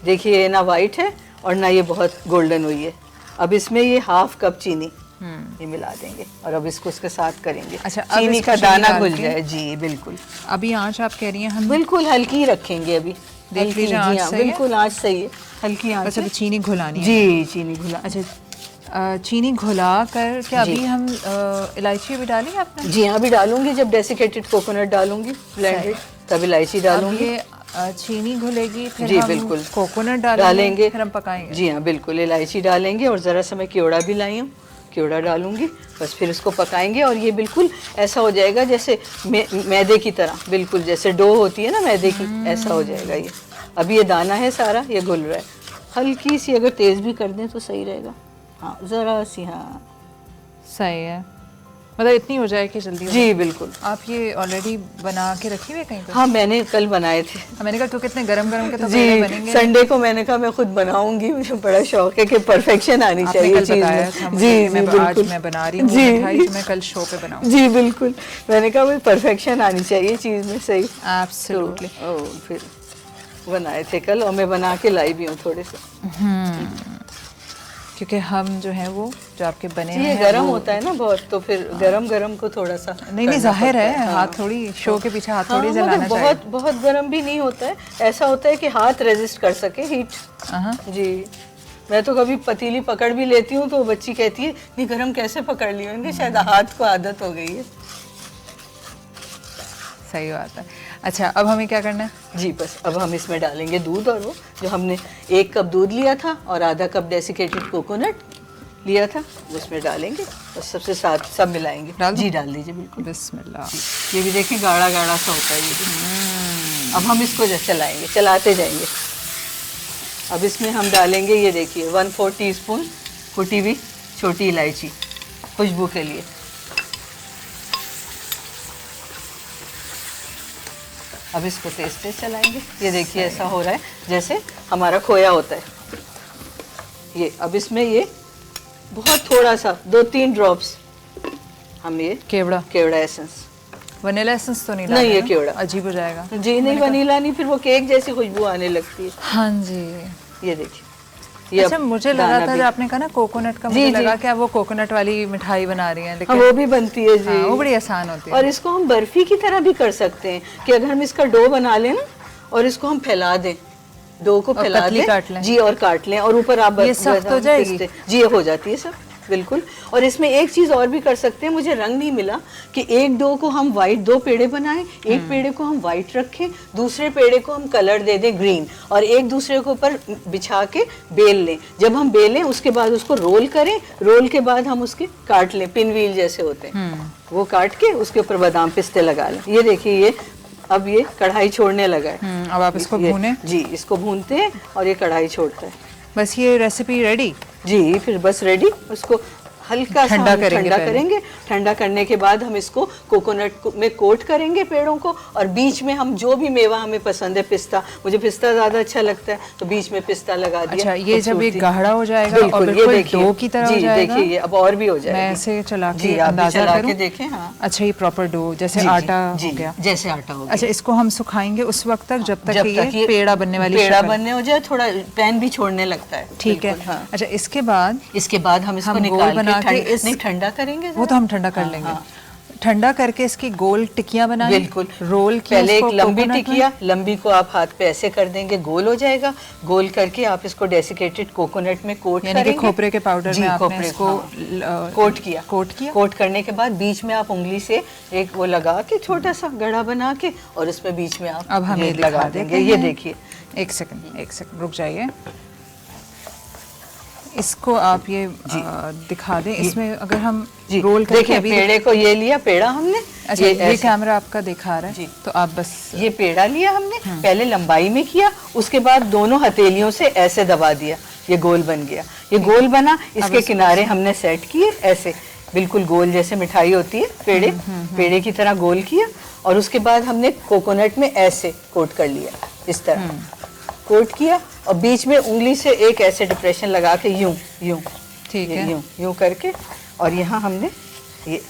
देखिए ये ना वाइट है और ना ये बहुत गोल्डन हुई है। अब इसमें ये हाफ कप चीनी ये मिला देंगे और अब इसको उसके साथ करेंगे। अच्छा, अब चीनी इसको का चीनी दाना डाल घुल के? जाए जी बिल्कुल। अभी आँच आप कह रही हैं हम बिल्कुल हल्की रखेंगे अभी, देख हल्की, लीजिए, जी आँच हाँ, सही है? बिल्कुल आँच सही है, हल्की आँच बस अभी है। चीनी घुलानी है। जी चीनी घुला। अच्छा, चीनी घुला कर क्या जी। अभी हम इलायची भी डालेंगे आपने? जी हाँ, अभी डालूंगी जब डेसिकेटेड कोकोनट डालूंगी ब्लेंडेड, तब इलायची अब डालूंगी। ये चीनी घुलेगी, फिर जी हम बिल्कुल कोकोनट डालेंगे, फिर हम पकाएंगे। जी हाँ बिल्कुल, इलायची डालेंगे और ज़रा सा मैं केवड़ा भी लाई हूँ, केवड़ा डालूंगी, बस फिर इसको पकाएंगे और ये बिल्कुल ऐसा हो जाएगा जैसे मैदे की तरह, बिल्कुल जैसे डो होती है ना मैदे की, ऐसा हो जाएगा ये। अभी ये दाना है सारा, ये घुल रहा है, हल्की सी अगर तेज़ भी कर दें तो सही रहेगा। हाँ ज़रा सी, हाँ सही है, मतलब इतनी हो जाए कि जल्दी हो जाए। जी बिल्कुल। आप ये ऑलरेडी बना के रखी हुई है कहीं पर? हाँ मैंने कल बनाए थे। मैंने कहा क्योंकि इतने गरम गरम के तो पहले जी बनेंगे। संडे को मैंने कहा मैं खुद बनाऊंगी, मुझे बड़ा शौक है कि परफेक्शन आनी आपने चाहिए कल चीज़ बताया में। था मुझे जी कि जी आज बिल्कुल मैं बना रही हूँ वो जी मिठाई जो मैं कल शो पे बनाऊँ। जी बिल्कुल, मैंने कहा भाई परफेक्शन आनी चाहिए चीज़ में, सही। एब्सोल्युटली। तो फिर बनाए थे कल और मैं बना के लाई भी हूँ थोड़े से। क्योंकि हम जो है वो जो आपके बने हुए ये हैं गरम वो- होता है ना बहुत, तो फिर गरम गरम को थोड़ा सा नहीं करना जाहिर पड़ता है, हाँ। हाथ थोड़ी शो के पीछे हाथ थोड़ी हाँ, जलाना मगर चाहिए। बहुत बहुत गरम भी नहीं होता है, ऐसा होता है कि हाथ रेजिस्ट कर सके हीट। हाँ। जी मैं तो कभी पतीली पकड़ भी लेती हूँ तो बच्ची कहती है नहीं गरम कैसे पकड़ ली होंगे, शायद हाथ को आदत हो गई है। सही बात है। अच्छा, अब हमें क्या करना है? जी बस अब हम इसमें डालेंगे दूध, और वो जो हमने 1 कप दूध लिया था और आधा कप डेसिकेटेड कोकोनट लिया था उसमें डालेंगे, बस सबसे साथ सब मिलाएंगे। डाल दूं? जी डाल दीजिए बिल्कुल। बिस्मिल्लाह। ये भी देखिए गाढ़ा गाढ़ा सा होता है ये भी। अब हम इसको चलाएंगे, चलाते जाएंगे। अब इसमें हम डालेंगे ये देखिए 1/4 टीस्पून कुटी हुई छोटी इलायची खुशबू के लिए। अब इसको तेज तेज चलाएंगे। ये देखिए ऐसा हो रहा है जैसे हमारा खोया होता है ये। अब इसमें ये बहुत थोड़ा सा 2-3 ड्रॉप्स हम ये केवड़ा एसेंस, वनीला एसेंस तो नहीं नहीं, डालना ये ना? केवड़ा। अजीब हो जाएगा। जी नहीं वनीला नहीं, फिर वो केक जैसी खुशबू आने लगती है। हाँ जी। ये देखिए ये अच्छा, अब मुझे लगा दाना था भी- जब आपने कहा ना कोकोनट का, जी, मुझे जी। लगा कि आप वो कोकोनट वाली मिठाई बना रही हैं, हाँ लेकिन वो भी बनती है जी। हाँ, वो बड़ी आसान होती है। और इसको हम बर्फी की तरह भी कर सकते हैं कि अगर हम इसका डो बना लें ना और इसको हम फैला दें, डो को और फैला पतली दें काट लें। जी, और काट लें और ऊपर आप ये सख्त हो जाएगी? जी ये हो जाती है सब बिल्कुल। और इसमें एक चीज और भी कर सकते हैं, मुझे रंग नहीं मिला कि एक डो को हम वाइट, 2 पेड़े बनाएं, एक पेड़े को हम वाइट रखें, दूसरे पेड़े को हम कलर दे दें ग्रीन, और एक दूसरे के ऊपर बिछा के बेल लें। जब हम बेलें उसके बाद उसको रोल करें, रोल के बाद हम उसके काट लें, पिन व्हील जैसे होते हैं वो काट के उसके ऊपर बादाम पिस्ते लगा लें। ये देखिए ये अब ये कढ़ाई छोड़ने लगा है। अब आप इसको भूनें। जी इसको भूनते हैं और ये कढ़ाई छोड़ता है। बस ये रेसिपी रेडी। जी फिर बस रेडी। उसको हल्का सा ठंडा हम करेंगे ठंडा पहले। करेंगे। ठंडा करने के बाद हम इसको कोकोनट में कोट करेंगे पेड़ों को, और बीच में हम जो भी मेवा हमें पसंद है, पिस्ता, मुझे पिस्ता ज्यादा अच्छा लगता है तो बीच में पिस्ता लगा दिया। अच्छा, ये जब ये खूबसूरती। गाढ़ा हो जाएगा और बिल्कुल, ये बिल्कुल देखिए डो की तरह हो जी, जाएगा। देखिए ये अब और भी हो जाएगा। मैं ऐसे चला जी, के आप भी अंदाजा चला करूं? के देखें। हाँ अच्छा, ये प्रॉपर डो जैसे जी, आटा जी, हो गया। जैसे आटा हो गया। अच्छा, इसको हम सुखाएंगे उस वक्त तक जब तक जब कि तक ये पेड़ा बनने वाली पेड़ा शक्ल- बनने हो जाए, थोड़ा पैन भी छोड़ने लगता है। ठीक है। बिल्कुल, हाँ। अच्छा, इसके बाद इसके बाद हम इसको हम गोल निकाल बना के के इस- नहीं ठंडा करेंगे वो तो जरा। हम ठंडा कर हाँ, लेंगे। हाँ। ठंडा करके इसकी गोल टिकियां बनाएं। बिल्कुल रोल किया पहले एक इसको लंबी कोकोनट में। टिकिया, लंबी को आप हाथ पे ऐसे कर देंगे, गोल हो जाएगा। गोल करके आप इसको डेसिकेटेड कोकोनट में कोट यानी कि करेंगे। खोपरे के पाउडर जी, में आपने खोपरे, इसको हाँ। कोट किया। कोट करने के बाद बीच में आप उंगली से एक वो लगा के छोटा सा गढ़ा बना के और उसमें बीच में आप अब हम ये लगा दिखा देंगे। देते ये हैं। देखिए एक सेकंड रुक जाइए। इसको आप ये दिखा दें। इसमें अगर हम जी रोल करके देखिए अभी पेड़े को ये लिया पेड़ा हमने। अच्छा, ये ऐसे- कैमरा आपका दिखा रहा है जी। तो आप बस ये पेड़ा लिया हमने, पहले लंबाई में किया, उसके बाद दोनों हथेलियों से ऐसे दबा दिया ये गोल बन गया, ये गोल बना, इसके किनारे हमने सेट किए ऐसे बिल्कुल गोल, जैसे मिठाई होती है पेड़े, पेड़े की तरह गोल किया, और उसके बाद हमने कोकोनट में ऐसे कोट कर लिया, इस तरह कोट किया, और बीच में उंगली से एक ऐसे डिप्रेशन लगा के यूं यूं, ठीक है, यूं यूं करके, और यहाँ हमने ये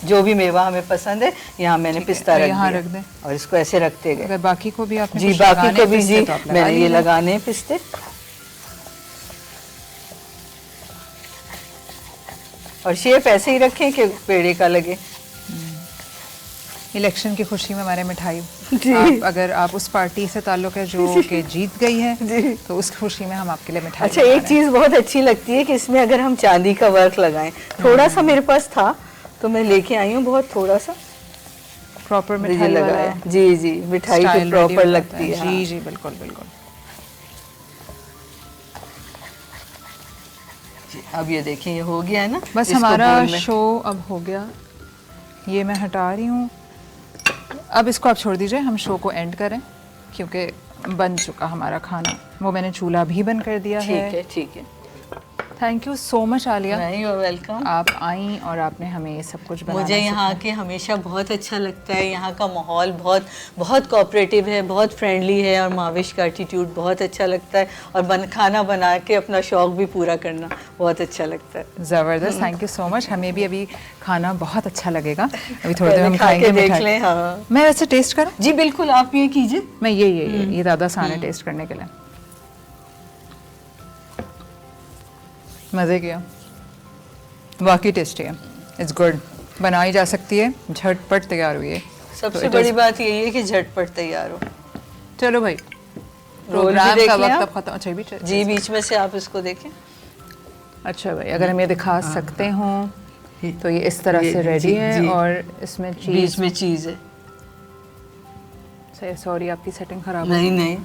जो भी मेवा हमें पसंद है यहाँ मैंने पिस्ता रख यहाँ दिया, रख दें। और इसको ऐसे रखते गए। अगर बाकी को भी आपने जी कुछ बाकी लगाने को भी पिस्ते जी तो आप लगा मैंने ये लीजिए। लगाने हैं पिस्ते। और शेप ऐसे ही रखें कि पेड़े का लगे। इलेक्शन की खुशी में हमारे मिठाई जी। अगर आप उस पार्टी से ताल्लुक है जो कि जीत गई है जी। तो उस खुशी में हम आपके लिए मिठाई अच्छा बना एक रहे चीज़ बहुत अच्छी लगती है कि इसमें अगर हम चांदी का वर्क लगाएं, थोड़ा सा मेरे पास था तो मैं लेके आई हूँ, बहुत थोड़ा सा हैं। प्रॉपर ये मिठाई लगाया। वाला जी जी मिठाई style की ready प्रॉपर हो लगती जाता है। जी हाँ। जी बिल्कुल बिल्कुल। जी, अब ये देखें ये हो गया है ना, बस इसको हमारा बोल में- शो अब हो गया, ये मैं हटा रही हूँ। अब इसको आप छोड़ दीजिए, हम शो को एंड करें क्योंकि बन चुका हमारा खाना, वो मैंने चूल्हा भी बंद कर दिया है। ठीक है। Thank you so much Alia, नहीं हो वेलकम। आप आई और आपने हमें ये सब कुछ बनाना मुझे यहाँ आके हमेशा बहुत अच्छा लगता है, यहाँ का माहौल बहुत बहुत कोऑपरेटिव है, बहुत फ्रेंडली है, और माविश का एटीट्यूड बहुत अच्छा लगता है, और खाना बना के अपना शौक़ भी पूरा करना बहुत अच्छा लगता है। ज़बरदस्त, थैंक यू सो मच। हमें भी अभी खाना बहुत अच्छा लगेगा, अभी थोड़ी देर पहले हम खा खाएंगे के देख मिठाई। लें। हाँ मैं वैसे टेस्ट करूँ? जी बिल्कुल, आप ये कीजिए। मैं ये ज़्यादा आसान है टेस्ट करने के लिए। मज़े किया, वाकई टेस्टी है, इट्स गुड, बनाई जा सकती है, झटपट तैयार हुई है। सबसे it बड़ी is- बात यही है कि झटपट तैयार हो। चलो भाई, भी प्रोग्राम देख का लें वक्त आप? अब खत्म। अच्छा भी जी बीच में से आप इसको देखें। अच्छा भाई, अगर हम ये दिखा सकते हों तो ये इस तरह ये से रेडी जी, है, जी। और इसमें बीच चीज़, में चीज़ है। सॉरी आपकी सेटिंग खराब हो नहीं नहीं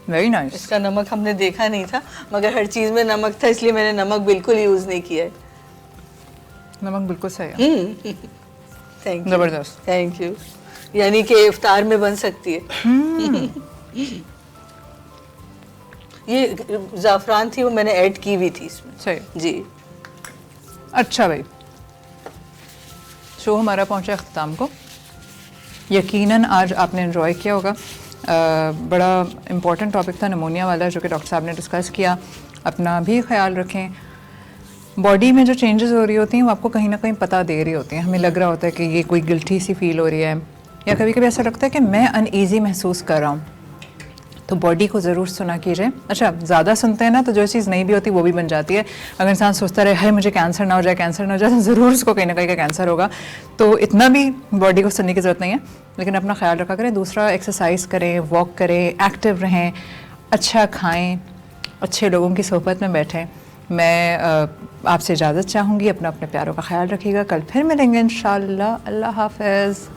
वेरी नाइस। इसका नमक हमने देखा नहीं था, मगर हर चीज़ में नमक था, इसलिए मैंने नमक बिल्कुल यूज़ नहीं किया है। नमक बिल्कुल सही है, थैंक यू। ज़बरदस्त। Thank you. यानी कि इफ्तार में बन सकती है। ये ज़ाफ़रान थी, वो मैंने ऐड की हुई थी इसमें। सही। जी अच्छा भाई, शो हमारा पहुंचा अख्ताम को। यकीनन आज आपने एंजॉय किया होगा। बड़ा इम्पोर्टेंट टॉपिक था निमोनिया वाला, जो कि डॉक्टर साहब ने डिस्कस किया। अपना भी ख्याल रखें, बॉडी में जो चेंजेस हो रही होती हैं वो आपको कहीं ना कहीं पता दे रही होती हैं। हमें लग रहा होता है कि ये कोई गिल्टी सी फील हो रही है, या कभी कभी ऐसा लगता है कि मैं अनईजी महसूस कर रहा हूँ, तो बॉडी को ज़रूर सुना कीजिए। अच्छा, ज़्यादा सुनते हैं ना तो जो चीज़ नहीं भी होती वो भी बन जाती है। अगर इंसान सोचता रहे हाय मुझे कैंसर ना हो जाए, कैंसर ना हो जाए, तो ज़रूर उसको कहीं ना कहीं का कैंसर होगा। तो इतना भी बॉडी को सुनने की ज़रूरत नहीं है, लेकिन अपना ख्याल रखा करें। दूसरा, एक्सरसाइज करें, वॉक करें, एक्टिव रहें, अच्छा खाएँ, अच्छे लोगों की सोहबत में बैठें। मैं आपसे इजाज़त चाहूँगी, अपने प्यारों का ख्याल रखिएगा। कल फिर मिलेंगे इंशाअल्लाह। अल्लाह हाफ़िज़।